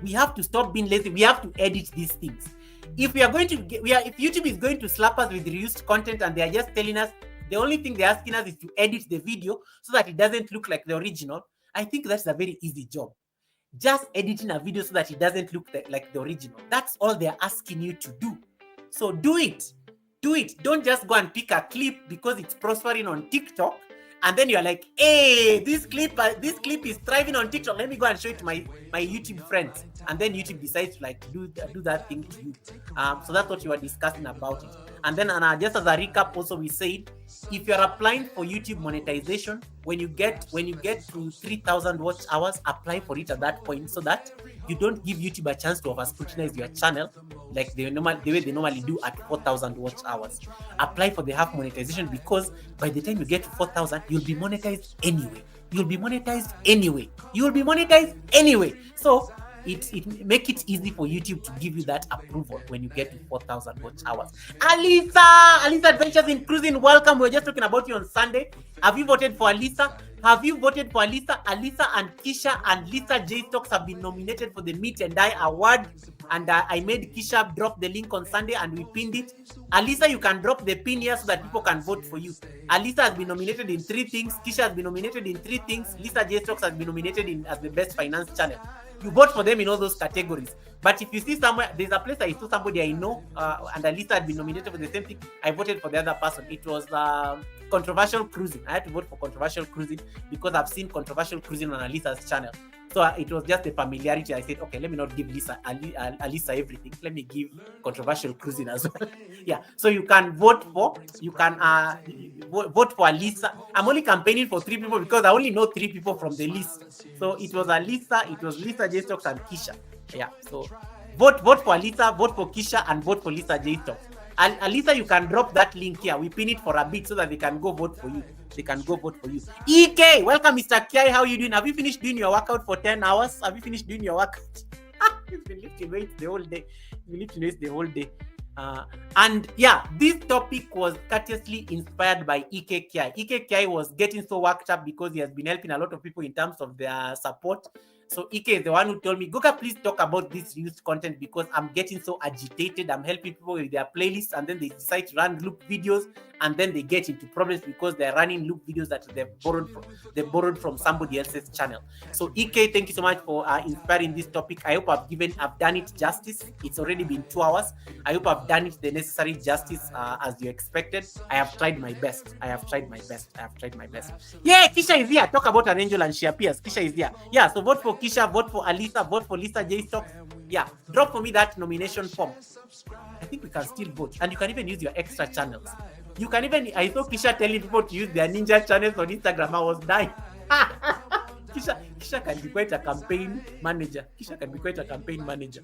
We have to stop being lazy. We have to edit these things. If we are going to if YouTube is going to slap us with reused content and they are just telling us, the only thing they're asking us is to edit the video so that it doesn't look like the original, I think that's a very easy job. Just editing a video so that it doesn't look like the original. That's all they're asking you to do. So do it. Do it. Don't just go and pick a clip because it's prospering on TikTok. And then you're like, hey, this clip is thriving on TikTok. Let me go and show it to my YouTube friends. And then YouTube decides to do that thing to you. So that's what you were discussing about it. And then just as a recap, also we said, if you're applying for YouTube monetization, when you get to 3,000 watch hours, apply for it at that point so that you don't give YouTube a chance to over-scrutinize your channel like the way they normally do at 4,000 watch hours. Apply for the half monetization because by the time you get to 4,000, you'll be monetized anyway. So it make it easy for YouTube to give you that approval when you get to 4,000 watch hours. Alisa Adventures in Cruising, welcome. We were just talking about you on Sunday. Have you voted for Alisa? Alisa and Kisha and Lisa J Stocks have been nominated for the Meet and Die Award. And I made Kisha drop the link on Sunday and we pinned it. Alisa, you can drop the pin here so that people can vote for you. Alisa has been nominated in 3 things. Kisha has been nominated in 3 things. Lisa J Stocks has been nominated as the best finance channel. You vote for them in all those categories. But if you see somewhere, there's a place I saw somebody I know, and Alisa had been nominated for the same thing, I voted for the other person. It was controversial cruising. I had to vote for controversial cruising because I've seen controversial cruising on Alisa's channel. So it was just a familiarity. I said, okay, let me not give Alisa everything. Let me give controversial cruising as well. Yeah. So you can vote for Alisa. I'm only campaigning for 3 people because I only know 3 people from the list. So it was Alisa, it was Lisa J Stocks and Kisha. Yeah. So vote for Alisa, vote for Kisha, and vote for Lisa J Stocks. Alisa, you can drop that link here. We pin it for a bit so that they can go vote for you. EK, welcome, Mr. Kiai. How are you doing? Have you finished doing your workout for 10 hours? Have you finished doing your workout? You've been lifting weights the whole day. And yeah, this topic was courteously inspired by EK Kiai. EK Kiai was getting so worked up because he has been helping a lot of people in terms of their support. So Ike is the one who told me, Goga, please talk about this used content because I'm getting so agitated. I'm helping people with their playlists and then they decide to run loop videos and then they get into problems because they're running loop videos that they borrowed from somebody else's channel. So Ike, thank you so much for inspiring this topic. I hope I've done it justice. It's already been 2 hours. I hope I've done it the necessary justice as you expected. I have tried my best. Yeah, Kisha is here. Talk about an angel and she appears. Kisha is here. Yeah, so vote for Kisha, vote for Alisa, vote for Lisa J Stocks. Yeah, drop for me that nomination form. I think we can still vote. And you can even use your extra channels. I saw Kisha telling people to use their ninja channels on Instagram. I was dying. Kisha can be quite a campaign manager. Kisha can be quite a campaign manager.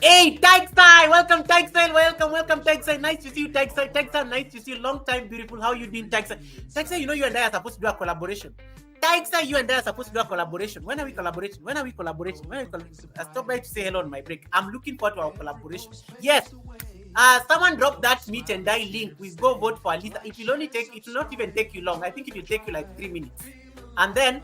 Hey, Tagstyle! Welcome, Tagstyle! Welcome, Tagstyle! Nice to see you, Tagstyle, nice to see you. Long time, beautiful. How you doing, Tagstyle? Tagstyle, you know you and I are supposed to do a collaboration. Tagstyle, you and I are supposed to do a collaboration. When are we collaborating? Stop by to say hello on my break. I'm looking forward to our collaboration. Yes. Someone dropped that meet and die link. We go vote for Alisa. It will not even take you long. I think it will take you like 3 minutes. And then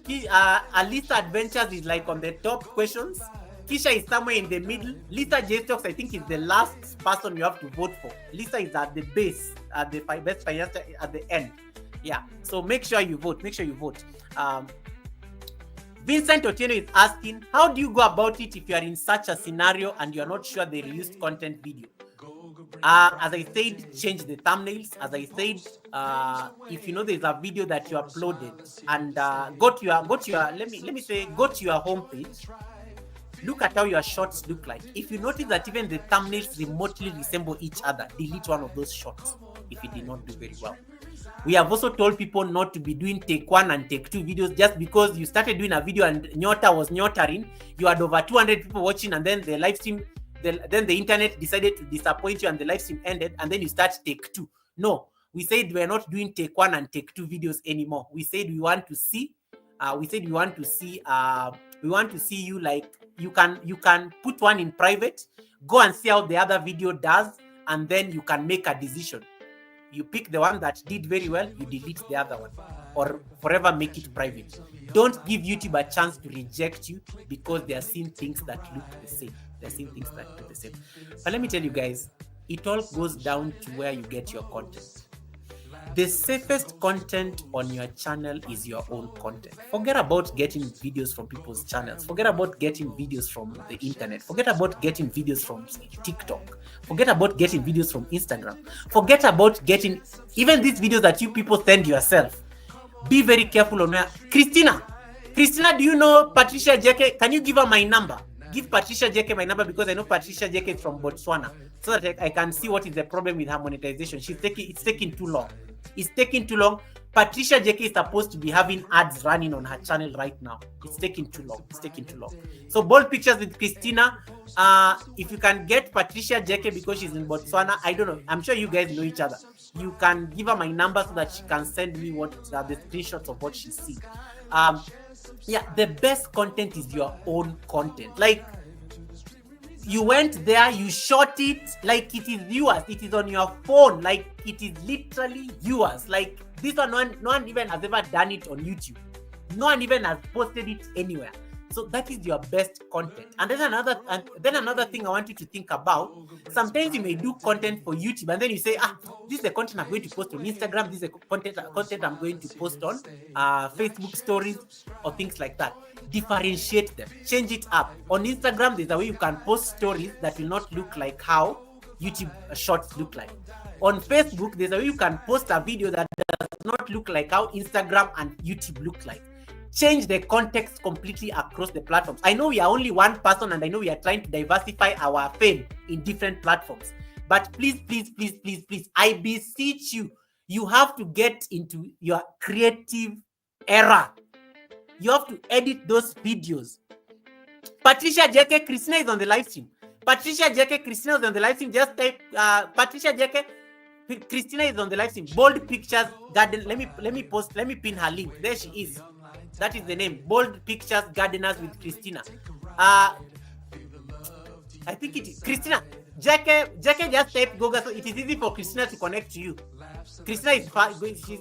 Alisa Adventures is like on the top questions. Kisha is somewhere in the middle. Lisa J Stocks, I think, is the last person you have to vote for. Lisa is at the base, at the best financial at the end. Yeah. So make sure you vote. Vincent Otieno is asking, how do you go about it if you are in such a scenario and you are not sure they reused content video? As I said, change the thumbnails. As I said, if you know there's a video that you uploaded and go to your homepage. Look at how your shorts look like. If you notice that even the thumbnails remotely resemble each other, delete one of those shorts if it did not do very well. We have also told people not to be doing take 1 and take 2 videos just because you started doing a video and Nyota was nyotaring. You had over 200 people watching and then the live stream, then the internet decided to disappoint you and the live stream ended and then you start take 2. No, we said we're not doing take 1 and take 2 videos anymore. We said we want to see you like you can put one in private, go and see how the other video does, and then you can make a decision. You pick the one that did very well, you delete the other one, or forever make it private. Don't give YouTube a chance to reject you because they are seeing things that look the same. But let me tell you guys, it all goes down to where you get your content. The safest content on your channel is your own content. Forget about getting videos from people's channels. Forget about getting videos from the internet. Forget about getting videos from TikTok. Forget about getting videos from Instagram. Forget about getting even these videos that you people send yourself. Be very careful on where. Christina, do you know Patricia JK? Can you give her my number? Give Patricia JK my number because I know Patricia JK is from Botswana, so that I can see what is the problem with her monetization. It's taking too long. It's taking too long. Patricia JK is supposed to be having ads running on her channel right now. It's taking too long. So bold pictures with Christina. If you can get Patricia JK because she's in Botswana, I don't know. I'm sure you guys know each other. You can give her my number so that she can send me what the screenshots of what she sees. Yeah, the best content is your own content. Like, you went there, you shot it like it is yours. It is on your phone, like it is literally yours. Like this one, no one even has ever done it on YouTube. No one even has posted it anywhere. So that is your best content. And then another thing I want you to think about. Sometimes you may do content for YouTube, and then you say, this is the content I'm going to post on Instagram. This is the content I'm going to post on Facebook stories or things like that. Differentiate them. Change it up. On Instagram, there's a way you can post stories that will not look like how YouTube shorts look like. On Facebook, there's a way you can post a video that does not look like how Instagram and YouTube look like. Change the context completely across the platforms. I know we are only one person and I know we are trying to diversify our fame in different platforms. But please, I beseech you, you have to get into your creative era. You have to edit those videos. Patricia JK Christina is on the live stream. Patricia JK Christina is on the live stream. Just type Patricia JK Christina is on the live stream. Bold Pictures Garden. Let me pin her link. There she is. That is the name. Bold Pictures Gardeners with Christina. I think it is Christina. JK just type Google, so it is easy for Christina to connect to you. Christina is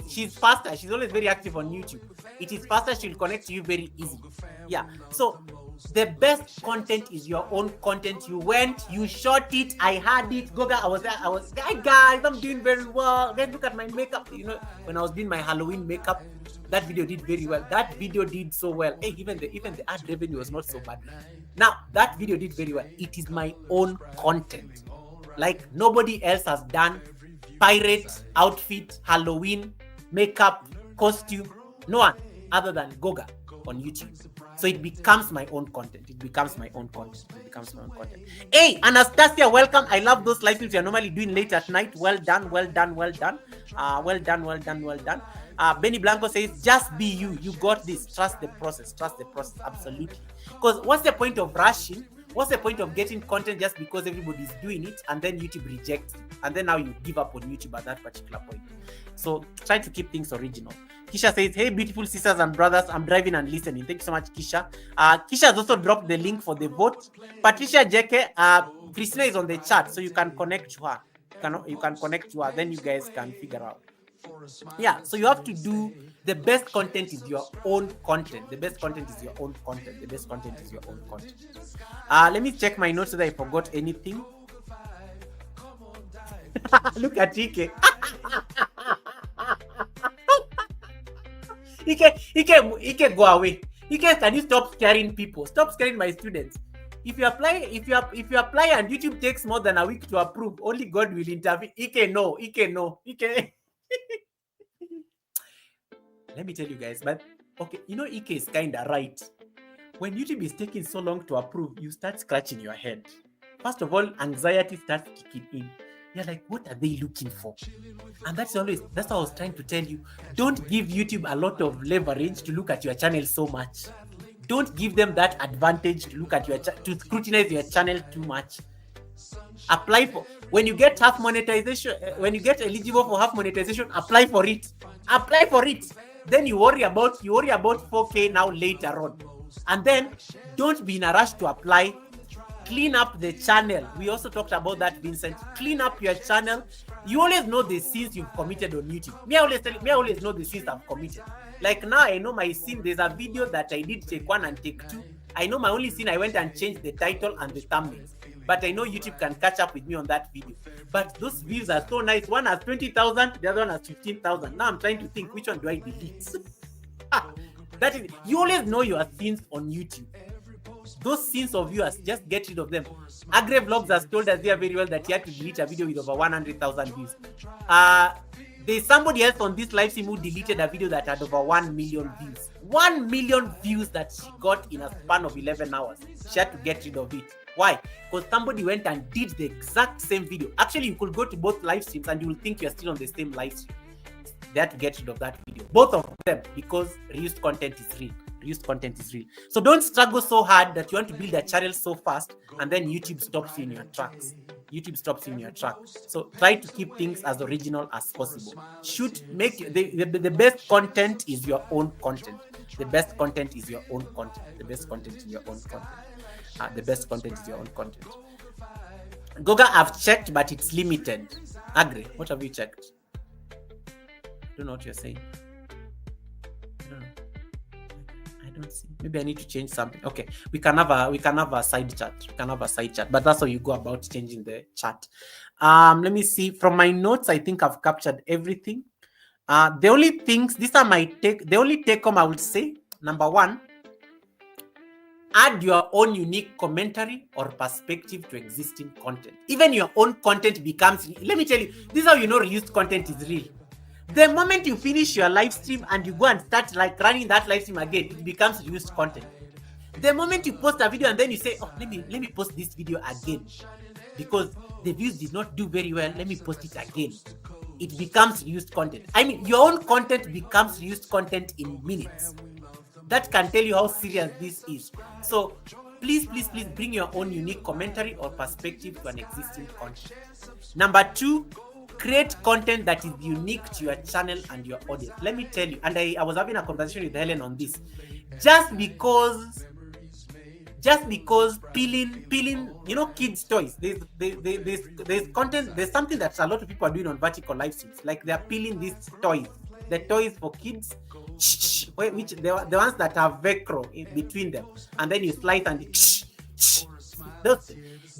she's faster. She's always very active on YouTube. It is faster. She'll connect to you very easy. Yeah. So the best content is your own content. You went, you shot it. I had it. Goga, I was there. Hey guys, I'm doing very well. Guys, look at my makeup. You know, when I was doing my Halloween makeup, that video did very well. That video did so well. Hey, even the ad revenue was not so bad. Now that video did very well. It is my own content. Like nobody else has done pirate outfit, Halloween makeup, costume. No one other than Goga on YouTube. So it becomes my own content. Hey, Anastasia, welcome. I love those live streams you're normally doing late at night. Well done. Benny Blanco says, just be you. You got this. Trust the process. Trust the process. Absolutely. Because what's the point of rushing? What's the point of getting content just because everybody's doing it and then YouTube rejects it? And then now you give up on YouTube at that particular point. So try to keep things original. Kisha says, hey, beautiful sisters and brothers, I'm driving and listening. Thank you so much, Kisha. Kisha has also dropped the link for the vote. Patricia Jeke, Christina is on the chat, so you can connect to her. You can connect to her, then you guys can figure out. Yeah, so you have to do the best content is your own content. The best content is your own content. The best content is your own content. Let me check my notes so that I forgot anything. Look at Ike. Ike, go away. Ike, can you stop scaring people? Stop scaring my students. If you apply and YouTube takes more than a week to approve, only God will intervene. Ike, no. Ike. Let me tell you guys, but okay, Ike is kind of right. When YouTube is taking so long to approve, you start scratching your head. First of all, anxiety starts kicking in. You're like, what are they looking for? And that's what I was trying to tell you. Don't give YouTube a lot of leverage to look at your channel so much. Don't give them that advantage to look at to scrutinize your channel too much. Apply for, when you get half monetization, when you get eligible for half monetization, apply for it. Apply for it. Then you worry about 4K now later on. And then don't be in a rush to apply. Clean up the channel. We also talked about that, Vincent. Clean up your channel. You always know the sins you've committed on YouTube. Me, I always know the sins I've committed. Like now, I know my sin. There's a video that I did take 1 and take 2. I know my only sin. I went and changed the title and the thumbnails. But I know YouTube can catch up with me on that video. But those views are so nice. One has 20,000, the other one has 15,000. Now I'm trying to think, which one do I delete? That is, you always know your sins on YouTube. Those sins of yours, just get rid of them. Agre Vlogs has told us here very well that he had to delete a video with over 100,000 views. There's somebody else on this live stream who deleted a video that had over 1 million views. 1 million views that she got in a span of 11 hours. She had to get rid of it. Why? Because somebody went and did the exact same video. Actually, you could go to both live streams and you will think you're still on the same live stream. They had to get rid of that video. Both of them, because reused content is real. Reused content is real. So don't struggle so hard that you want to build a channel so fast and then YouTube stops you in your tracks. YouTube stops you in your track. So try to keep things as original as possible. Make the best content is your own content. The best content is your own content. The best content is your own content. The best content is your own content. Goga, I've checked, but it's limited. Agri, what have you checked? I don't know what you're saying. I don't know. I don't see. Maybe I need to change something. Okay, we can have a side chat. We can have a side chat, but that's how you go about changing the chat. Let me see. From my notes, I think I've captured everything. The only things, these are my the only take home I would say. Number one, add your own unique commentary or perspective to existing content. Even your own content becomes, let me tell you, this is how you know reused content is real. The moment you finish your live stream and you go and start like running that live stream again, it becomes reused content. The moment you post a video and then you say, oh, let me post this video again because the views did not do very well, let me post it again. It becomes reused content. I mean, your own content becomes reused content in minutes. That can tell you how serious this is. So please bring your own unique commentary or perspective to an existing content. Number two, create content that is unique to your channel and your audience. Let me tell you, and I was having a conversation with Helen on this. Just because peeling, kids' toys. There's content. There's something that a lot of people are doing on vertical live streams. Like they're peeling these toys. The toys for kids, which the ones that have Velcro in between them, and then you slice and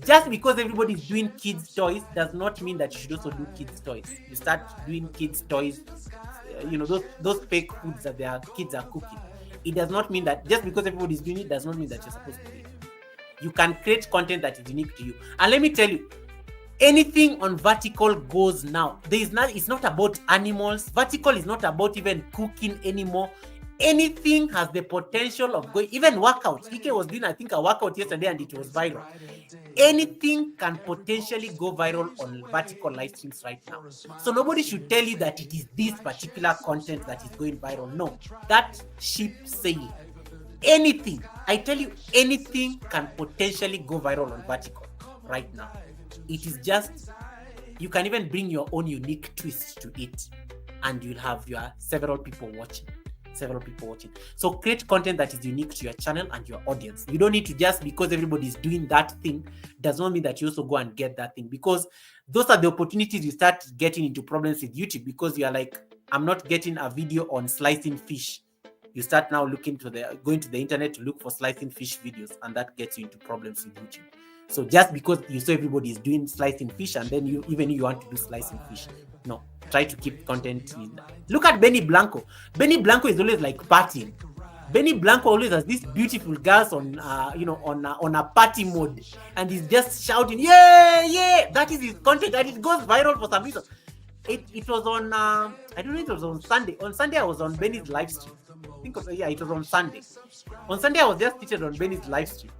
just because everybody is doing kids toys does not mean that you should also do kids toys. You start doing kids toys, those fake foods that their kids are cooking. It does not mean that just because everybody is doing it does not mean that you're supposed to do it. You can create content that is unique to you. And let me tell you, anything on vertical goes now. It's not about animals. Vertical is not about even cooking anymore. Anything has the potential of going, even workouts. Ike was doing, I think, a workout yesterday and it was viral. Anything can potentially go viral on vertical live streams right now. So nobody should tell you that it is this particular content that is going viral. No, that ship sailed. Anything, I tell you, anything can potentially go viral on vertical right now. It is just, you can even bring your own unique twist to it and you'll have your several people watching. So create content that is unique to your channel and your audience. You don't need to, just because everybody is doing that thing does not mean that you also go and get that thing, because those are the opportunities you start getting into problems with YouTube, because you are like, I'm not getting a video on slicing fish. You start now going to the internet to look for slicing fish videos, and that gets you into problems with YouTube. So just because you saw everybody is doing slicing fish and then you want to do slicing fish, no. Try to keep content in. Look at Benny Blanco. Benny Blanco is always like partying. Benny Blanco always has these beautiful girls on on a party mode, and he's just shouting, yeah. That is his content, and it goes viral for some reason. It was on I don't know, it was on Sunday. On Sunday I was on Benny's live stream. It was on Sunday. On Sunday I was just seated on Benny's live stream.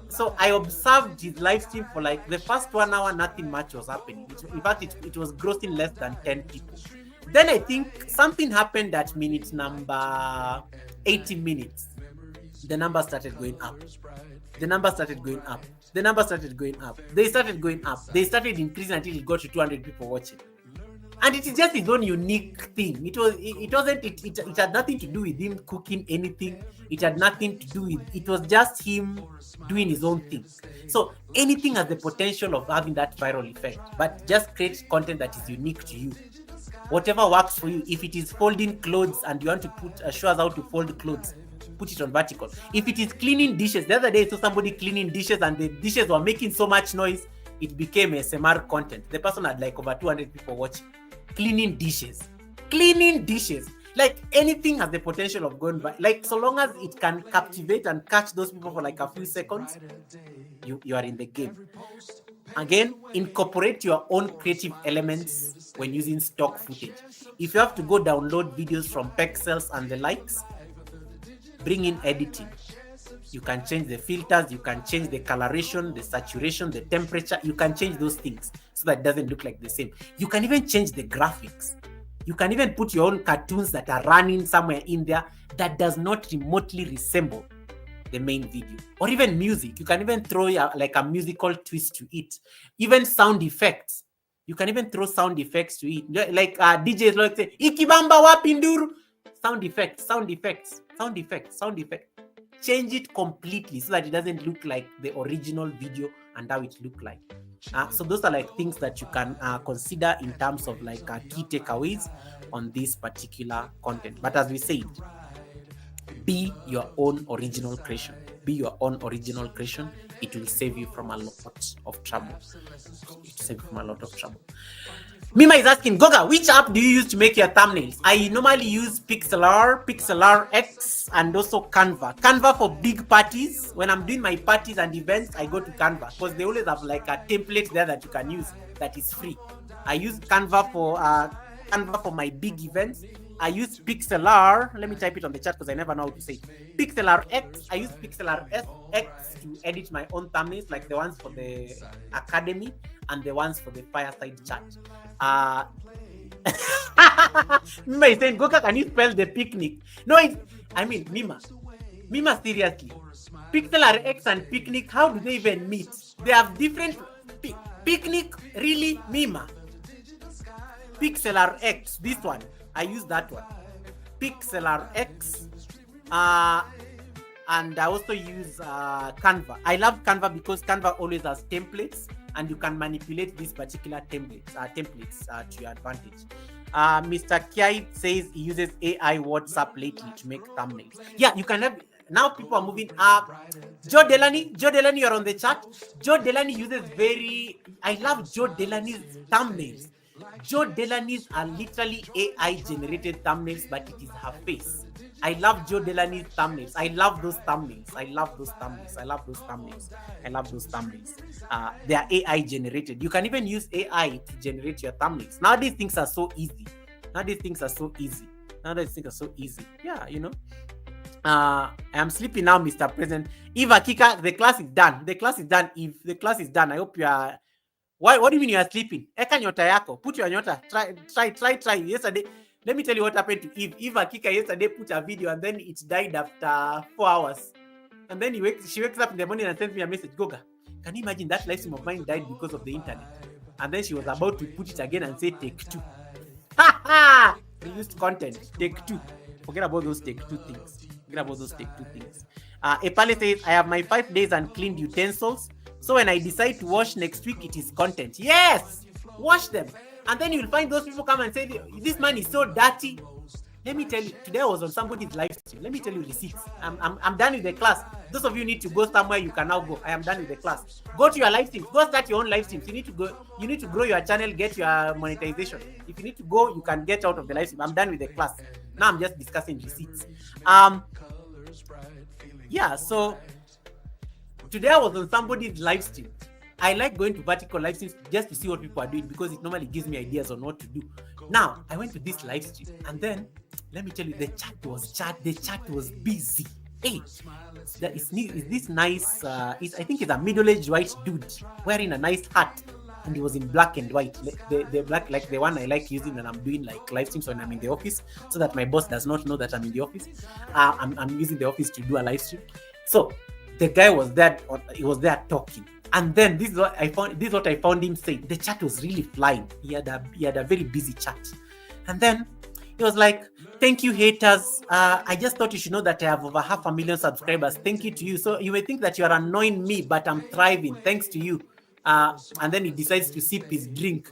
So I observed his live stream for like the first 1 hour, nothing much was happening. In fact, it was grossing less than 10 people. Then I think something happened at minute number 80 minutes. The number started going up. They started going up. They started increasing until it got to 200 people watching. And it is just his own unique thing. It had nothing to do with him cooking anything. It had nothing to do with, it was just him doing his own thing. So anything has the potential of having that viral effect, but just create content that is unique to you. Whatever works for you. If it is folding clothes and you want to put show us how to fold clothes, put it on vertical. If it is cleaning dishes, the other day I saw somebody cleaning dishes and the dishes were making so much noise, it became SMR content. The person had like over 200 people watching. Cleaning dishes. Like anything has the potential of going by. Like so long as it can captivate and catch those people for like a few seconds, you are in the game. Again, incorporate your own creative elements when using stock footage. If you have to go download videos from Pexels and the likes, bring in editing. You can change the filters, you can change the coloration, the saturation, the temperature. You can change those things so that it doesn't look like the same. You can even change the graphics. You can even put your own cartoons that are running somewhere in there that does not remotely resemble the main video. Or even music. You can even throw like a musical twist to it. Even sound effects. You can even throw sound effects to it. Like DJs like say, Ikibamba wapinduru. Sound effects. Change it completely so that it doesn't look like the original video and how it looked like. So those are like things that you can consider in terms of like key takeaways on this particular content. But as we said, be your own original creation. It will save you from a lot of trouble. Mima is asking, Goga, which app do you use to make your thumbnails? I normally use Pixlr X, and also Canva. Canva for big parties. When I'm doing my parties and events, I go to Canva because they always have like a template there that you can use that is free. I use Canva for my big events. I use Pixlr. Let me type it on the chat because I never know how to say it. Pixlr X. I use Pixlr X to edit my own thumbnails, like the ones for the Academy and the ones for the Fireside Chat. Mima is saying, Goka, can you spell the picnic? No, Mima, seriously. Pixlr X and picnic, how do they even meet? They have different... Picnic, really, Mima? Pixlr X, this one. I use that one. Pixlr X. And I also use Canva. I love Canva because Canva always has templates, and you can manipulate these particular templates to your advantage. Mr. Kiai says he uses AI WhatsApp lately to make thumbnails. Yeah, you can have. Now people are moving up. Joe Delany, you're on the chat. Joe Delany uses I love Joe Delany's thumbnails. Joe Delany's are literally AI generated thumbnails, but it is her face. I love Joe Delany's thumbnails. I love those thumbnails. They are AI generated. You can even use AI to generate your thumbnails. Nowadays things are so easy. Nowadays things are so easy. Yeah, you know. I'm sleeping now, Mr. President. Eva Kika, the class is done. The class is done. If the class is done, I hope you are. Why? What do you mean you are sleeping? Eka nyota yako. Put your nyota. Try. Yesterday, let me tell you what happened to Eve. Eva Kika yesterday put a video and then it died after 4 hours. And then she wakes up in the morning and sends me a message. Goga, can you imagine that live stream of mine died because of the internet? And then she was about to put it again and say take 2. Ha ha! Reused content. Take 2. Forget about those take 2 things. Epale says, I have my 5 days uncleaned utensils. So when I decide to wash next week, it is content. Yes! Wash them. And then you'll find those people come and say, this man is so dirty. Let me tell you, today I was on somebody's live stream. Let me tell you receipts. I'm done with the class. Those of you need to go somewhere, you can now go. I am done with the class. Go to your live stream. Go start your own live streams. You need to go. You need to grow your channel, get your monetization. If you need to go, you can get out of the live stream. I'm done with the class. Now I'm just discussing receipts. Yeah, so today I was on somebody's live stream. I like going to vertical live streams just to see what people are doing because it normally gives me ideas on what to do. Now, I went to this live stream and then, let me tell you, the chat was busy. Hey, is this nice, I think it's a middle-aged white dude wearing a nice hat and he was in black and white. The black, like the one I like using when I'm doing like live streams when I'm in the office so that my boss does not know that I'm in the office. I'm using the office to do a live stream. So the guy was there, he was there talking. And then this is what I found him saying. The chat was really flying. He had a very busy chat. And then he was like, thank you, haters. I just thought you should know that I have over 500,000 subscribers. Thank you to you. So you may think that you are annoying me, but I'm thriving thanks to you. And then he decides to sip his drink.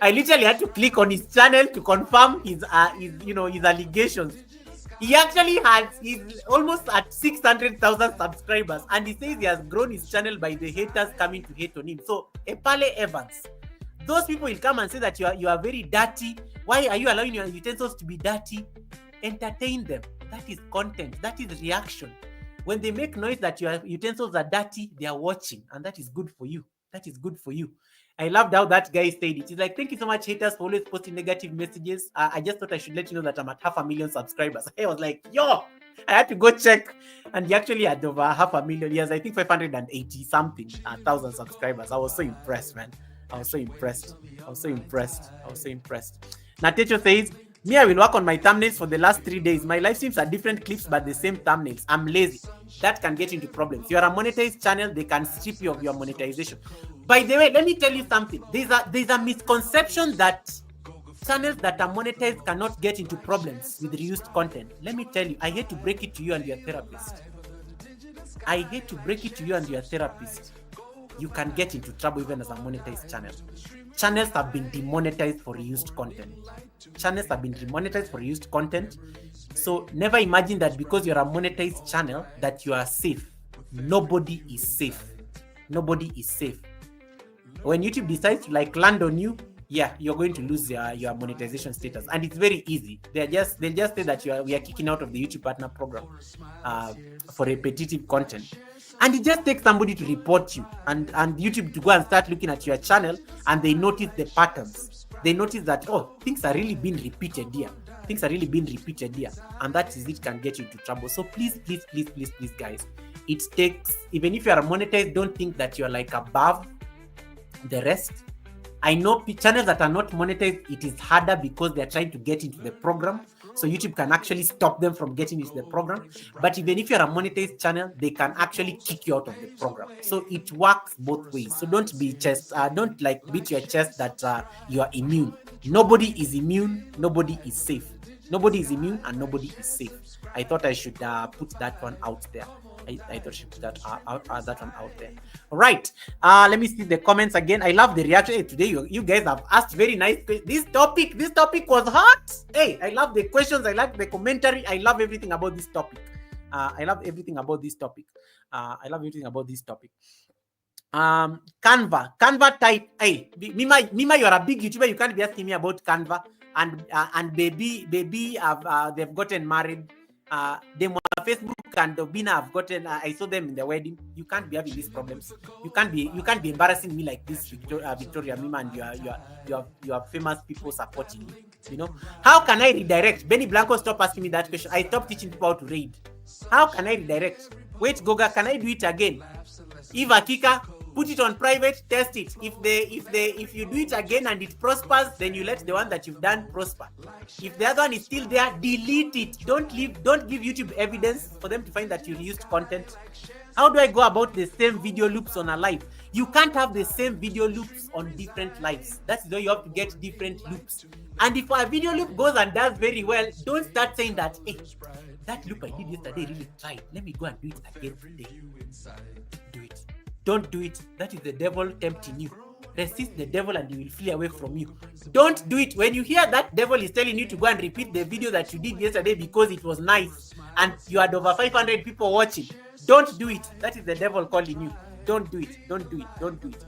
I literally had to click on his channel to confirm his allegations. He actually he's almost at 600,000 subscribers, and he says he has grown his channel by the haters coming to hate on him. So, Epale Evans, those people will come and say that you are very dirty. Why are you allowing your utensils to be dirty? Entertain them. That is content. That is reaction. When they make noise that your utensils are dirty, they are watching, and that is good for you. That is good for you. I loved how that guy said it. He's like, thank you so much, haters, for always posting negative messages. I just thought I should let you know that I'm at 500,000 subscribers. I was like, yo, I had to go check. And he actually had over 500,000. He has, I think, 580 something thousand subscribers. I was so impressed, man. I was so impressed. Natecho says, me, I will work on my thumbnails for the last 3 days. My live streams are different clips, but the same thumbnails. I'm lazy. That can get into problems. You are a monetized channel, they can strip you of your monetization. By the way, let me tell you something. There's a misconception that channels that are monetized cannot get into problems with reused content. Let me tell you, I hate to break it to you and your therapist. You can get into trouble even as a monetized channel. Channels have been demonetized for reused content. So never imagine that because you're a monetized channel that you are safe. Nobody is safe. When YouTube decides to like land on you, yeah, you're going to lose your monetization status, and it's very easy. They'll just say that we are kicking out of the YouTube partner program for repetitive content, and it just takes somebody to report you and YouTube to go and start looking at your channel, and they notice the patterns. They notice that things are really being repeated here. And that is it can get you into trouble. So please, guys, it takes, even if you are monetized, don't think that you're like above the rest. I know channels that are not monetized, it is harder because they're trying to get into the program. So YouTube can actually stop them from getting into the program. But even if you're a monetized channel, they can actually kick you out of the program. So it works both ways. So don't beat your chest that you are immune. Nobody is immune. Nobody is safe. Nobody is immune and nobody is safe. I thought I should put that one out there. I thought I should put that one out there. All right. Let me see the comments again. I love the reaction. Hey, today you guys have asked very nice questions. This topic was hot. Hey, I love the questions. I like the commentary. I love everything about this topic. Canva type. Hey, Mima, you're a big YouTuber. You can't be asking me about Canva. And baby, they've gotten married. Them on Facebook and Obina have gotten. I saw them in the wedding. You can't be having these problems. You can't be embarrassing me like this, Victoria Mima, and you are famous people supporting you. You know, how can I redirect? Benny Blanco, stop asking me that question. I stopped teaching people how to raid. How can I redirect? Wait, Goga, can I do it again? Eva Kika, put it on private, test it. If you do it again and it prospers, then you let the one that you've done prosper. If the other one is still there, delete it. Don't give YouTube evidence for them to find that you used content. How do I go about the same video loops on a live? You can't have the same video loops on different lives. That's why you have to get different loops. And if a video loop goes and does very well, don't start saying that, hey, that loop I did yesterday really tried. Let me go and do it again today. Do it. Don't do it. That is the devil tempting you. Resist the devil and he will flee away from you. Don't do it. When you hear that devil is telling you to go and repeat the video that you did yesterday because it was nice and you had over 500 people watching, don't do it. That is the devil calling you. Don't do it. Don't do it. Don't do it.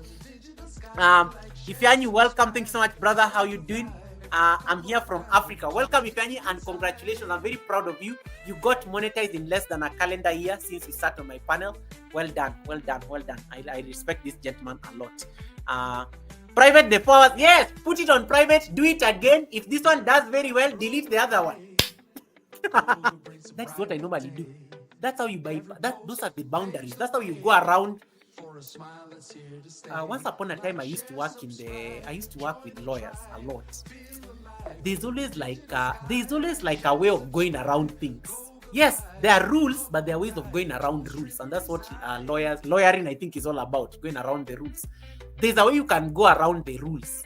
Ifeanyi, welcome. Thank you so much, brother. How you doing? I'm here from Africa. Welcome, Ifeanyi, and congratulations. I'm very proud of you. You got monetized in less than a calendar year since you sat on my panel. Well done. Well done. Well done. I respect this gentleman a lot. Private the powers. Yes, put it on private. Do it again. If this one does very well, delete the other one. That's what I normally do. That's how you buy. Those are the boundaries. That's how you go around. Once upon a time, I used to work with lawyers a lot. There's always like a way of going around things. Yes, there are rules, but there are ways of going around rules, and that's what lawyering I think is all about, going around the rules. There's a way you can go around the rules.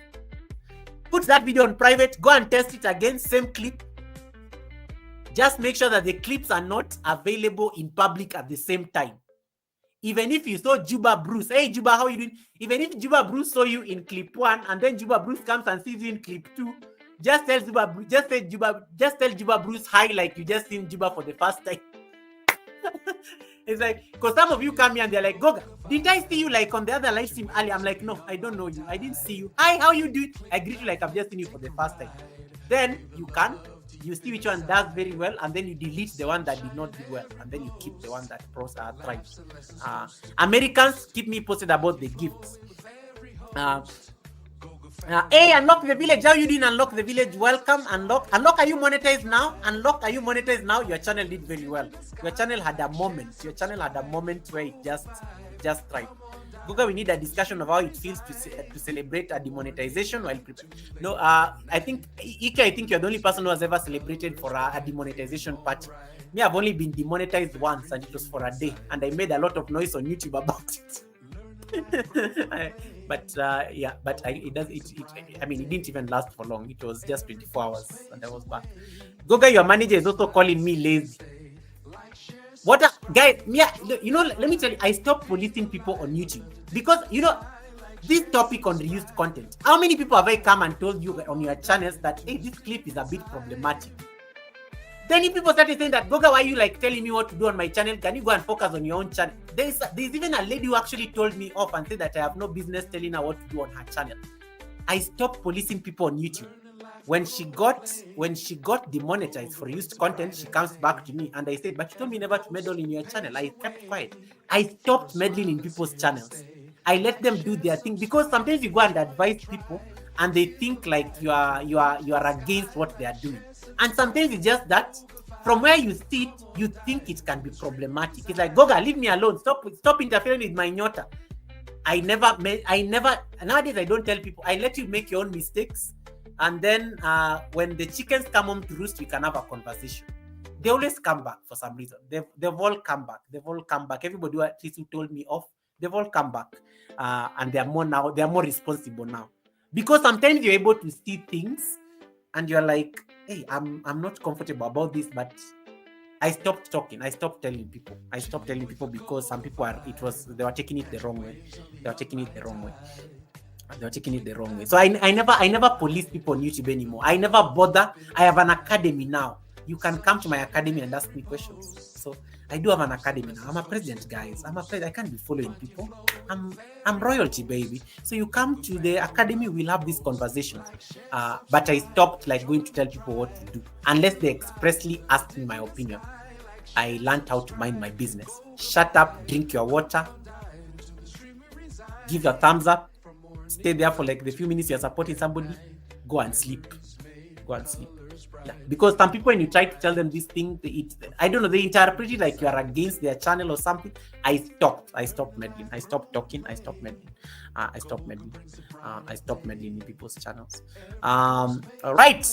Put that video on private, go and test it again, same clip. Just make sure that the clips are not available in public at the same time. Even if you saw Juba Bruce, hey Juba, how you doing? Even if Juba Bruce saw you in clip 1 and then Juba Bruce comes and sees you in clip 2, just tell Juba Bruce hi like you just seen Juba for the first time. It's like, because some of you come here and they're like, Goga, did I see you like on the other live stream earlier? I'm like, no, I don't know you. I didn't see you. Hi, how you doing? I greet you like I've just seen you for the first time. Then you see which one does very well, and then you delete the one that did not do well, and then you keep the one that thrives. Americans, keep me posted about the gifts. Hey, Unlock the Village, how you doing? Unlock the Village, welcome. Unlock, are you monetized now? Unlock, are you monetized now? Your channel did very well. Your channel had a moment where it just thrived. Google, we need a discussion of how it feels to celebrate a demonetization while preparing. No, I think you're the only person who has ever celebrated for a demonetization party. Me, I've only been demonetized once, and it was for a day, and I made a lot of noise on YouTube about it. It didn't even last for long. It was just 24 hours, and I was back. Goga, your manager is also calling me lazy. What guys, let me tell you, I stopped policing people on YouTube because this topic on reused content. How many people have I come and told you on your channels that, hey, this clip is a bit problematic? Then if people started saying that, Goga, why are you like telling me what to do on my channel? Can you go and focus on your own channel? There's even a lady who actually told me off and said that I have no business telling her what to do on her channel. I stopped policing people on YouTube. When she got demonetized for used content, she comes back to me and I said, but you told me never to meddle in your channel. I kept quiet. I stopped meddling in people's channels. I let them do their thing, because sometimes you go and advise people and they think like you are against what they are doing. And sometimes it's just that from where you sit, you think it can be problematic. It's like, Goga, leave me alone. Stop interfering with my nyota. I never nowadays I don't tell people. I let you make your own mistakes. And then when the chickens come home to roost, we can have a conversation. They always come back for some reason. They've all come back. Everybody who told me off, they've all come back. And they are more responsible now. Because sometimes you're able to see things and you're like, hey, I'm not comfortable about this, but I stopped talking. I stopped telling people because some people they were taking it the wrong way. So I never police people on YouTube anymore. I never bother. I have an academy now. You can come to my academy and ask me questions. So I do have an academy now. I'm a president, guys. I can't be following people. I'm royalty, baby. So you come to the academy, we'll have these conversations. But I stopped like going to tell people what to do unless they expressly ask me my opinion. I learned how to mind my business. Shut up, drink your water, give your thumbs up, stay there for like the few minutes you're supporting somebody, go and sleep. Go and sleep. Yeah. Because some people, when you try to tell them this thing, I don't know, they interpret it like you are against their channel or something. I stopped meddling. I stopped talking. I stopped meddling. I stopped meddling. I stopped meddling in people's channels. All right.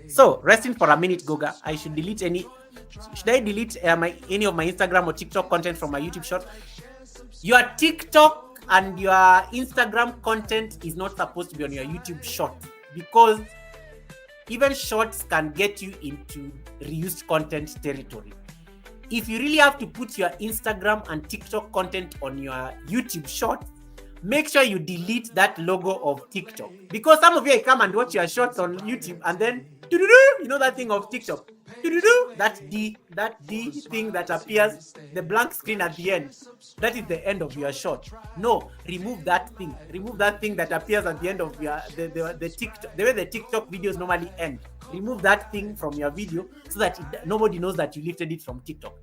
So resting for a minute, Goga. Should I delete any of my Instagram or TikTok content from my YouTube short? Your TikTok and your Instagram content is not supposed to be on your YouTube short, because even shorts can get you into reused content territory. If you really have to put your Instagram and TikTok content on your YouTube short, make sure you delete that logo of TikTok, because some of you come and watch your shorts on YouTube and then you know that thing of TikTok, that D thing that appears, the blank screen at the end, that is the end of your short. No, remove that thing that appears at the end of your the TikTok, the way the TikTok videos normally end. Remove that thing from your video so that nobody knows that you lifted it from TikTok.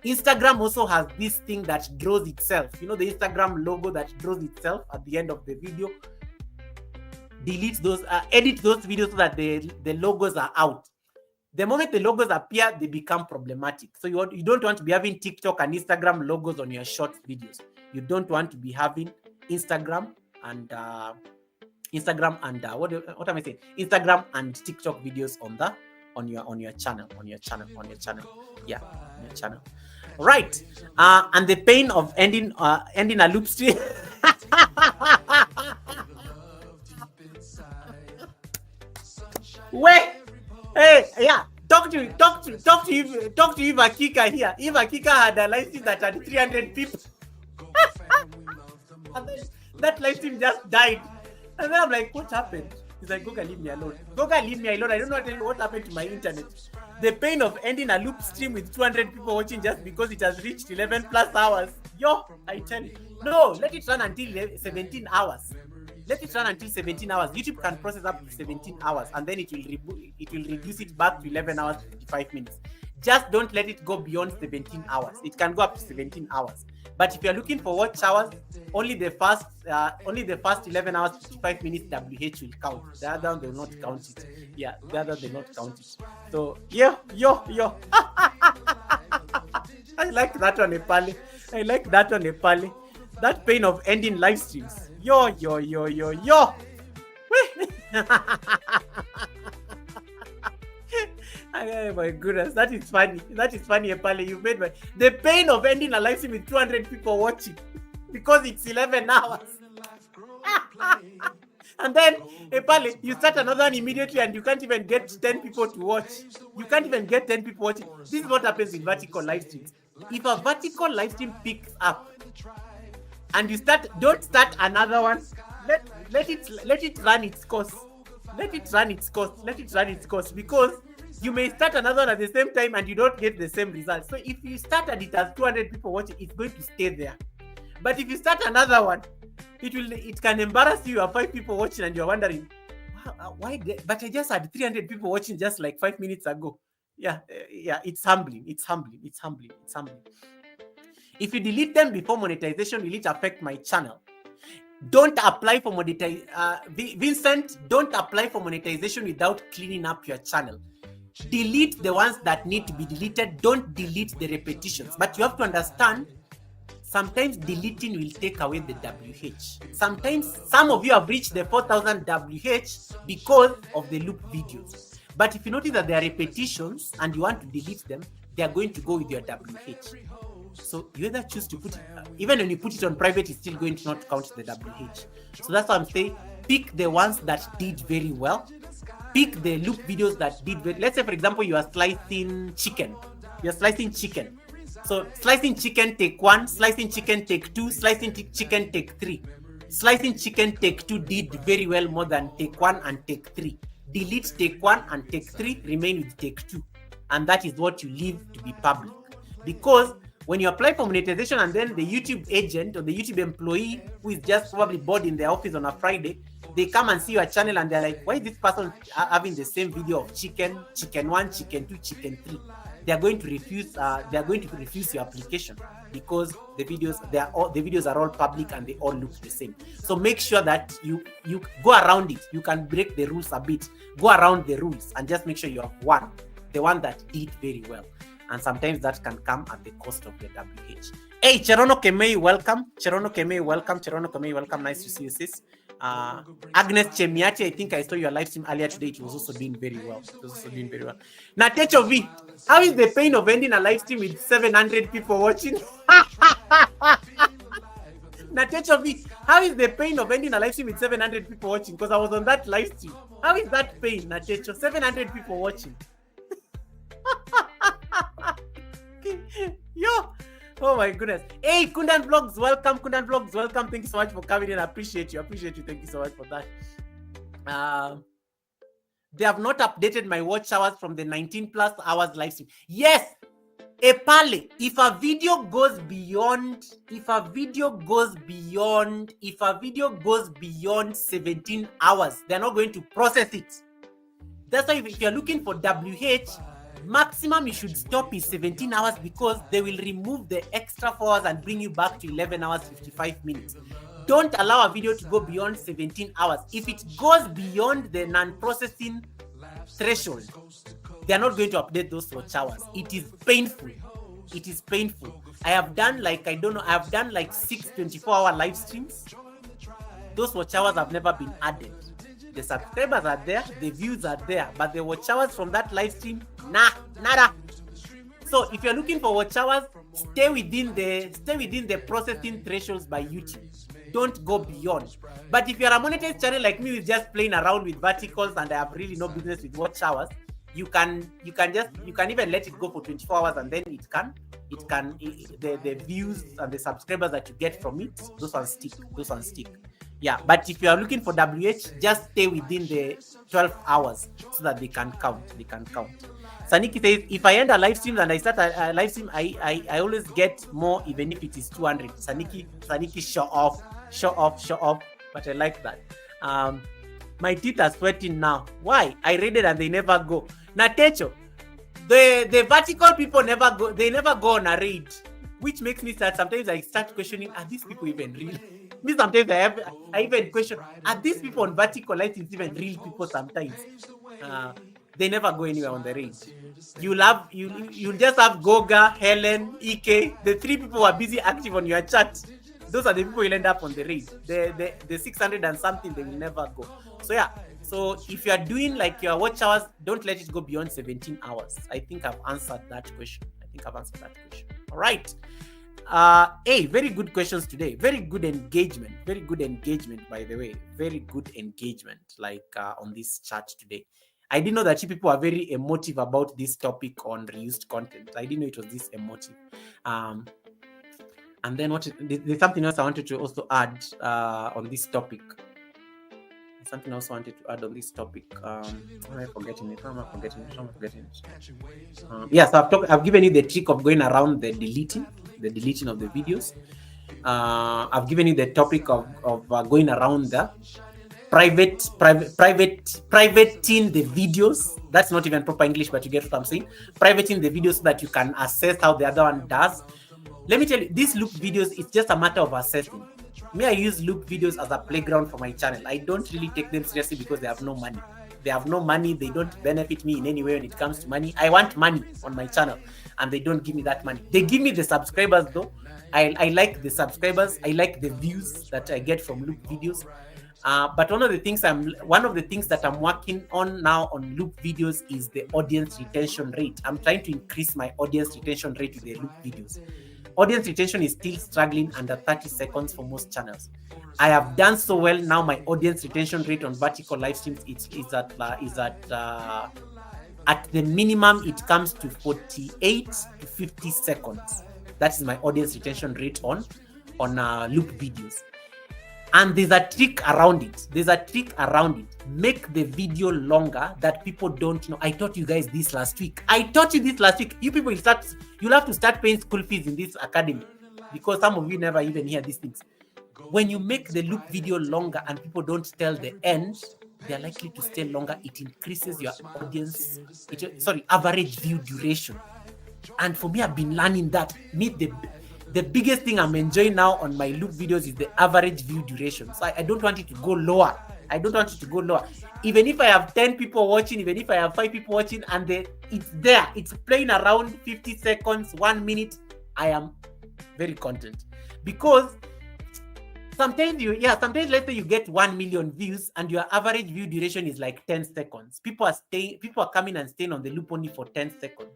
Instagram also has this thing that draws itself, the Instagram logo that draws itself at the end of the video. Delete those, edit those videos so that the logos are out. The moment the logos appear, they become problematic. So you don't want to be having TikTok and Instagram logos on your short videos. You don't want to be having Instagram and what am I saying? Instagram and TikTok videos on your channel. Yeah, on your channel. Right. And the pain of ending a loop stream. Wait. Hey, yeah. Talk to Eva Kika here. Eva Kika had a live stream that had 300 people. And then that live stream just died. And then I'm like, what happened? He's like, Goga, leave me alone. Goga, leave me alone. I don't know what happened to my internet. The pain of ending a loop stream with 200 people watching just because it has reached 11 plus hours. Yo, I tell you. No, let it run until 17 hours. Let it run until 17 hours. YouTube can process up to 17 hours and then it will reduce it back to 11 hours, 55 minutes. Just don't let it go beyond 17 hours. It can go up to 17 hours. But if you're looking for watch hours, only the first 11 hours, 55 minutes WH will count. The other they will not count it. Yeah, the other they will not count it. So, yo. I like that one, Nepali. That pain of ending live streams. Yo. Oh my goodness, that is funny, Epale. You made the pain of ending a live stream with 200 people watching because it's 11 hours. And then, Epale, you start another one immediately and you can't even get 10 people to watch. You can't even get 10 people watching. This is what happens in vertical live streams. If a vertical live stream picks up and you don't start another one, let it run its course. Let it run its course, because you may start another one at the same time and you don't get the same results. So if you start and it has 200 people watching, it's going to stay there. But if you start another one, it can embarrass you. You have 5 people watching and you're wondering, why? But I just had 300 people watching just like 5 minutes ago. Yeah, it's humbling. If you delete them before monetization, will it affect my channel? Don't apply for monetization. Vincent, don't apply for monetization without cleaning up your channel. Delete the ones that need to be deleted. Don't delete the repetitions. But you have to understand, sometimes deleting will take away the WH. Sometimes some of you have reached the 4,000 WH because of the loop videos. But if you notice that there are repetitions and you want to delete them, they are going to go with your WH. So you either choose to put it, even when you put it on private, it's still going to not count the WH. So that's why I'm saying, pick the ones that did very well. Pick the loop videos that did very. Let's say, for example, you are slicing chicken. So slicing chicken, take 1. Slicing chicken, take 2. Slicing chicken, take 3. Slicing chicken, take 2 did very well more than take 1 and take 3. Delete take 1 and take 3. Remain with take 2. And that is what you leave to be public. Because when you apply for monetization and then the YouTube agent or the YouTube employee who is just probably bored in their office on a Friday they come and see your channel and they're like, why is this person having the same video of chicken 1, chicken 2, chicken 3? They are going to refuse your application because the videos are all public and they all look the same. So make sure that you go around it. You can break the rules a bit, go around the rules, and just make sure you have the one that did very well. And sometimes that can come at the cost of the WH. Hey, Cherono Kemei, welcome. Cherono Kemei, welcome. Nice to see you, sis. Agnes Chemiati, I think I saw your live stream earlier today. It was also doing very well. Natecho V, how is the pain of ending a live stream with 700 people watching? Natecho V, how is the pain of ending a live stream with 700 people watching? Because I was on that live stream. How is that pain, Natecho? 700 people watching. Yo, oh my goodness. Hey, Kundan Vlogs, welcome. Thank you so much for coming in. I appreciate you. Thank you so much for that. They have not updated my watch hours from the 19+ hours live stream. Yes, Epale, if a video goes beyond 17 hours, they're not going to process it. That's why if you're looking for WH, maximum you should stop is 17 hours because they will remove the extra 4 hours and bring you back to 11 hours 55 minutes. Don't allow a video to go beyond 17 hours. If it goes beyond the non-processing threshold, they are not going to update those watch hours. It is painful. I have done like 6 24-hour live streams. Those watch hours have never been added. The subscribers are there, the views are there, but the watch hours from that live stream, nada. So if you're looking for watch hours, stay within the processing thresholds by YouTube. Don't go beyond. But if you're a monetized channel like me, with just playing around with verticals and I have really no business with watch hours, you can even let it go for 24 hours and then the views and the subscribers that you get from it, those ones stick. Yeah, but if you are looking for WH, just stay within the 12 hours so that they can count. Saniki says, if I end a live stream and I start a live stream, I always get more even if it is 200. Saniki show off. But I like that. My teeth are sweating now. Why? I read it and they never go. Natecho, the vertical people never go. They never go on a raid, which makes me sad. Sometimes I start questioning, are these people even real? Me sometimes I even question, are these people on vertical license even real people sometimes? They never go anywhere on the raid. You'll just have Goga, Helen, Ike, the 3 people who are busy active on your chat. Those are the people you'll end up on the raid. The 600 and something, they will never go. So yeah, so if you are doing like your watch hours, don't let it go beyond 17 hours. I think I've answered that question. All right. Hey, very good questions today. Very good engagement, by the way. Very good engagement, like on this chat today. I didn't know that you people are very emotive about this topic on reused content. I didn't know it was this emotive. And then there's something else I wanted to also add on this topic. Am I forgetting it? Yes, I've given you the trick of going around the deleting of the videos. I've given you the topic of going around the privating the videos. That's not even proper English, but you get what I'm saying. Privating the videos so that you can assess how the other one does. Let me tell you, these loop videos, it's just a matter of assessing. Me, I use loop videos as a playground for my channel. I don't really take them seriously because they have no money. They don't benefit me in any way when it comes to money. I want money on my channel and they don't give me that money. They give me the subscribers though. I like the subscribers. I like the views that I get from loop videos. But one of the things that I'm working on now on loop videos is the audience retention rate. I'm trying to increase my audience retention rate with the loop videos. Audience retention is still struggling under 30 seconds for most channels. I have done so well now. My audience retention rate on vertical live streams is at the minimum. It comes to 48 to 50 seconds. That is my audience retention rate on loop videos. And there's a trick around it. Make the video longer that people don't know. I taught you guys this last week. You people you'll have to start paying school fees in this academy because some of you never even hear these things. When you make the loop video longer and people don't tell the end, they're likely to stay longer. It increases your audience, average view duration. And for me, I've been learning that. The biggest thing I'm enjoying now on my loop videos is the average view duration. So I don't want it to go lower. I don't want it to go lower. Even if I have 10 people watching, even if I have 5 people watching, and it's there, it's playing around 50 seconds, 1 minute, I am very content. Because sometimes let's say you get 1 million views and your average view duration is like 10 seconds. People are coming and staying on the loop only for 10 seconds.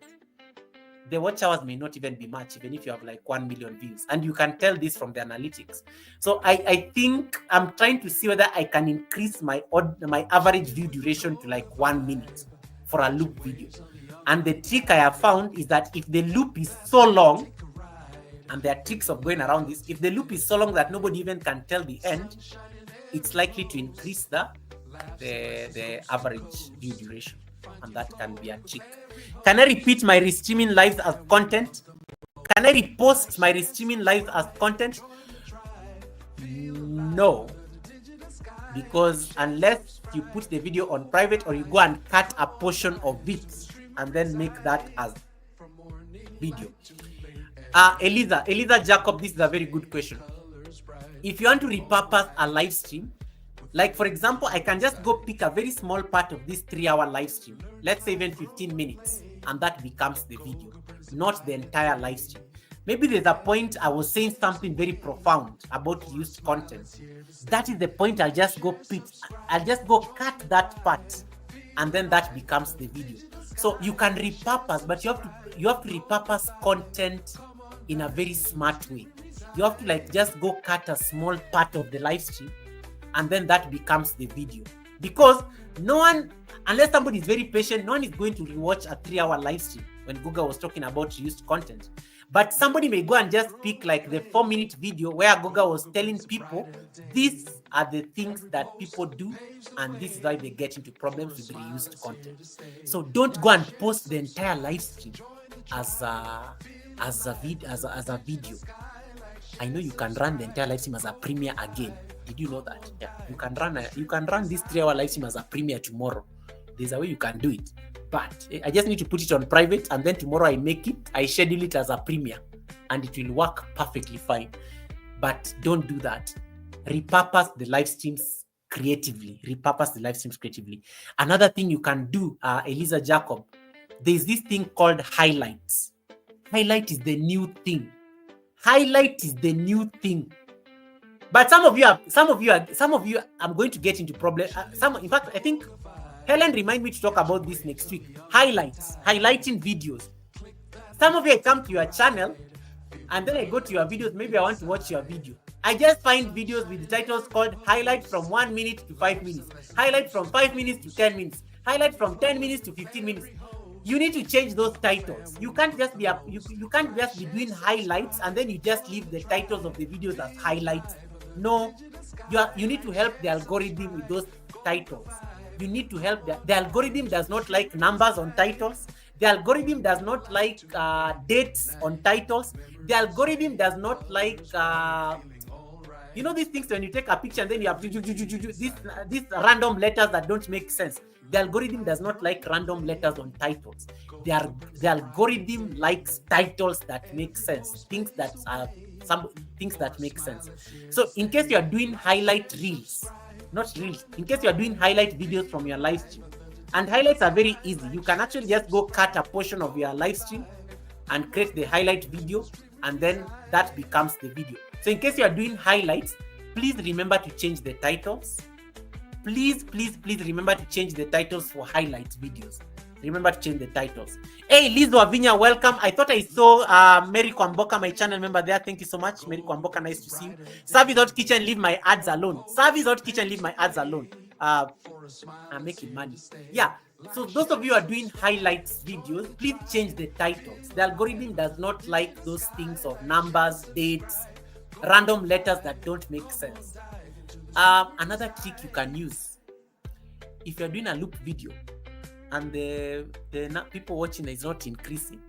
The watch hours may not even be much, even if you have like 1 million views. And you can tell this from the analytics. So I think I'm trying to see whether I can increase my average view duration to like 1 minute for a loop video. And the trick I have found is that if the loop is so long, and there are tricks of going around this, if the loop is so long that nobody even can tell the end, it's likely to increase the average view duration. And that can be a trick. Can I repeat my restreaming lives as content? Can I repost my restreaming lives as content? No. Because unless you put the video on private or you go and cut a portion of it and then make that as video. Eliza Jacob, this is a very good question. If you want to repurpose a live stream, like for example, I can just go pick a very small part of this 3-hour live stream, let's say even 15 minutes, and that becomes the video, not the entire live stream. Maybe there's a point I was saying something very profound about used content. That is the point. I'll just go cut that part, and then that becomes the video. So you can repurpose, but you have to repurpose content in a very smart way. You have to like just go cut a small part of the live stream, and then that becomes the video. Because no one, unless somebody is very patient, no one is going to rewatch a 3-hour live stream when Google was talking about used content. But somebody may go and just pick like the 4-minute video where Google was telling people these are the things that people do, and this is why they get into problems with reused content. So don't go and post the entire live stream as a video. I know you can run the entire live stream as a premiere again. Did you know that? Yeah, you can run this 3-hour live stream as a premiere tomorrow. There's a way you can do it, but I just need to put it on private, and then tomorrow I schedule it as a premiere, and it will work perfectly fine. But don't do that. Repurpose the live streams creatively. Another thing you can do, Eliza Jacob, there's this thing called highlights. Highlight is the new thing. But some of you, I'm going to get into problem. In fact, I think Helen remind me to talk about this next week. Highlighting videos. Some of you, I come to your channel, and then I go to your videos. Maybe I want to watch your video. I just find videos with titles called highlight from 1 minute to 5 minutes, highlight from 5 minutes to 10 minutes, highlight from 10 minutes to 15 minutes. You need to change those titles. You can't just be you can't just be doing highlights and then you just leave the titles of the videos as highlights. No, you need to help the algorithm with those titles. You need to help the algorithm does not like numbers on titles. The algorithm does not like dates on titles. The algorithm does not like these things when you take a picture and then you have these random letters that don't make sense. The algorithm does not like random letters on titles. The algorithm likes titles that make sense, things that make sense. So in case you are doing highlight reels, not reels, in case you are doing highlight videos from your live stream, and highlights are very easy. You can actually just go cut a portion of your live stream and create the highlight video, and then that becomes the video. So in case you are doing highlights, please remember to change the titles. Please remember to change the titles for highlight videos. Remember to change the titles. Hey, Liz Wavinya, welcome. I thought I saw Mary Kwamboka, my channel member there. Thank you so much, Mary Kwamboka. Nice to see you. Serve without kitchen, leave my ads alone. Serve without kitchen, leave my ads alone. I'm making money. Yeah. So those of you who are doing highlights videos, please change the titles. The algorithm does not like those things of numbers, dates, random letters that don't make sense. Another trick you can use, if you're doing a loop video and the people watching is not increasing,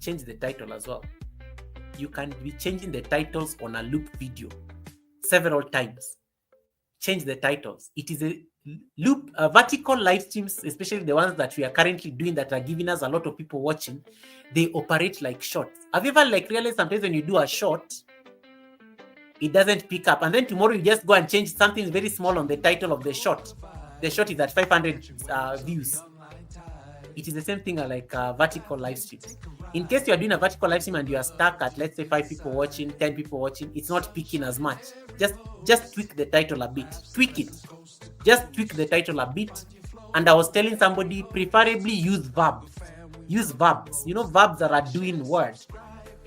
change the title as well. You can be changing the titles on a loop video several times. Change the titles. It is a loop, vertical live streams, especially the ones that we are currently doing that are giving us a lot of people watching. They operate like shorts. Have you ever realized sometimes when you do a short, it doesn't pick up, and then tomorrow you just go and change something very small on the title of the short. The short is at 500 views. It is the same thing like vertical live streams. In case you are doing a vertical live stream and you are stuck at, let's say, 5 people watching, 10 people watching, it's not picking as much. Just tweak the title a bit. Tweak it. Just tweak the title a bit. And I was telling somebody, preferably use verbs. Use verbs. You know, verbs that are doing words.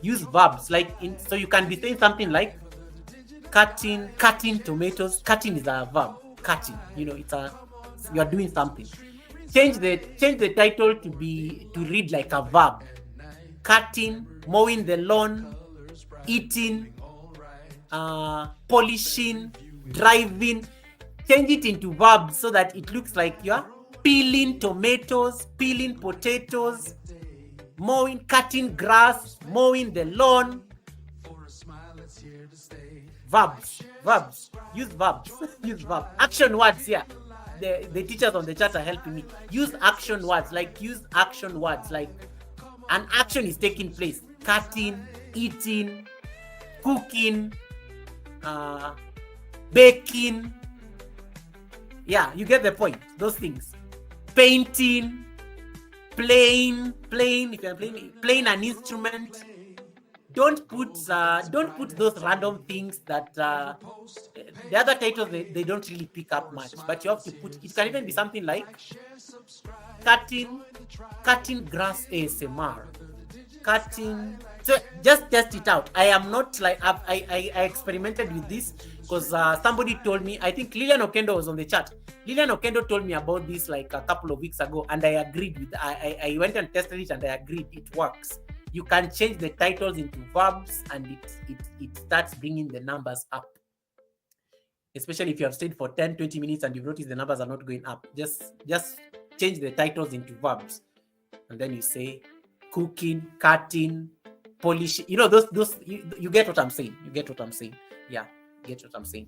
Use verbs. So you can be saying something like cutting tomatoes. Cutting is a verb. Cutting. You know, you're doing something. Change the title to read like a verb. Cutting, mowing the lawn, eating, polishing, driving. Change it into verbs so that it looks like you're peeling tomatoes, peeling potatoes, mowing, cutting grass, mowing the lawn. Verbs. Use verbs. Use verbs. Action words here. The teachers on the chat are helping me. Use action words. Like an action is taking place. Cutting, eating, cooking, baking. Yeah, you get the point. Those things. Painting, playing. If you're playing an instrument. Don't put those random things that the other titles they don't really pick up much. But you have to put. It can even be something like cutting grass ASMR. Cutting. So just test it out. I am not like I experimented with this because somebody told me. I think Lilian Okendo was on the chat. Lilian Okendo told me about this like a couple of weeks ago, and I agreed with. I went and tested it, and I agreed it works. You can change the titles into verbs, and it starts bringing the numbers up. Especially if you have stayed for 10-20 minutes and you've noticed the numbers are not going up. Just change the titles into verbs, and then you say cooking, cutting, polishing. You know those. You get what I'm saying. Yeah, you get what I'm saying.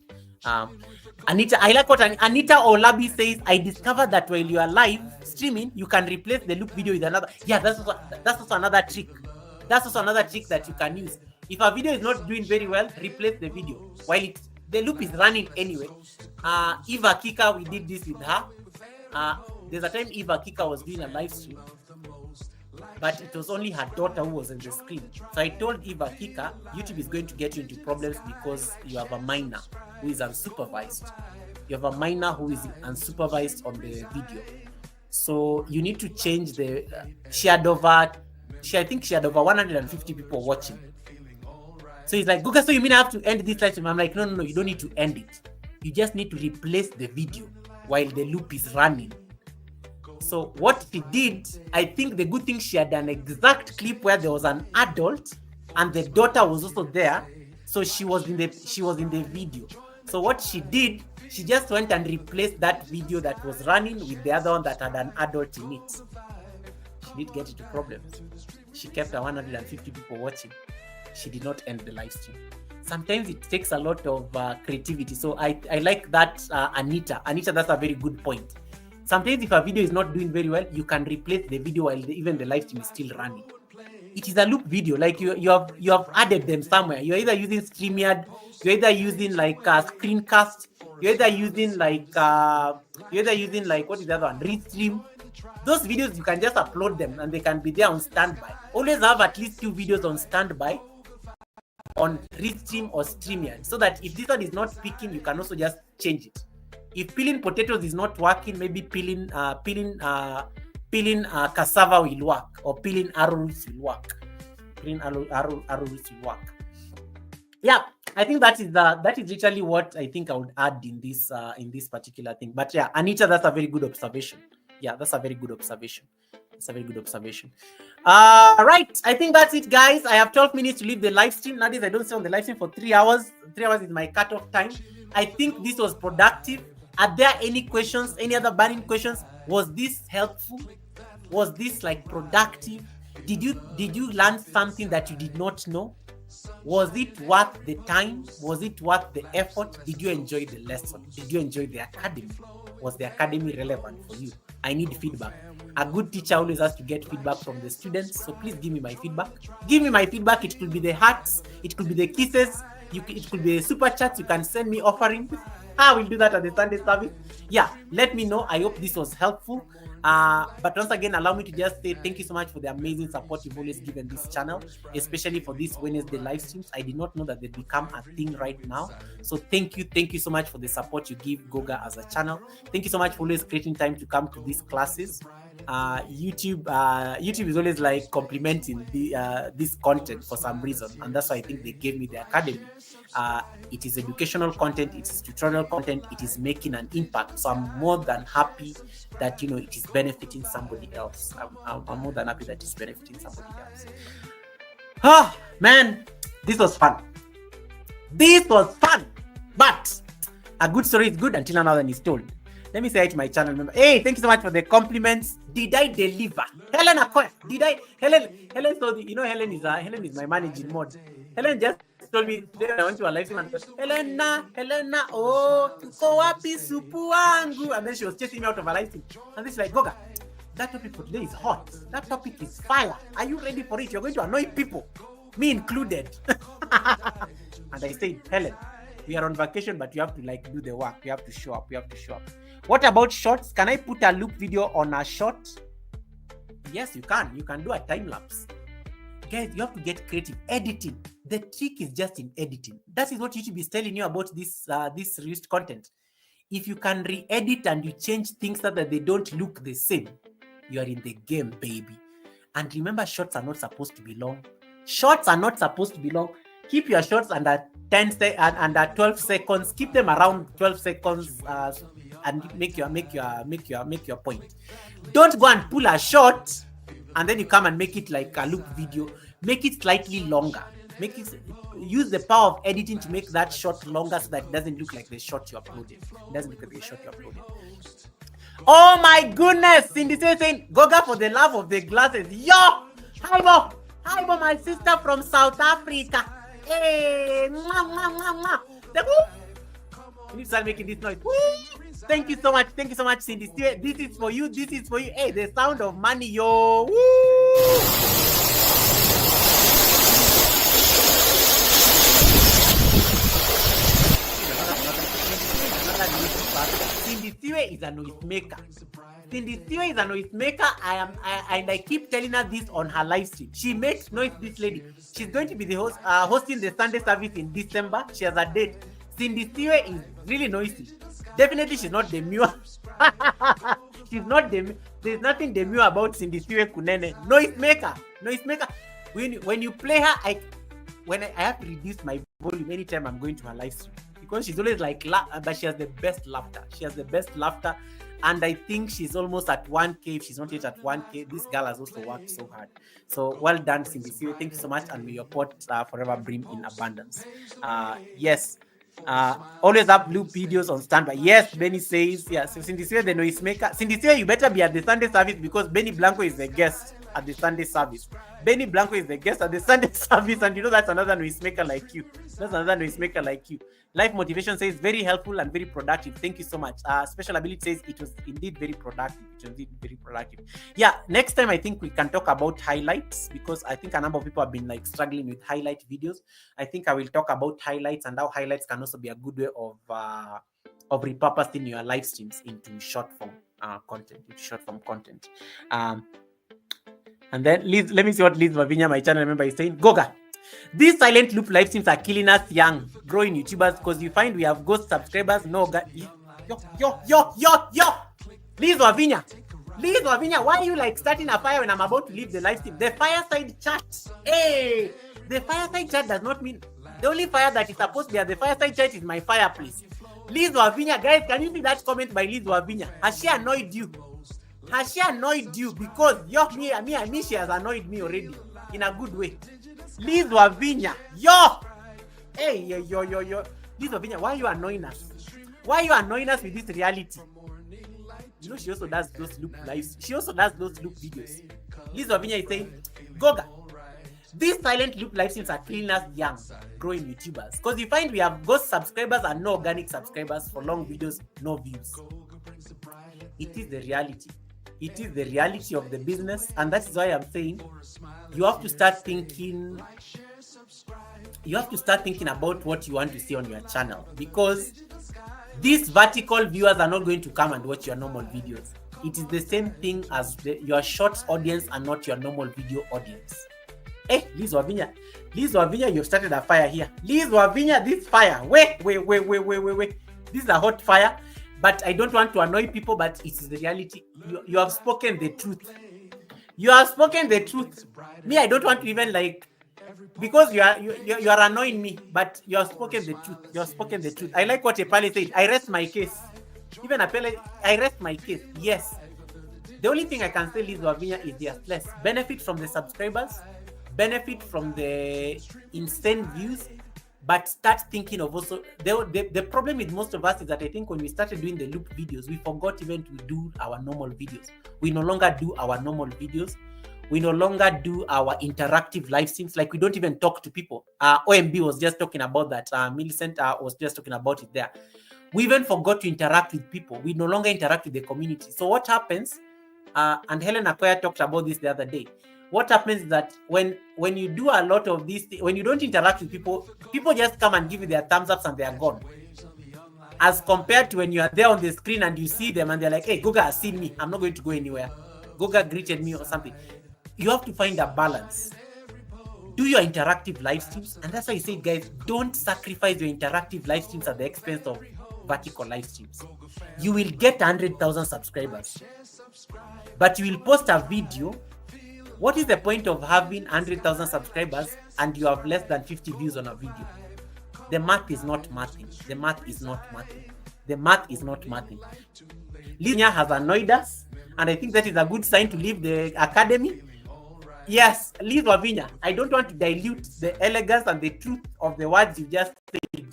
Anita, I like what Anita Olabi says. I discovered that while you are live streaming, you can replace the loop video with another. Yeah, that's also another trick. That's also another trick that you can use. If a video is not doing very well, replace the video while the loop is running anyway. Eva Kika, we did this with her. There's a time Eva Kika was doing a live stream, but it was only her daughter who was on the screen. So I told Eva Kika, YouTube is going to get you into problems because you have a minor who is unsupervised. You have a minor who is unsupervised on the video. So you need to change the. I think she had over 150 people watching. So he's like, Guga, so you mean I have to end this live stream? I'm like, no, you don't need to end it. You just need to replace the video while the loop is running. So what she did, I think the good thing, she had an exact clip where there was an adult and the daughter was also there. So she was in the video. So what she did, she just went and replaced that video that was running with the other one that had an adult in it. She did get into problems. She kept her 150 people watching. She did not end the live stream. Sometimes it takes a lot of creativity. So I like that, Anita. Anita, that's a very good point. Sometimes if a video is not doing very well, you can replace the video while even the live stream is still running. It is a loop video. Like you have added them somewhere. You're either using StreamYard, you're either using like Screencast, you're either using like what is the other one? Restream. Those videos you can just upload them and they can be there on standby. Always have at least 2 videos on standby on Restream or StreamYard, so that if this one is not picking, you can also just change it. If peeling potatoes is not working, maybe peeling cassava will work, or peeling arrowroots will work. Peeling arrowroots will work. Yeah, I think that is literally what I think I would add in this particular thing. But yeah, Anita, that's a very good observation. Right, I think that's it, guys. I have 12 minutes to leave the live stream. Nowadays, I don't stay on the live stream for 3 hours. 3 hours is my cutoff time. I think this was productive. Are there any questions? Any other burning questions? Was this helpful? Was this like productive? Did you learn something that you did not know? Was it worth the time? Was it worth the effort? Did you enjoy the lesson? Did you enjoy the academy? Was the academy relevant for you? I need feedback. A good teacher always has to get feedback from the students. So please give me my feedback. Give me my feedback. It could be the hearts. It could be the kisses. It could be the super chats. You can send me offerings. I will do that at the Sunday service. Yeah, let me know. I hope this was helpful. But once again, allow me to just say thank you so much for the amazing support you've always given this channel, especially for these Wednesday live streams. I did not know that they become a thing right now. So thank you so much for the support you give Goga as a channel. Thank you so much for always creating time to come to these classes. YouTube is always like complimenting this content for some reason, and that's why I think they gave me the academy. It is educational content, it is tutorial content, it is making an impact. So I'm more than happy that it is benefiting somebody else. I'm more than happy that it's benefiting somebody else. Oh man, this was fun. But a good story is good until another one is told. Let me say it to my channel member. Hey, thank you so much for the compliments. Did I deliver? Helen Akoya, did I? Helen told you, Helen is my managing mod. Helen just told me I went to a live stream and said, Helena, oh, tuko wapi supu wangu? And then she was chasing me out of a live stream. And this like, Goga, that topic for today is hot. That topic is fire. Are you ready for it? You're going to annoy people, me included. And I said, Helen, we are on vacation, but you have to do the work. You have to show up. What about shorts? Can I put a loop video on a short? Yes, you can. You can do a time lapse. Guys, you have to get creative. Editing. The trick is just in editing. That is what YouTube is telling you about this reused content. If you can re-edit and you change things so that they don't look the same, you are in the game, baby. And remember, shorts are not supposed to be long. Keep your shorts under 12 seconds. Keep them around 12 seconds and make your point. Don't go and pull a short and then you come and make it like a loop video. Make it slightly longer. Use the power of editing to make that short longer so that it doesn't look like the short you uploaded. Oh my goodness! Cindy saying, Goga, for the love of the glasses. Yo! Hi, Bo, my sister from South Africa. Hey! You need to start making this noise. Woo! Thank you so much, Cindy. This is for you. Hey, the sound of money, yo! Woo! Cindy Siwe is a noise maker. I keep telling her this on her live stream. She makes noise, this lady. She's going to be the host, hosting the Sunday service in December. She has a date. Cindy Siwe is really noisy. Definitely she's not demure. There's nothing demure about Cindy Siwe Kunene. Noise maker. When you play her, I have to reduce my volume anytime I'm going to her live stream. Because she's always like, but she has the best laughter. And I think she's almost at 1K. If she's not yet at 1K, this girl has also worked so hard. So well done, Cindy. Thank you so much. And may your pot forever brim in abundance. Yes. Always have loop videos on standby. Yes, Benny says. Yeah, so Cindy, the noise maker. Cindy, you better be at the Sunday service because Benny Blanco is the guest at the Sunday service. Benny Blanco is the guest at the Sunday service, and that's another noise maker like you. Life Motivation says very helpful and very productive. Thank you so much. Special Ability says it was indeed very productive. Yeah, next time I think we can talk about highlights because I think a number of people have been struggling with highlight videos. I think I will talk about highlights and how highlights can also be a good way of repurposing your live streams into short form content. And then let me see what Liz Wavinya, my channel member, is saying. Goga, these silent loop live streams are killing us young, growing YouTubers because you find we have ghost subscribers. No, yo. Liz Wavinya, why are you starting a fire when I'm about to leave the live stream? The fireside chat. Hey, the fireside chat does not mean the only fire that is supposed to be at the fireside chat is my fireplace. Liz Wavinya, guys, can you see that comment by Liz Wavinya? Has she annoyed you? Because me, she has annoyed me already in a good way. Liz Wavinya, yo! Hey, yo. Liz Wavinya, why are you annoying us? Why are you annoying us with this reality? She also does those loop lives. She also does those loop videos. Liz Wavinya is saying, Goga, These silent loop live streams are killing us young, growing YouTubers. Because you find we have ghost subscribers and no organic subscribers for long videos, no views. It is the reality. It is the reality of the business, and that is why I'm saying you have to start thinking. You have to start thinking about what you want to see on your channel, because these vertical viewers are not going to come and watch your normal videos. It is the same thing as your shorts audience and not your normal video audience. Hey, Liz Wavinya, you've started a fire here. Liz Wavinya, this fire. Wait. This is a hot fire, but I don't want to annoy people, but it is the reality. You have spoken the truth. You have spoken the truth. Me, I don't want to even because you are annoying me, but you have spoken the truth. You have spoken the truth. I like what Epale said. I rest my case. Even Epale, I rest my case. Yes. The only thing I can say, Liz Wavinya, is there's less benefit from the subscribers, benefit from the insane views, but start thinking of also the problem with most of us is that I think when we started doing the loop videos, we forgot even to do our normal videos. We no longer do our normal videos. We no longer do our interactive live streams. Like, we don't even talk to people. OMB was just talking about that. Millicent was just talking about it there. We even forgot to interact with people. We no longer interact with the community. So what happens, and Helen Akoya talked about this the other day, what happens is that when you do a lot of these, when you don't interact with people, people just come and give you their thumbs ups and they are gone. As compared to when you are there on the screen and you see them and they're like, hey, Goga has seen me. I'm not going to go anywhere. Goga greeted me or something. You have to find a balance. Do your interactive live streams. And that's why I say, guys, don't sacrifice your interactive live streams at the expense of vertical live streams. You will get 100,000 subscribers, but you will post a video. What is the point of having 100,000 subscribers and you have less than 50 views on a video? The math is not mathing. The math is not mathing. The math is not mathing. Linya has annoyed us, and I think that is a good sign to leave the academy. Yes, Liz Wavinya, I don't want to dilute the elegance and the truth of the words you just said.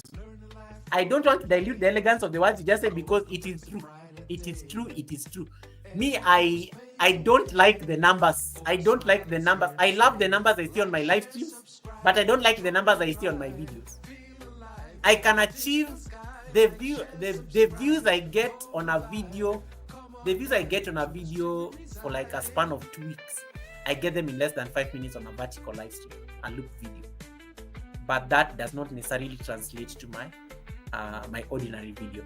I don't want to dilute the elegance of the words you just said, because it is true. It is true. It is true. Me, I don't like the numbers. I don't like the numbers. I love the numbers I see on my live streams, but I don't like the numbers I see on my videos. I can achieve the views I get on a video. The views I get on a video for like a span of 2 weeks, I get them in less than 5 minutes on a vertical live stream, a loop video. But that does not necessarily translate to my my ordinary video.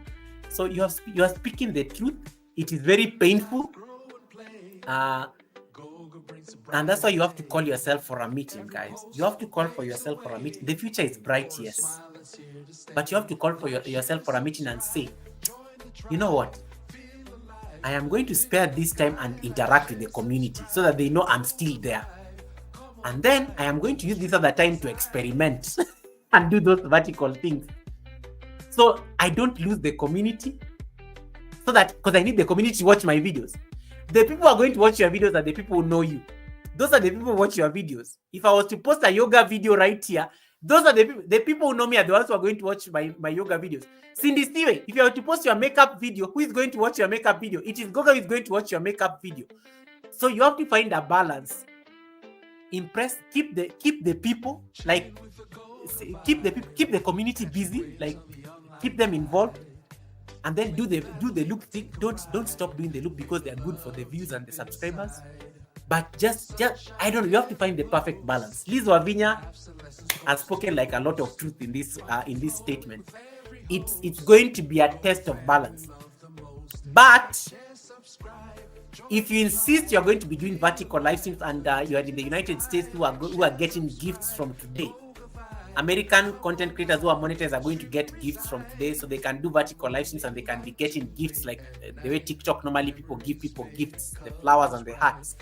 So you are speaking the truth. It is very painful, and that's why you have to call yourself for a meeting, guys. You have to call for yourself for a meeting. The future is bright, yes, but you have to call for yourself for a meeting and say, you know what? I am going to spare this time and interact with the community so that they know I'm still there. And then I am going to use this other time to experiment and do those vertical things. So I don't lose the community, so that, because I need the community to watch my videos. The people who are going to watch your videos are the people who know you. Those are the people who watch your videos. If I was to post a yoga video right here, those are the people who know me are the ones who are going to watch my yoga videos. Cindy Steven, if you are to post your makeup video, who is going to watch your makeup video? It is Goga who is going to watch your makeup video. So you have to find a balance. Impress, keep the people, like keep the community busy, like keep them involved, and then do the loop thing. Don't stop doing the loop because they are good for the views and the subscribers. But just I don't know, you have to find the perfect balance. Liz Wavinya has spoken like a lot of truth in this statement. It's going to be a test of balance. But if you insist you're going to be doing vertical live streams and you are in the United States who are getting gifts from today, American content creators who are monetized are going to get gifts from today, so they can do vertical live streams and they can be getting gifts like the way TikTok normally people give people gifts, the flowers and the hearts.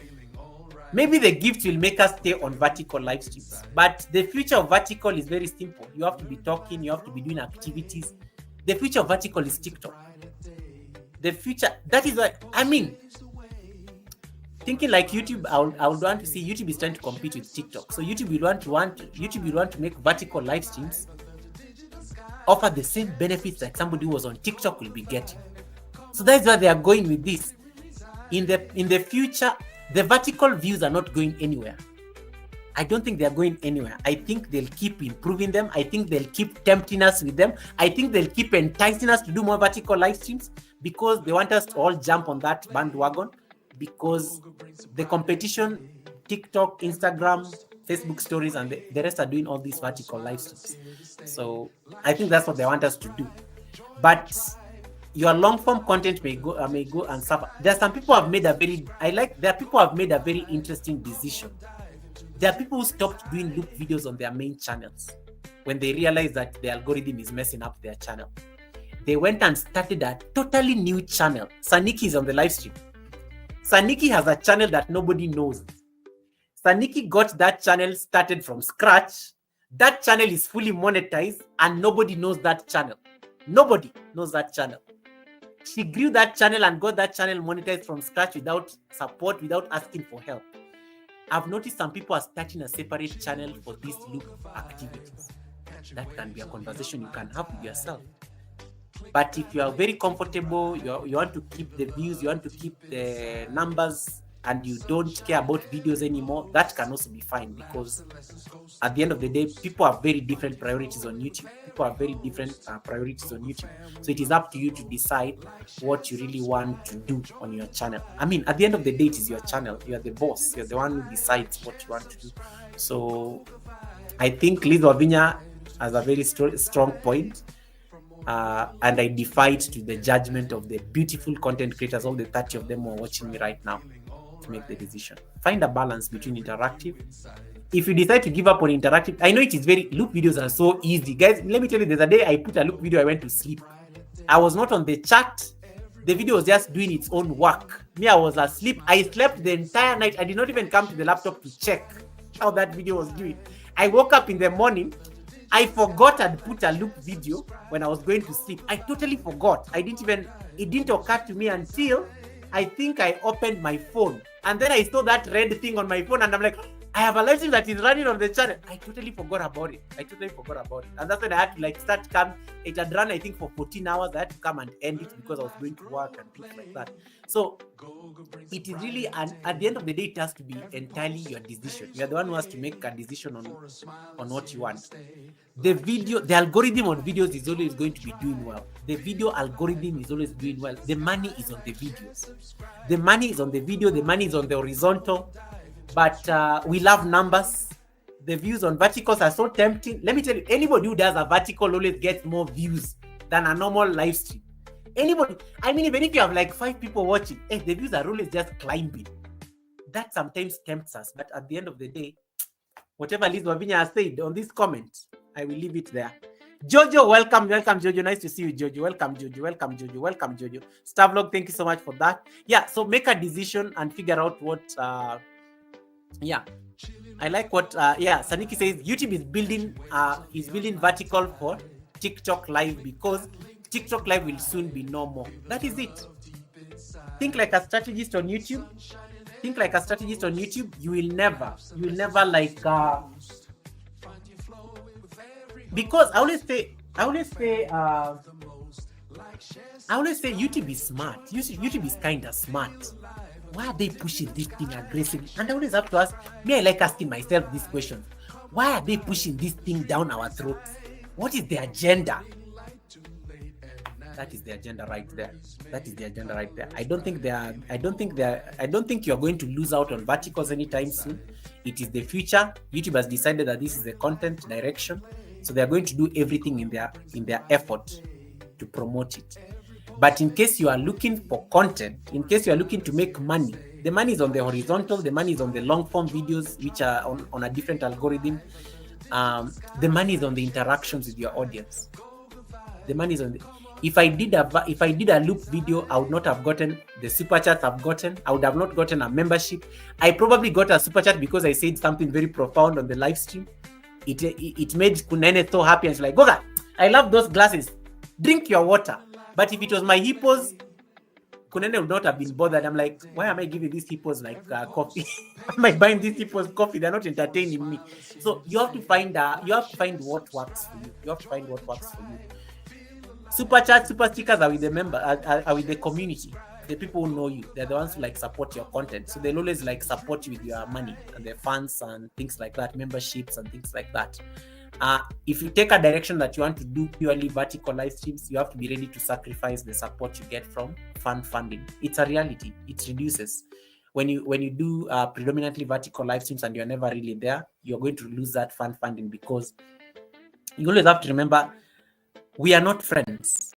Maybe the gift will make us stay on vertical live streams. But the future of vertical is very simple. You have to be talking, you have to be doing activities. The future of vertical is TikTok. The future, that is what I mean. Thinking like YouTube, I would want to see YouTube is trying to compete with TikTok. So YouTube will want to make vertical live streams offer the same benefits that somebody who was on TikTok will be getting. So that's why they are going with this. In the future, the vertical views are not going anywhere. I don't think they're going anywhere. I think they'll keep improving them. I think they'll keep tempting us with them. I think they'll keep enticing us to do more vertical live streams because they want us to all jump on that bandwagon, because the competition, TikTok, Instagram, Facebook stories, and the rest are doing all these vertical live streams. So I think that's what they want us to do. But your long form content may go and suffer. There are some people who have made a very interesting decision. There are people who stopped doing loop videos on their main channels when they realized that the algorithm is messing up their channel. They went and started a totally new channel. Saniki is on the live stream. Saniki has a channel that nobody knows. Saniki got that channel started from scratch. That channel is fully monetized and nobody knows that channel. Nobody knows that channel. She grew that channel and got that channel monetized from scratch without support, without asking for help. I've noticed some people are starting a separate channel for these loop activities. That can be a conversation you can have with yourself. But if you are very comfortable, you want to keep the views, you want to keep the numbers, and you don't care about videos anymore, that can also be fine, because at the end of the day, people have very different priorities on YouTube. People have very different priorities on YouTube. So it is up to you to decide what you really want to do on your channel. I mean, at the end of the day, it is your channel. You are the boss. You're the one who decides what you want to do. So I think Liz Wavinya has a very strong point. And I defied to the judgment of the beautiful content creators, all the 30 of them who are watching me right now, to make the decision. Find a balance between interactive. If you decide to give up on interactive, I know it is loop videos are so easy. Guys, let me tell you, there's a day I put a loop video, I went to sleep. I was not on the chat. The video was just doing its own work. Me, I was asleep. I slept the entire night. I did not even come to the laptop to check how that video was doing. I woke up in the morning. I forgot I'd put a loop video when I was going to sleep. I totally forgot. It didn't occur to me until I think I opened my phone. And then I saw that red thing on my phone and I'm like, I have a live stream that is running on the channel. I totally forgot about it. And that's when I had to start come. It had run, I think, for 14 hours. I had to come and end it because I was going to work and things like that. So it is really, at the end of the day, it has to be entirely your decision. You're the one who has to make a decision on what you want. The algorithm on videos is always going to be doing well. The video algorithm is always doing well. The money is on the videos. The money is on the video. The money is on the horizontal. But we love numbers. The views on verticals are so tempting. Let me tell you, anybody who does a vertical always gets more views than a normal live stream. Anybody, I mean, even if you have 5 people watching, the views are always just climbing. That sometimes tempts us. But at the end of the day, whatever Liz Wavinya has said on this comment, I will leave it there. Jojo, welcome, Jojo. Nice to see you, Jojo. Welcome, Jojo. Starvlog, thank you so much for that. Yeah, so make a decision and figure out what. I like what. Saniki says YouTube is building vertical for TikTok Live because TikTok Live will soon be no more. That is it. Think like a strategist on YouTube. You will never because I always say YouTube is smart. YouTube is kind of smart. Why are they pushing this thing aggressively? And I always have to ask, I like asking myself this question. Why are they pushing this thing down our throats? What is the agenda? That is the agenda right there. I don't think you're going to lose out on verticals anytime soon. It is the future. YouTube has decided that this is the content direction. So they're going to do everything in their effort to promote it. But in case you are looking for content, in case you are looking to make money, the money is on the horizontal, the money is on the long form videos, which are on a different algorithm. The money is on the interactions with your audience. The money is on the. If I did a loop video, I would not have gotten the super chats I've gotten. I would have not gotten a membership. I probably got a super chat because I said something very profound on the live stream. It made Kunene so happy and she's like, Goga, I love those glasses. Drink your water. But if it was my hippos, Kunene would not have been bothered. I'm like, why am I giving these hippos coffee? Why am I buying these hippos coffee? They're not entertaining me. So you have to find what works for you. Super chat, super stickers are with the member, are with the community. the people who know you, they're the ones who like support your content. So they'll always like support you with your money and their funds and things like that, memberships and things like that. If you take a direction that you want to do purely vertical live streams, you have to be ready to sacrifice the support you get from funding. It's a reality. It reduces. When you do predominantly vertical live streams and you're never really there, you're going to lose that funding, because you always have to remember, we are not friends.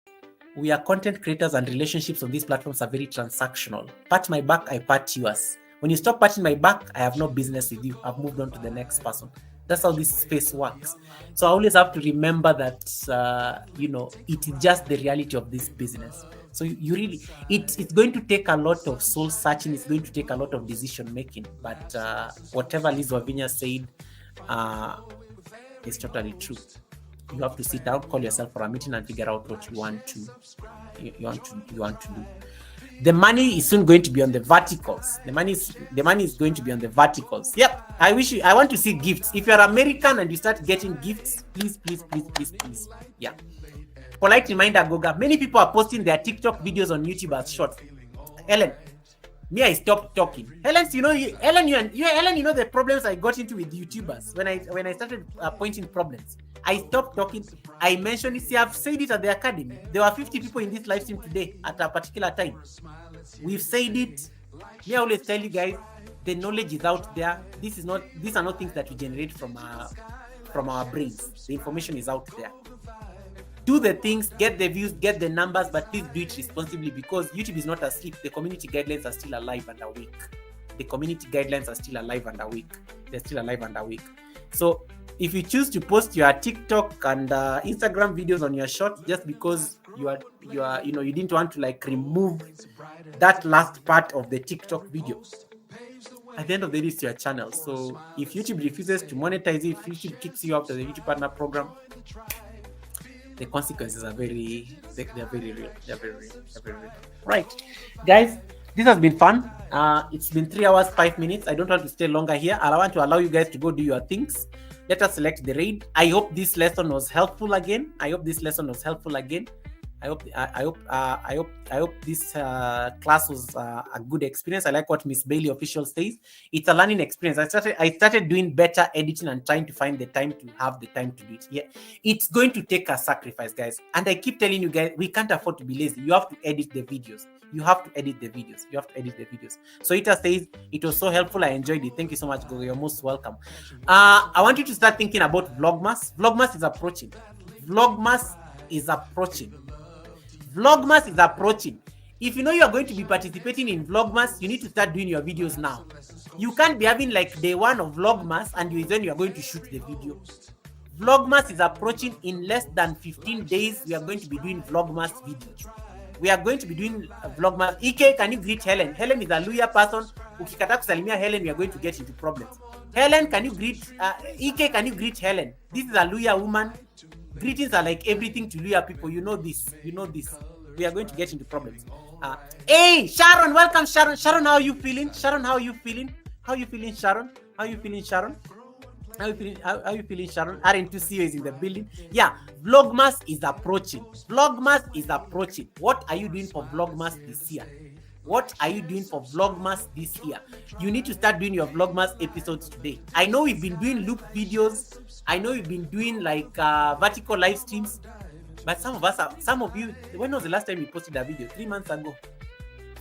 We are content creators, and relationships on these platforms are very transactional. Pat my back, I pat yours. When you stop patting my back, I have no business with you. I've moved on to the next person. That's how this space works. So I always have to remember that, it is just the reality of this business. So you really, it's going to take a lot of soul searching. It's going to take a lot of decision making. But whatever Liz Wavinya said is totally true. You have to sit down, call yourself for a meeting, and figure out what you want to do. The money is soon going to be on the verticals. The money is going to be on the verticals. Yep. I want to see gifts. If you're American and you start getting gifts, please. Yeah. Polite reminder, Goga. Many people are posting their TikTok videos on YouTube as shorts. Helen, me, I stopped talking. Helen, you know the problems I got into with YouTubers when I started pointing problems. I stopped talking. I mentioned it. See, I've said it at the academy. There were 50 people in this live stream today at a particular time. We've said it. Me, I always tell you guys, the knowledge is out there. These are not things that we generate from our brains. The information is out there. Do the things, get the views, get the numbers, but please do it responsibly, because YouTube is not asleep. The community guidelines are still alive and awake. They're still alive and awake. So if you choose to post your TikTok and Instagram videos on your short just because you didn't want to like remove that last part of the TikTok video, at the end of the day, it's your channel. So if YouTube refuses to monetize it, if YouTube kicks you out of the YouTube partner program, the consequences are very real. Right, guys, this has been fun. It's been 3 hours 5 minutes. I don't want to stay longer here. I want to allow you guys to go do your things. Let us select the raid. I hope this lesson was helpful again. I hope this class was a good experience. I like what Miss Bailey official says. It's a learning experience. I started doing better editing and trying to find the time to do it. Yeah, it's going to take a sacrifice, guys. And I keep telling you guys, we can't afford to be lazy. You have to edit the videos. So Ita says, it was so helpful. I enjoyed it. Thank you so much, Gogo. You're most welcome. I want you to start thinking about Vlogmas. Vlogmas is approaching. If you know you are going to be participating in Vlogmas, you need to start doing your videos now. You can't be having like day one of Vlogmas and then you are going to shoot the video. Vlogmas is approaching. In less than 15 days. We are going to be doing Vlogmas videos. We are going to be doing Vlogmas. Ike, can you greet Helen? Helen is a Luya person. Ukikata kusalimia Helen, we are going to get into problems. Helen, can you greet Ike? Can you greet Helen? This is a Luya woman. Greetings are like everything to Luya people. You know this. We are going to get into problems. Hey, Sharon, welcome, Sharon. Sharon, how are you feeling? Sharon? How are you feeling, Sharon? Aren't you see you is in the building? Yeah, Vlogmas is approaching. What are you doing for Vlogmas this year? You need to start doing your Vlogmas episodes today. I know we've been doing loop videos. I know we've been doing like vertical live streams. But some of you, when was the last time you posted a video? 3 months ago?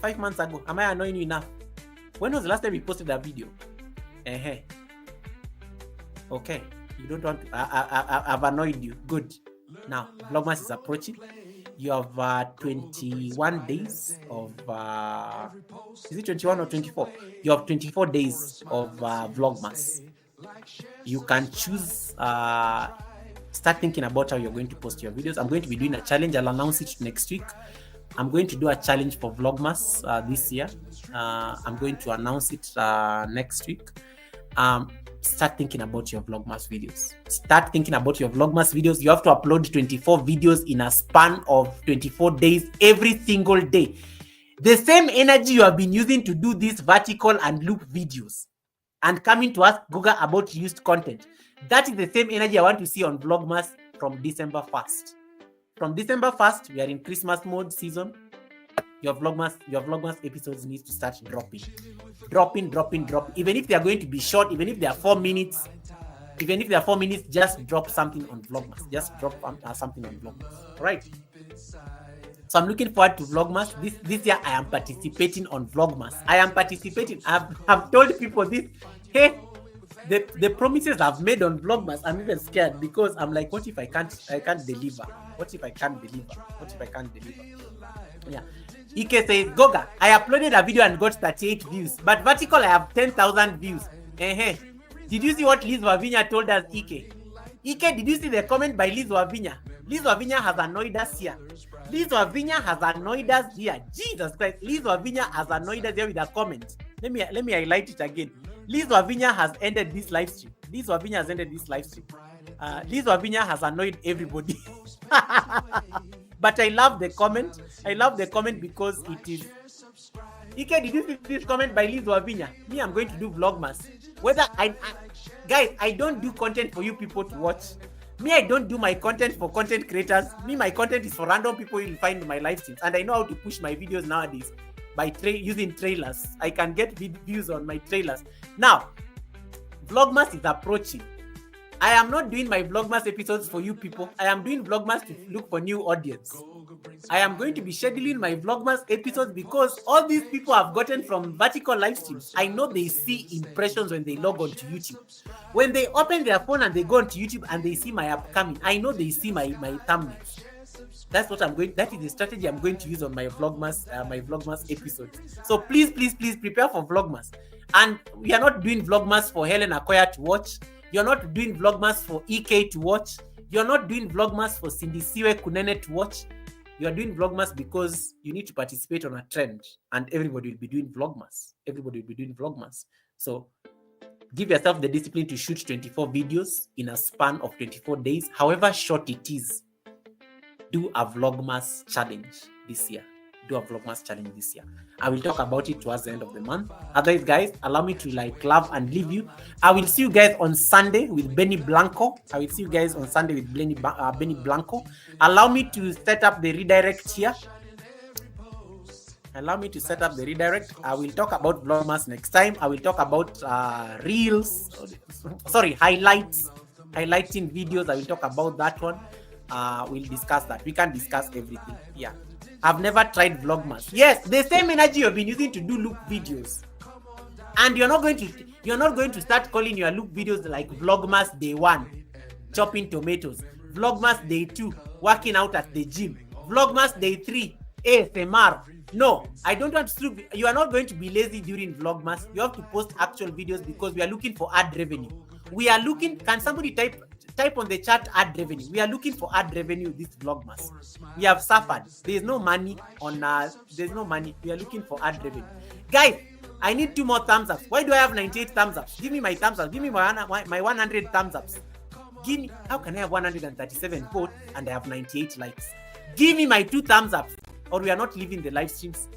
5 months ago? Am I annoying you enough? When was the last time you posted a video? Okay, you don't want to. I've annoyed you. Good. Now, Vlogmas is approaching. You have 21 days of. Is it 21 or 24? You have 24 days of Vlogmas. You can choose. Start thinking about how you're going to post your videos. I'm going to be doing a challenge. I'll announce it next week. I'm going to do a challenge for Vlogmas this year. I'm going to announce it next week. Start thinking about your Vlogmas videos. You have to upload 24 videos in a span of 24 days every single day. The same energy you have been using to do these vertical and loop videos and coming to ask Google about used content. That is the same energy I want to see on Vlogmas from December 1st. From December 1st, we are in Christmas mode season. your Vlogmas episodes need to start dropping. Even if they are going to be short, even if they are 4 minutes, just drop something on Vlogmas. Just drop something on Vlogmas. Right. So I'm looking forward to Vlogmas. This year I am participating on Vlogmas. I am participating. I've told people this. Hey, the promises I've made on Vlogmas, I'm even scared because I'm like, what if I can't deliver? What if I can't deliver? Yeah. Ike says, Goga, I uploaded a video and got 38 views, but vertical I have 10,000 views. Did you see what Liz Wavinya told us, Ike? Ike, did you see the comment by Liz Wavinya? Liz Wavinya has annoyed us here. Jesus Christ. Liz Wavinya has annoyed us here with a comment. Let me highlight it again. Liz Wavinya has ended this live stream. Liz Wavinya has annoyed everybody. But I love the comment. Because it is. Ike, did you see this comment by Liz Wavinya? Me, I'm going to do Vlogmas. Guys, I don't do content for you people to watch. Me, I don't do my content for content creators. Me, my content is for random people you will find in my live streams. And I know how to push my videos nowadays by using trailers. I can get views on my trailers. Now, Vlogmas is approaching. I am not doing my Vlogmas episodes for you people. I am doing Vlogmas to look for new audience. I am going to be scheduling my Vlogmas episodes because all these people have gotten from vertical live streams. I know they see impressions when they log on to YouTube. When they open their phone and they go onto YouTube and they see my upcoming, I know they see my thumbnails. That is the strategy I'm going to use on my Vlogmas episodes. So please prepare for Vlogmas. And we are not doing Vlogmas for Helen Akoya to watch. You're not doing Vlogmas for EK to watch. You're not doing Vlogmas for Cindy Siwe Kunene to watch. You are doing Vlogmas because you need to participate on a trend, and everybody will be doing Vlogmas. So give yourself the discipline to shoot 24 videos in a span of 24 days, however short it is. Do a Vlogmas challenge this year. I will talk about it towards the end of the month. Otherwise, guys, allow me to love and leave you. I will see you guys on Sunday with Benny Blanco. Allow me to set up the redirect here. I will talk about Vlogmas next time. I will talk about highlighting videos. I will talk about that one. We'll discuss that. We can discuss everything. Yeah. I've never tried Vlogmas. Yes, the same energy you've been using to do loop videos. And you're not going to start calling your loop videos like Vlogmas day 1, chopping tomatoes. Vlogmas day 2, working out at the gym. Vlogmas day 3, ASMR. No, I don't want to. You are not going to be lazy during Vlogmas. You have to post actual videos because we are looking for ad revenue. Can somebody type on the chat ad revenue? We are looking for ad revenue this Vlogmas. We have suffered. There's no money on there's no money. We are looking for ad revenue. Guys, I need 2 more thumbs up. Why do I have 98 thumbs up? Give me my thumbs up. Give me my 100 thumbs ups. How can I have 137 votes and I have 98 likes? Give me my 2 thumbs up, or we are not leaving the live streams.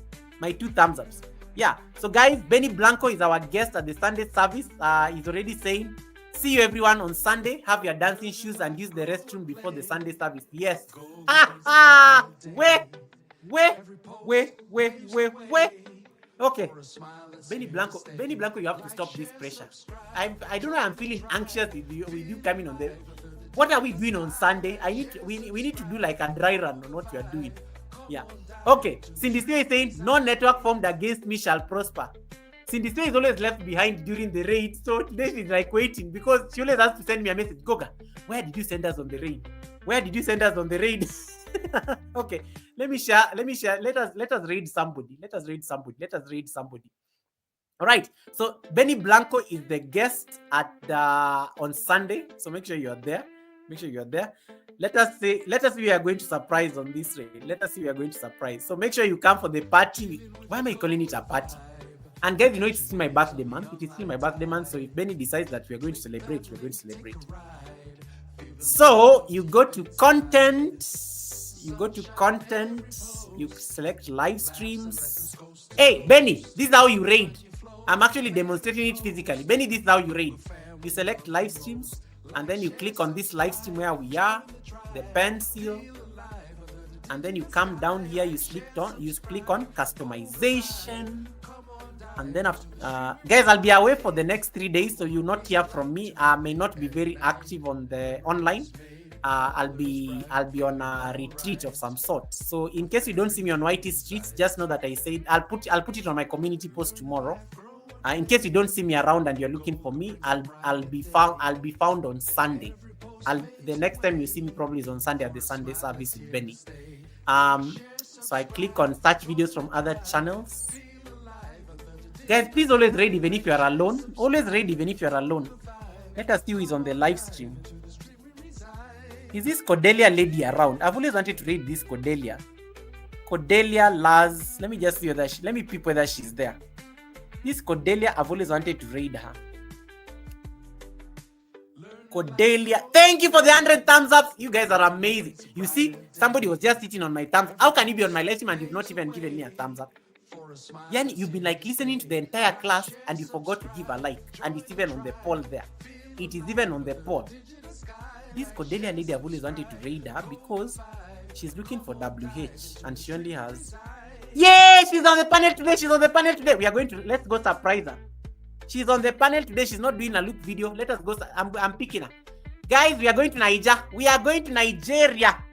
My 2 thumbs ups. Yeah. So guys, Benny Blanco is our guest at the Sunday service. He's already saying, see you everyone on Sunday. Have your dancing shoes and use the restroom before the Sunday service. Yes. Wait. Okay. Benny Blanco, you have to stop this pressure. I don't know. I'm feeling anxious with you coming on there. What are we doing on Sunday? We need to do like a dry run on what we are doing. Yeah. Okay. Cindy Sue is saying, no network formed against me shall prosper. Cindy Sue is always left behind during the raid, so today she's like waiting because she always has to send me a message. Goga, where did you send us on the raid? Okay, let me share. Let us raid somebody. All right. So Benny Blanco is the guest on Sunday. So make sure you are there. Let us see we are going to surprise on this raid. So make sure you come for the party. Why am I calling it a party? And guys, you know it's still my birthday month. So if Benny decides that we are going to celebrate, we're going to celebrate. So you go to content. You select live streams. Hey, Benny, this is how you raid. I'm actually demonstrating it physically. Benny, this is how you raid. You select live streams, and then you click on this live stream where we are, the pencil. and then you come down here, you click on customization, and then guys, I'll be away for the next 3 days, so you'll not hear from me. I may not be very active on the online. I'll be on a retreat of some sort. So in case you don't see me on YT Streets, just know that I said I'll put it on my community post tomorrow. In case you don't see me around and you're looking for me, I'll be found on Sunday. The next time you see me probably is on Sunday at the Sunday service with Benny. So I click on search videos from other channels. Guys, please always read even if you are alone. Always read even if you are alone. Let us see who is on the live stream. Is this Cordelia lady around? I've always wanted to read this Cordelia. Cordelia Laz. Let me just see whether let me peep whether she's there. This Cordelia, I've always wanted to read her. Cordelia, thank you for the 100 thumbs up. You guys are amazing. You see, somebody was just sitting on my thumbs. How can you be on my live stream and you've not even given me a thumbs up? Yani, you've been like listening to the entire class and you forgot to give a like. And it's even on the poll there. It is even on the poll. This Cordelia lady, I've always wanted to read her because she's looking for WH and she only has... Yeah, she's on the panel today. She's on the panel today. We are going to... Let's go surprise her. She's on the panel today. She's not doing a loop video. Let us go. I'm picking her. Guys, we are going to Nigeria. We are going to Nigeria.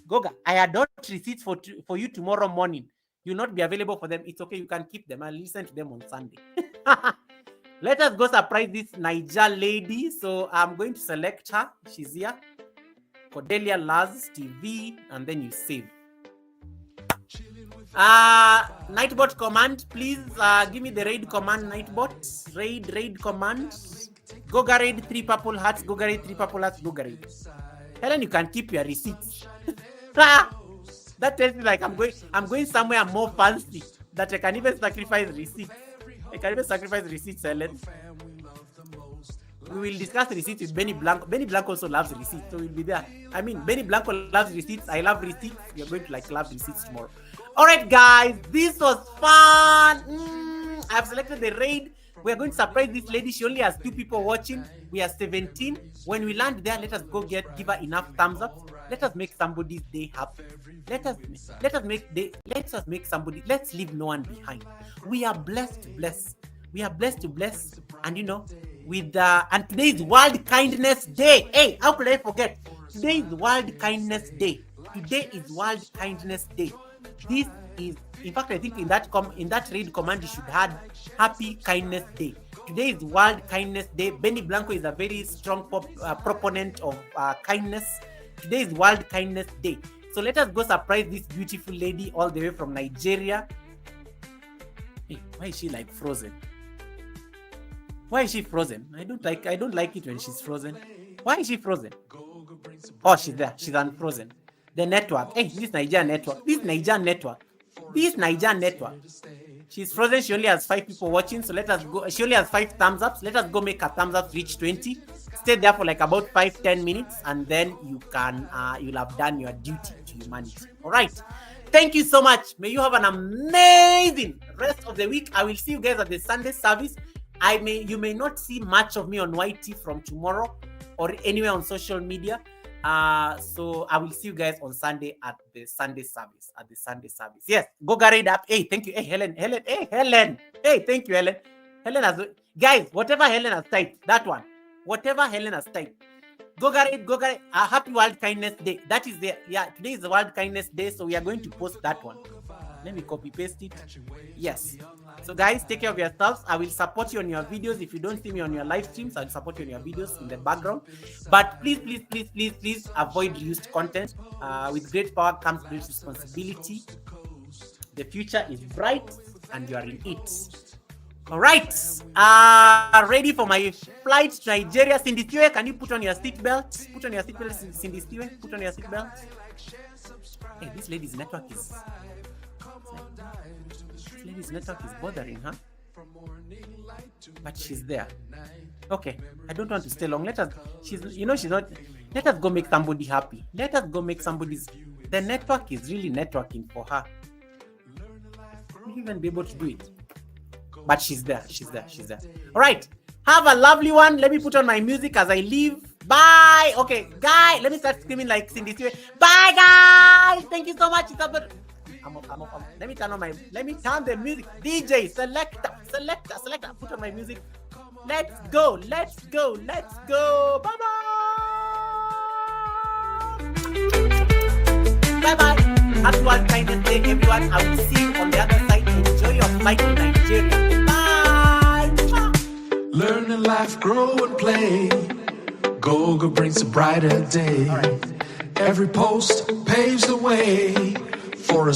Goga, I had not receipts for you tomorrow morning. You'll not be available for them. It's okay. You can keep them. I'll listen to them on Sunday. Let us go surprise this Niger lady. So I'm going to select her. She's here. Cordelia Laz TV. And then you save. Nightbot command, please give me the raid command. Nightbot raid command. Goga raid 3 purple hearts. Goga raid 3 purple hearts. Goga raid. Helen, you can keep your receipts. That tells me like I'm going somewhere more fancy that I can even sacrifice receipts. I can even sacrifice receipts, Helen. We will discuss receipts with Benny Blanco. Benny Blanco also loves receipts, so we'll be there. I mean, Benny Blanco loves receipts. I love receipts. We are going to like love receipts tomorrow. All right, guys, this was fun. I've selected the raid. We are going to surprise this lady. She only has 2 people watching. We are 17. When we land there, let us go give her enough thumbs up. Let us make somebody's day happy. Let's leave no one behind. We are blessed to bless. We are blessed to bless. And you know, and today is World Kindness Day. Hey, how could I forget? Today is World Kindness Day. Today is World Kindness Day. This is, in fact, I think in that raid command you should add Happy Kindness Day. Today is World Kindness Day. Benny Blanco is a very strong proponent of kindness. Today is World Kindness Day. So let us go surprise this beautiful lady all the way from Nigeria. Hey, why is she like frozen? Why is she frozen? I don't like it when she's frozen. Why is she frozen? Oh, she's there. She's unfrozen. The network. Hey, this Niger network. She's frozen. She only has 5 people watching. So let us go. She only has 5 thumbs ups. Let us go make her thumbs up reach 20. Stay there for like about 5-10 minutes, and then you'll have done your duty to humanity. All right. Thank you so much. May you have an amazing rest of the week. I will see you guys at the Sunday service. You may not see much of me on YT from tomorrow or anywhere on social media. So I will see you guys on Sunday at the Sunday service. Yes, go get it up. Hey, thank you. Hey, Helen. Hey, thank you, Helen. Helen has, guys, whatever Helen has typed, that one. Whatever Helen has typed. Go get it. Happy World Kindness Day. That is there. Yeah, today is the World Kindness Day, so we are going to post that one. Let me copy paste it. Yes. So guys, take care of yourselves. I will support you on your videos. If you don't see me on your live streams, I'll support you on your videos in the background. But please avoid reused content. With great power comes great responsibility. The future is bright and you are in it. All right. Ready for my flight to Nigeria. Cindy Stewe, can you put on your seatbelt? Put on your seatbelt, Cindy Stewe. Put on your seatbelt. Hey, this lady's network is... This network is bothering her, but she's there. Okay, I don't want to stay long. She's not. Let us go make somebody happy. Let us go make somebody's. The network is really networking for her. Will even be able to do it? But she's there. All right. Have a lovely one. Let me put on my music as I leave. Bye. Okay, guys, let me start screaming like Cindy. Bye, guys. Thank you so much. It's up. I'm up. Let me turn the music. DJ, selector. Put on my music. Let's go. Bye bye. Happy Valentine's Day, everyone. I will see you on the other side. Enjoy your flight to Nigeria. Bye. Learn to laugh, grow and play. Go brings a brighter day. Every post paves the way for us.